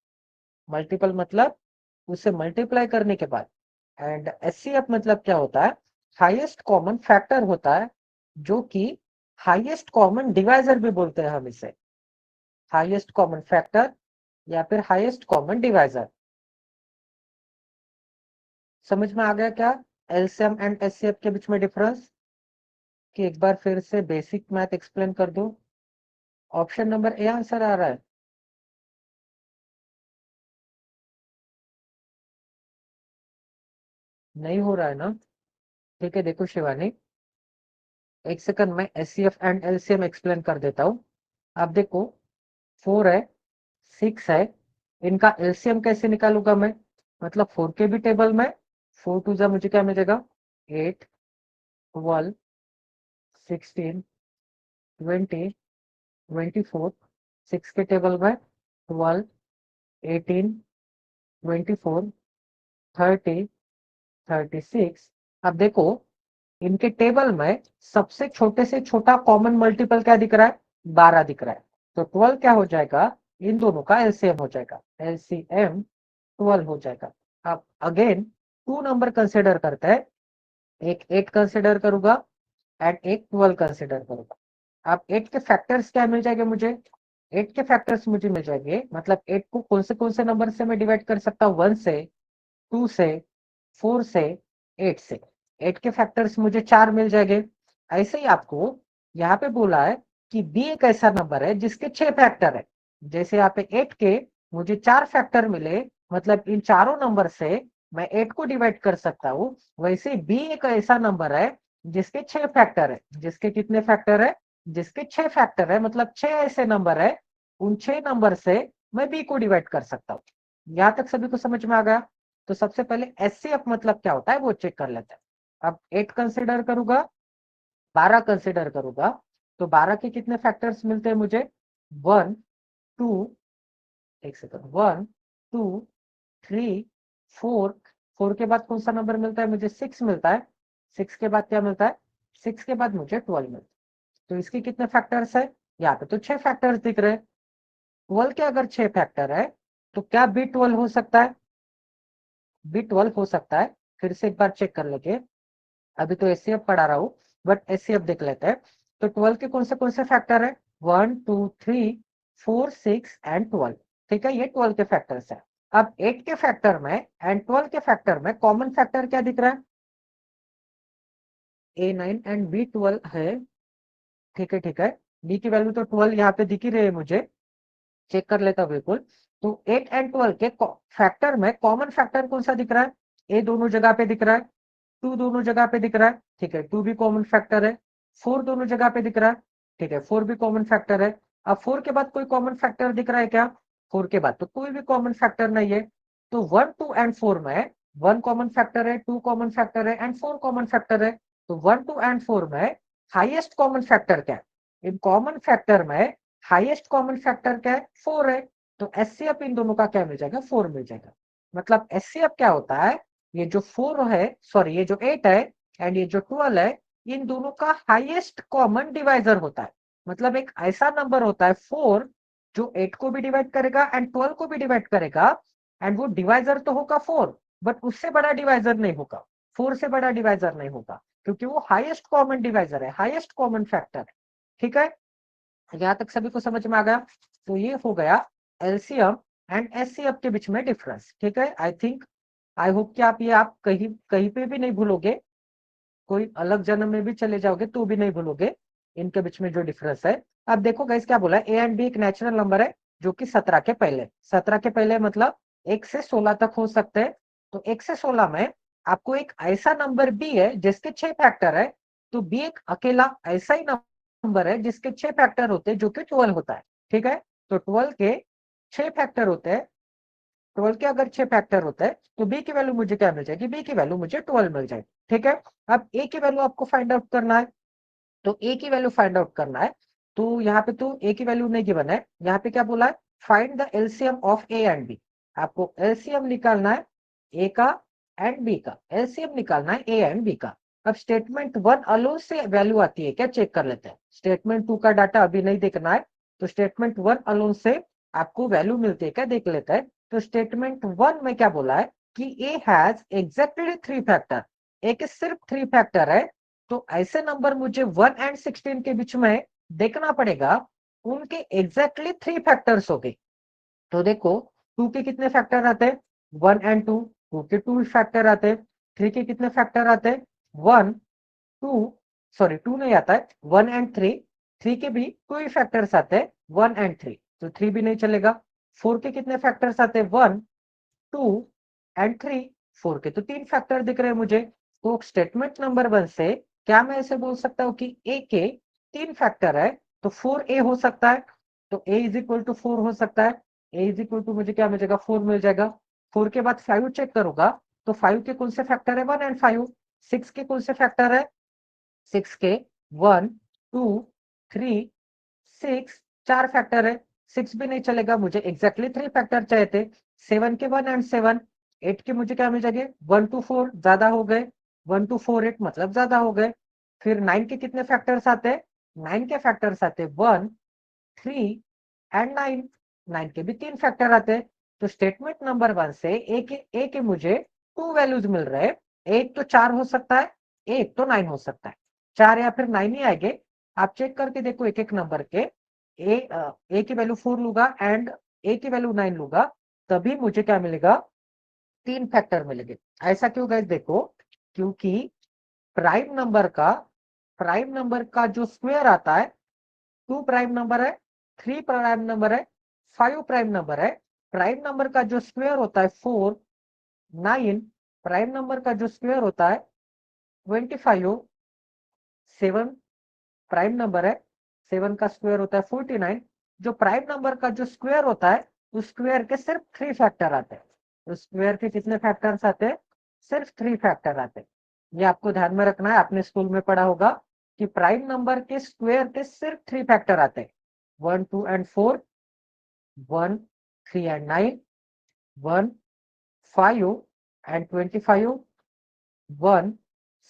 मल्टीपल मतलब उसे मल्टीप्लाई करने के बाद। एंड एचसीएफ मतलब क्या होता है? हाईएस्ट कॉमन फैक्टर होता है, जो कि हाईएस्ट कॉमन डिवाइजर भी बोलते हैं हम इसे। हाईएस्ट कॉमन फैक्टर या फिर हाईएस्ट कॉमन डिवाइजर। समझ में आ गया क्या एलसीएम एंड एचसीएफ के बीच में डिफरेंस? कि एक बार फिर से बेसिक मैथ एक्सप्लेन कर दूं। ऑप्शन नंबर ए आंसर आ रहा है। नहीं हो रहा है ना? ठीक है, देखो शिवानी, एक सेकंड में एचसीएफ एंड एलसीएम एक्सप्लेन कर देता हूँ। आप देखो, 4 है, 6 है, इनका एलसीएम कैसे निकालूंगा मैं? मतलब 4 के भी टेबल में 4 टू जा मुझे क्या मिलेगा? 8, 12, 16, 20, 24। 6 के टेबल में 12, 18, 24, 30, 36। अब देखो, इनके टेबल में सबसे छोटे से छोटा कॉमन मल्टीपल क्या दिख रहा है? 12 दिख रहा है। तो 12 क्या हो जाएगा? इन दोनों का एलसीएम हो जाएगा। एलसीएम 12 हो जाएगा। अब अगेन 2 नंबर कंसिडर करते हैं। एक 8 कंसिडर करूंगा एंड एक 12 कंसिडर करूंगा। अब 8 के फैक्टर्स क्या मिल जाएंगे मुझे? 8 के फैक्टर्स मुझे मिल जाएंगे, मतलब 8 को कौन से नंबर से मैं डिवाइड कर सकता हूँ? 1 से, 2 से, 4 से, 8 से। 8 के फैक्टर्स मुझे 4 मिल जाएंगे। ऐसे ही आपको यहाँ पे बोला है कि बी एक ऐसा नंबर है जिसके 6 फैक्टर है। जैसे यहाँ पे 8 के मुझे 4 फैक्टर मिले, मतलब इन चारों नंबर से मैं 8 को डिवाइड कर सकता हूँ। वैसे बी एक ऐसा नंबर है जिसके 6 फैक्टर है। जिसके कितने फैक्टर है? जिसके 6 फैक्टर है, मतलब 6 ऐसे नंबर है, उन 6 नंबर से मैं बी को डिवाइड कर सकता हूँ। यहाँ तक सभी को समझ में आ गया? तो सबसे पहले एचसीएफ मतलब क्या होता है वो चेक कर लेते हैं। अब 8 कंसिडर करूंगा, 12 कंसिडर करूंगा, तो 12 के कितने फैक्टर्स मिलते हैं मुझे? 1, 2, एक सेकंड, 1, 2, 3, 4। 4 के बाद कौन सा नंबर मिलता है मुझे? 6 मिलता है। 6 के बाद क्या मिलता है? 6 के बाद मुझे 12 मिलता है। तो इसके कितने फैक्टर्स है? यहाँ पे तो 6 फैक्टर्स दिख रहे हैं। 12 के अगर 6 फैक्टर है तो क्या बी 12 हो सकता है? बी 12 हो सकता है। फिर से एक बार चेक कर लेंगे। अभी तो एचसीएफ पढ़ा रहा हूँ, बट एचसीएफ देख लेते हैं। तो 12 के कौन से फैक्टर है? 1, 2, 3, 4, 6 एंड 12। ठीक है, ये 12 के फैक्टर्स है। अब 8 के फैक्टर में एंड 12 के फैक्टर में कॉमन फैक्टर क्या दिख रहा है? A9 एंड B12 है। ठीक है, ठीक है। बी की वैल्यू तो 12 यहाँ पे दिख ही रही है मुझे। चेक कर लेता हूँ बिल्कुल। तो 8 एंड 12 के फैक्टर में कॉमन फैक्टर कौन सा दिख रहा है? ए दोनों जगह पे दिख रहा है, 2 दोनों जगह पे दिख रहा है, ठीक है, 2 भी कॉमन फैक्टर है, 4 दोनों जगह पे दिख रहा है, ठीक है, 4 भी कॉमन फैक्टर है। अब 4 के बाद कोई कॉमन फैक्टर दिख रहा है क्या? 4 के बाद तो कोई भी कॉमन फैक्टर नहीं है। तो 1, 2 एंड 4 में 1 कॉमन फैक्टर है, 2 कॉमन फैक्टर है एंड 4 कॉमन फैक्टर है। तो 1, 2 एंड 4 में हाईएस्ट कॉमन फैक्टर क्या है? इन कॉमन फैक्टर में हाईएस्ट कॉमन फैक्टर क्या है? 4 है। तो एचसीएफ इन दोनों का क्या मिल जाएगा? 4 मिल जाएगा। मतलब एचसीएफ क्या होता है? ये जो 4 है, सॉरी ये जो 8 है एंड ये जो 12 है, इन दोनों का हाईएस्ट कॉमन डिवाइजर होता है। मतलब एक ऐसा नंबर होता है 4 जो 8 को भी डिवाइड करेगा एंड 12 को भी डिवाइड करेगा, एंड वो डिवाइजर तो होगा 4, बट उससे बड़ा डिवाइजर नहीं होगा, 4 से बड़ा डिवाइजर नहीं होगा, क्योंकि वो हाईएस्ट कॉमन डिवाइजर है, हाईएस्ट कॉमन फैक्टर है। ठीक है, यहां तक सभी को समझ में आ गया? तो ये हो गया एलसीएम एंड एचसीएफ के बीच में डिफरेंस। ठीक है, आई थिंक, आई होप कि आप कहीं कहीं पे भी नहीं भूलोगे, कोई अलग जन्म में भी चले जाओगे तो भी नहीं भूलोगे इनके बीच में जो डिफरेंस है। अब देखो गाइस क्या बोला, ए एंड बी एक नेचुरल नंबर है जो कि 17 के पहले, 17 के पहले मतलब 1 से 16 तक हो सकते हैं। तो 1 से 16 में आपको एक ऐसा नंबर बी है जिसके 6 फैक्टर है। तो बी एक अकेला ऐसा ही नंबर है जिसके 6 फैक्टर होते हैं, जो कि 12 होता है। ठीक है, तो 12 के 6 फैक्टर होते हैं। 12 के अगर 6 फैक्टर होता है तो बी की वैल्यू मुझे क्या मिल जाएगी? बी की वैल्यू मुझे 12 मिल जाएगी। ठीक है, अब ए की वैल्यू आपको फाइंड आउट करना है। तो ए की वैल्यू फाइंड आउट करना है, तो यहाँ पे तो ए की वैल्यू नहीं गिवन है, यहाँ पे क्या बोला है? Find the LCM of A and B. आपको एलसीएम निकालना है ए का एंड बी का, एलसीएम निकालना है ए एंड बी का। अब स्टेटमेंट 1 अलोन से वैल्यू आती है क्या? चेक कर लेते हैं। स्टेटमेंट 2 का डाटा अभी नहीं देखना है, तो स्टेटमेंट 1 अलोन से आपको वैल्यू मिलती है क्या, देख लेते हैं। तो स्टेटमेंट 1 में क्या बोला है कि ए हैज एग्जैक्टली 3 फैक्टर, ए के सिर्फ 3 फैक्टर है। तो ऐसे नंबर मुझे 1 एंड 16 के बीच में देखना पड़ेगा, उनके एग्जैक्टली 3 फैक्टर्स हो गए। तो देखो 2 के कितने फैक्टर आते हैं? 1 एंड 2, 2 के 2 फैक्टर आते हैं। 3 के कितने फैक्टर आते हैं? 1, 2, सॉरी 2 नहीं आता है, 1 एंड 3, 3 के भी 2 ही फैक्टर्स आते हैं, 1 एंड 3, तो 3 भी नहीं चलेगा। 4 के कितने फैक्टर्स आते हैं? 1, 2 एंड 3, 4 के तो 3 फैक्टर दिख रहे हैं मुझे। तो स्टेटमेंट नंबर 1 से क्या मैं ऐसे बोल सकता हूँ कि ए के 3 फैक्टर है, तो 4 ए हो सकता है। तो ए इज इक्वल टू 4 हो सकता है। ए इज इक्वल टू मुझे क्या मिल जाएगा? 4 मिल जाएगा। 4 के बाद 5 चेक करूंगा, तो 5 के कौन से फैक्टर है? 1 एंड 5। 6 के कौन से फैक्टर है? 6 के 1, 2, 3, 6, 4 फैक्टर है। 6 भी नहीं चलेगा, मुझे एग्जैक्टली 3 फैक्टर चाहिए थे। 7 के 1 एंड 7, 8 के मुझे क्या मिल जाएंगे? 1 टू 4 ज्यादा हो गए, 1 टू 4 8 मतलब ज्यादा हो गए। फिर 9 के कितने फैक्टर्स आते हैं? 9 के फैक्टर्स आते हैं 1, 3 एंड 9, 9 के भी 3 फैक्टर आते हैं। तो स्टेटमेंट नंबर 1 से ए के मुझे 2 वैल्यूज मिल रहे हैं। एक तो 4 हो सकता है, एक तो 9 हो सकता है। 4 या फिर 9 ही आएंगे। आप चेक करके देखो एक एक नंबर के, ए की वैल्यू 4 लूंगा एंड ए की वैल्यू 9 लूंगा, तभी मुझे क्या मिलेगा? 3 फैक्टर मिलेंगे। ऐसा क्यों गाइस? देखो, क्योंकि प्राइम नंबर का जो स्क्वायर आता है, 2 प्राइम नंबर है, 3 प्राइम नंबर है, 5 प्राइम नंबर है। प्राइम नंबर का जो स्क्वायर होता है 4, 9 प्राइम नंबर का जो स्क्वायर होता है 25, 7 प्राइम नंबर है, 7 का स्क्वायर होता है 49। जो प्राइम नंबर का जो स्क्वायर होता है, उस स्क्वायर के सिर्फ 3 फैक्टर आते हैं। उस स्क्वायर के कितने फैक्टर्स आते हैं? सिर्फ 3 फैक्टर आते हैं। ये आपको ध्यान में रखना है, आपने स्कूल में पढ़ा होगा कि प्राइम नंबर के स्क्वायर के सिर्फ 3 फैक्टर आते हैं, 1, 2 एंड 4, 1, 3 एंड 9, 1, 5 एंड 25, 1,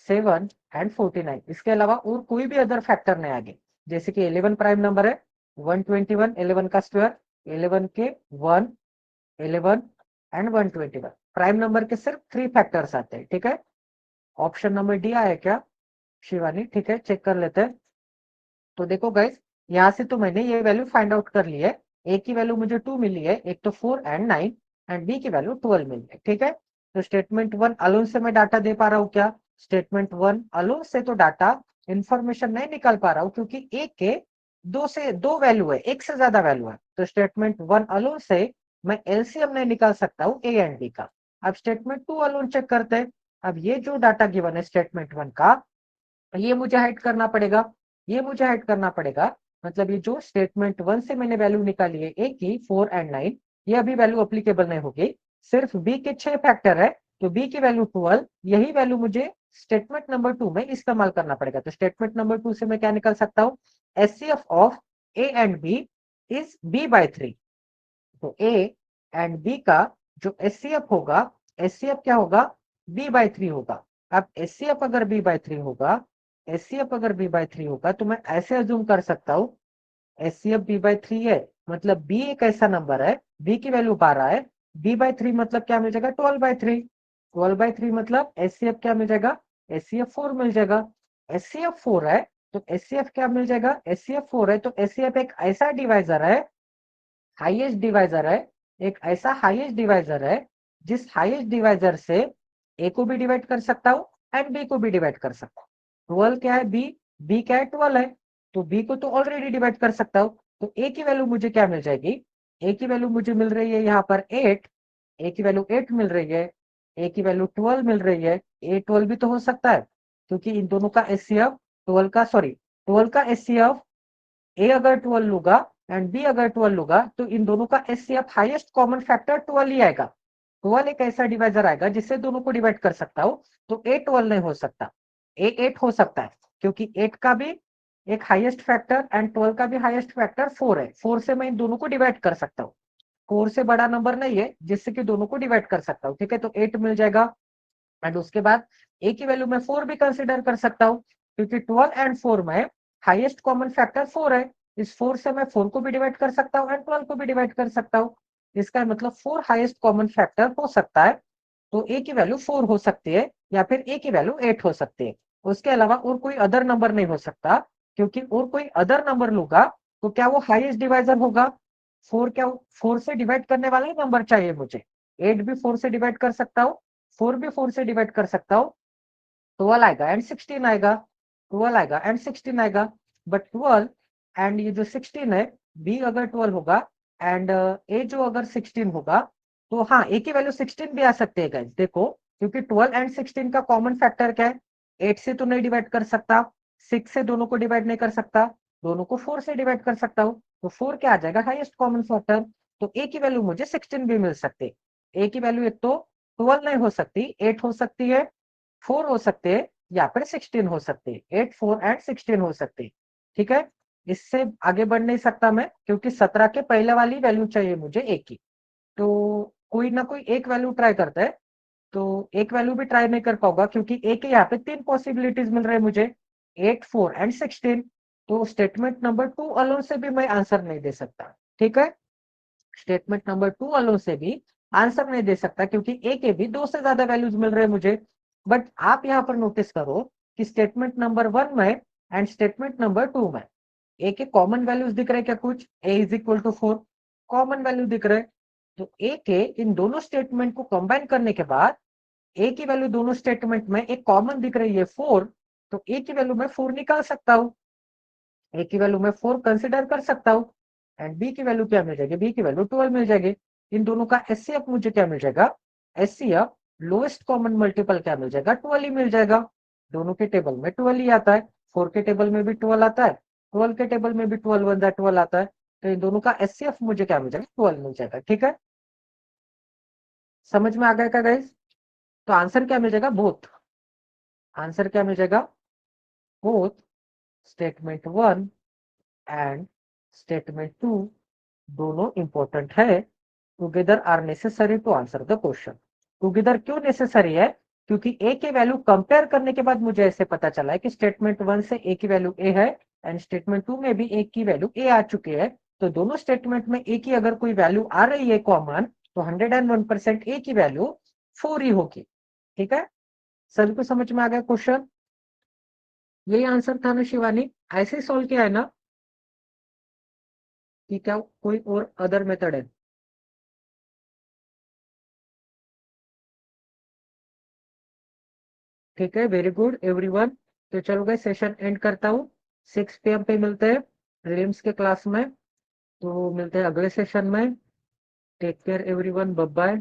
7 एंड 49। इसके अलावा और कोई भी अदर फैक्टर नहीं आगे। जैसे कि 11 प्राइम नंबर है, 121, 11 का स्क्वायर, 11 के 1, 11 एंड 121। प्राइम नंबर के सिर्फ 3 फैक्टर्स आते हैं। ठीक है, ऑप्शन नंबर डी आया क्या शिवानी? ठीक है, चेक कर लेते हैं। तो देखो गाइस, यहाँ से तो मैंने ये वैल्यू फाइंड आउट कर ली है। ए की वैल्यू मुझे 2 मिली है, एक तो 4 एंड 9, एंड बी की वैल्यू 12 मिली है। ठीक है, तो स्टेटमेंट 1 अलोन से मैं डाटा दे पा रहा हूँ क्या? स्टेटमेंट 1 अलोन से तो डाटा इंफॉर्मेशन नहीं निकाल पा रहा हूँ, क्योंकि ए के 2 से 2 वैल्यू है, एक से ज्यादा वैल्यू है। तो स्टेटमेंट 1 अलोन से मैं एलसीएम नहीं निकाल सकता हूँ ए एंड बी का। अब स्टेटमेंट 2 अलोन चेक करते हैं। अब ये जो डाटा गिवन है स्टेटमेंट 1 का, ये मुझे हाइड करना पड़ेगा, ये मुझे हाइड करना पड़ेगा। मतलब ये जो स्टेटमेंट 1 से मैंने वैल्यू निकाली है ए की 4 एंड 9, ये अभी वैल्यू अप्लीकेबल नहीं होगी। सिर्फ बी के 6 फैक्टर है, तो बी की वैल्यू 12, यही वैल्यू मुझे स्टेटमेंट नंबर 2 में इस्तेमाल करना पड़ेगा। तो स्टेटमेंट नंबर 2 से मैं क्या निकल सकता हूँ, HCF of A and B is B by 3। तो ए एंड बी का जो एचसीएफ होगा, एचसीएफ क्या होगा, बी बाय 3 होगा। अब एचसीएफ अगर बी बाय 3 होगा, एचसीएफ अगर बी बाय 3 होगा, तो मैं ऐसे अज्यूम कर सकता हूँ एचसीएफ बी बाय 3 है, मतलब बी एक ऐसा नंबर है, बी की वैल्यू 12 है, बी बाय 3 मतलब क्या मिल जाएगा, 12/3। 12/3 मतलब एचसीएफ क्या मिल जाएगा, एचसीएफ 4 मिल जाएगा। एचसीएफ 4 है, तो एचसीएफ क्या मिल जाएगा, एचसीएफ 4 है, तो एचसीएफ एक ऐसा डिवाइजर है, हाईएस्ट डिवाइजर है, एक ऐसा हाईएस्ट डिवाइजर है जिस हाईएस्ट डिवाइजर से ए को भी डिवाइड कर सकता हूं एंड बी को भी डिवाइड कर सकता हूं। 12 क्या है, बी, बी क्या है, 12 है, तो बी को तो ऑलरेडी डिवाइड कर सकता हूं। तो ए की वैल्यू मुझे क्या मिल जाएगी, ए की वैल्यू मुझे मिल रही है यहाँ पर 8, ए की वैल्यू 8 मिल रही है, ए की वैल्यू 12 मिल रही है। ए 12 भी तो हो सकता है, क्योंकि इन दोनों का एचसीएफ 12 का, सॉरी 12 का एचसीएफ, ए अगर 12 लूंगा एंड बी अगर 12 लूंगा, तो इन दोनों का एचसीएफ हाईएस्ट कॉमन फैक्टर 12 ही आएगा। 12 एक ऐसा डिवाइजर आएगा जिससे दोनों को डिवाइड कर सकता हूं। तो ए 12 नहीं हो सकता, ए 8 हो सकता है, क्योंकि 8 का भी एक हाईएस्ट फैक्टर एंड 12 का भी हाईएस्ट फैक्टर 4 है। 4 से मैं इन दोनों को डिवाइड कर सकता हूँ, 4 से बड़ा नंबर नहीं है जिससे कि दोनों को डिवाइड कर सकता हूँ। ठीक है, तो 8 मिल जाएगा। एंड उसके बाद ए की वैल्यू में 4 भी कंसिडर कर सकता हूँ, क्योंकि 12 एंड 4 में हाईएस्ट कॉमन फैक्टर 4 है। इस 4 से मैं 4 को भी डिवाइड कर सकता हूँ एंड 12 को भी डिवाइड कर सकता हूँ। इसका मतलब 4 हाईएस्ट कॉमन फैक्टर हो सकता है। तो ए की वैल्यू 4 हो सकती है, या फिर ए की वैल्यू 8 हो सकती है। उसके अलावा और कोई अदर नंबर नहीं हो सकता, क्योंकि और कोई अदर नंबर लूंगा तो क्या वो हाईएस्ट डिवाइजर होगा। 4 क्या, 4 से डिवाइड करने वाला ही नंबर चाहिए मुझे। 8 भी 4 से डिवाइड कर सकता हूँ, 4 भी 4 से डिवाइड कर सकता हूँ, 12 आएगा एंड 16 आएगा, 12 आएगा एंड 16 आएगा। बट 12 एंड ये जो 16 है, बी अगर 12 होगा एंड ए जो अगर 16 होगा, तो हाँ ए की वैल्यू 16 भी आ सकती है गाइस, देखो, क्योंकि 12 एंड 16 का कॉमन फैक्टर क्या है, 8 से तो नहीं डिवाइड कर सकता, 6 से दोनों को डिवाइड नहीं कर सकता, दोनों को 4 से डिवाइड कर सकता हूँ, तो 4 क्या आ जाएगा, हाईएस्ट कॉमन फैक्टर। तो ए की वैल्यू मुझे 16 भी मिल सकती है। ए की वैल्यू एक तो 12 नहीं हो सकती, 8 हो सकती है, 4 हो सकते हैं, या फिर 16 हो सकते हैं, 8, 4 एंड 16 हो सकते हैं। ठीक है, इससे आगे बढ़ नहीं सकता मैं, क्योंकि 17 के पहले वाली वैल्यू चाहिए मुझे ए की। तो कोई ना कोई एक वैल्यू ट्राई करता है। तो एक वैल्यू भी ट्राई नहीं कर पाऊंगा, क्योंकि ए के यहाँ पे 3 पॉसिबिलिटीज मिल रहे हैं मुझे, 8, 4 एंड 16। तो स्टेटमेंट नंबर 2 अलोन से भी मैं आंसर नहीं दे सकता। ठीक है, स्टेटमेंट नंबर 2 वालों से भी आंसर नहीं दे सकता, क्योंकि ए के भी 2 से ज्यादा वैल्यूज मिल रहे हैं मुझे। बट आप यहाँ पर नोटिस करो कि स्टेटमेंट नंबर 1 में एंड स्टेटमेंट नंबर 2 में ए के कॉमन वैल्यूज दिख रहे हैं क्या, कुछ A is equal to 4 common value दिख रहे हैं। तो ए के इन दोनों स्टेटमेंट को कंबाइन करने के बाद ए की वैल्यू दोनों स्टेटमेंट में एक कॉमन दिख रही है 4, तो ए की वैल्यू मैं 4 निकाल सकता हूँ, ए की वैल्यू मैं 4 कंसिडर कर सकता हूँ एंड बी की वैल्यू क्या मिल जाएगी, बी की वैल्यू 12 मिल जाएगी। इन दोनों का एचसीएफ मुझे क्या मिल जाएगा, एचसीएफ लोएस्ट कॉमन मल्टीपल क्या मिल जाएगा, 12 ही मिल जाएगा। दोनों के टेबल में 12 ही आता है, 4 के टेबल में भी 12 आता है, 12 के टेबल में भी 12 वन जा 12 आता है। तो इन दोनों का एचसीएफ मुझे क्या मिल जाएगा, 12 मिल जाएगा। ठीक है, समझ में आ गया क्या गाइस। तो आंसर क्या मिल जाएगा, बोथ। आंसर क्या मिल जाएगा, बोथ स्टेटमेंट 1 एंड स्टेटमेंट 2 दोनों इंपॉर्टेंट है, together are necessary to answer the question. Together क्यों नेसेसरी है, क्योंकि ए के वैल्यू कंपेयर करने के बाद मुझे ऐसे पता चला है कि स्टेटमेंट 1 से ए की वैल्यू ए है एंड स्टेटमेंट 2 में भी ए की वैल्यू ए आ चुकी है। तो दोनों स्टेटमेंट में ए की अगर कोई वैल्यू आ रही है कॉमन, तो 101% ए की वैल्यू 4 ही होगी। ठीक है, सभी को समझ में आ गया क्वेश्चन। यही आंसर था ना शिवानी, ऐसे ही सोल्व किया है ना, कि क्या कोई और अदर मेथड है। ठीक है, वेरी गुड एवरीवन। तो चलो गए, सेशन एंड करता हूँ। 6 PM पे मिलते हैं रिम्स के क्लास में। तो मिलते हैं अगले सेशन में। Take care everyone, bye bye.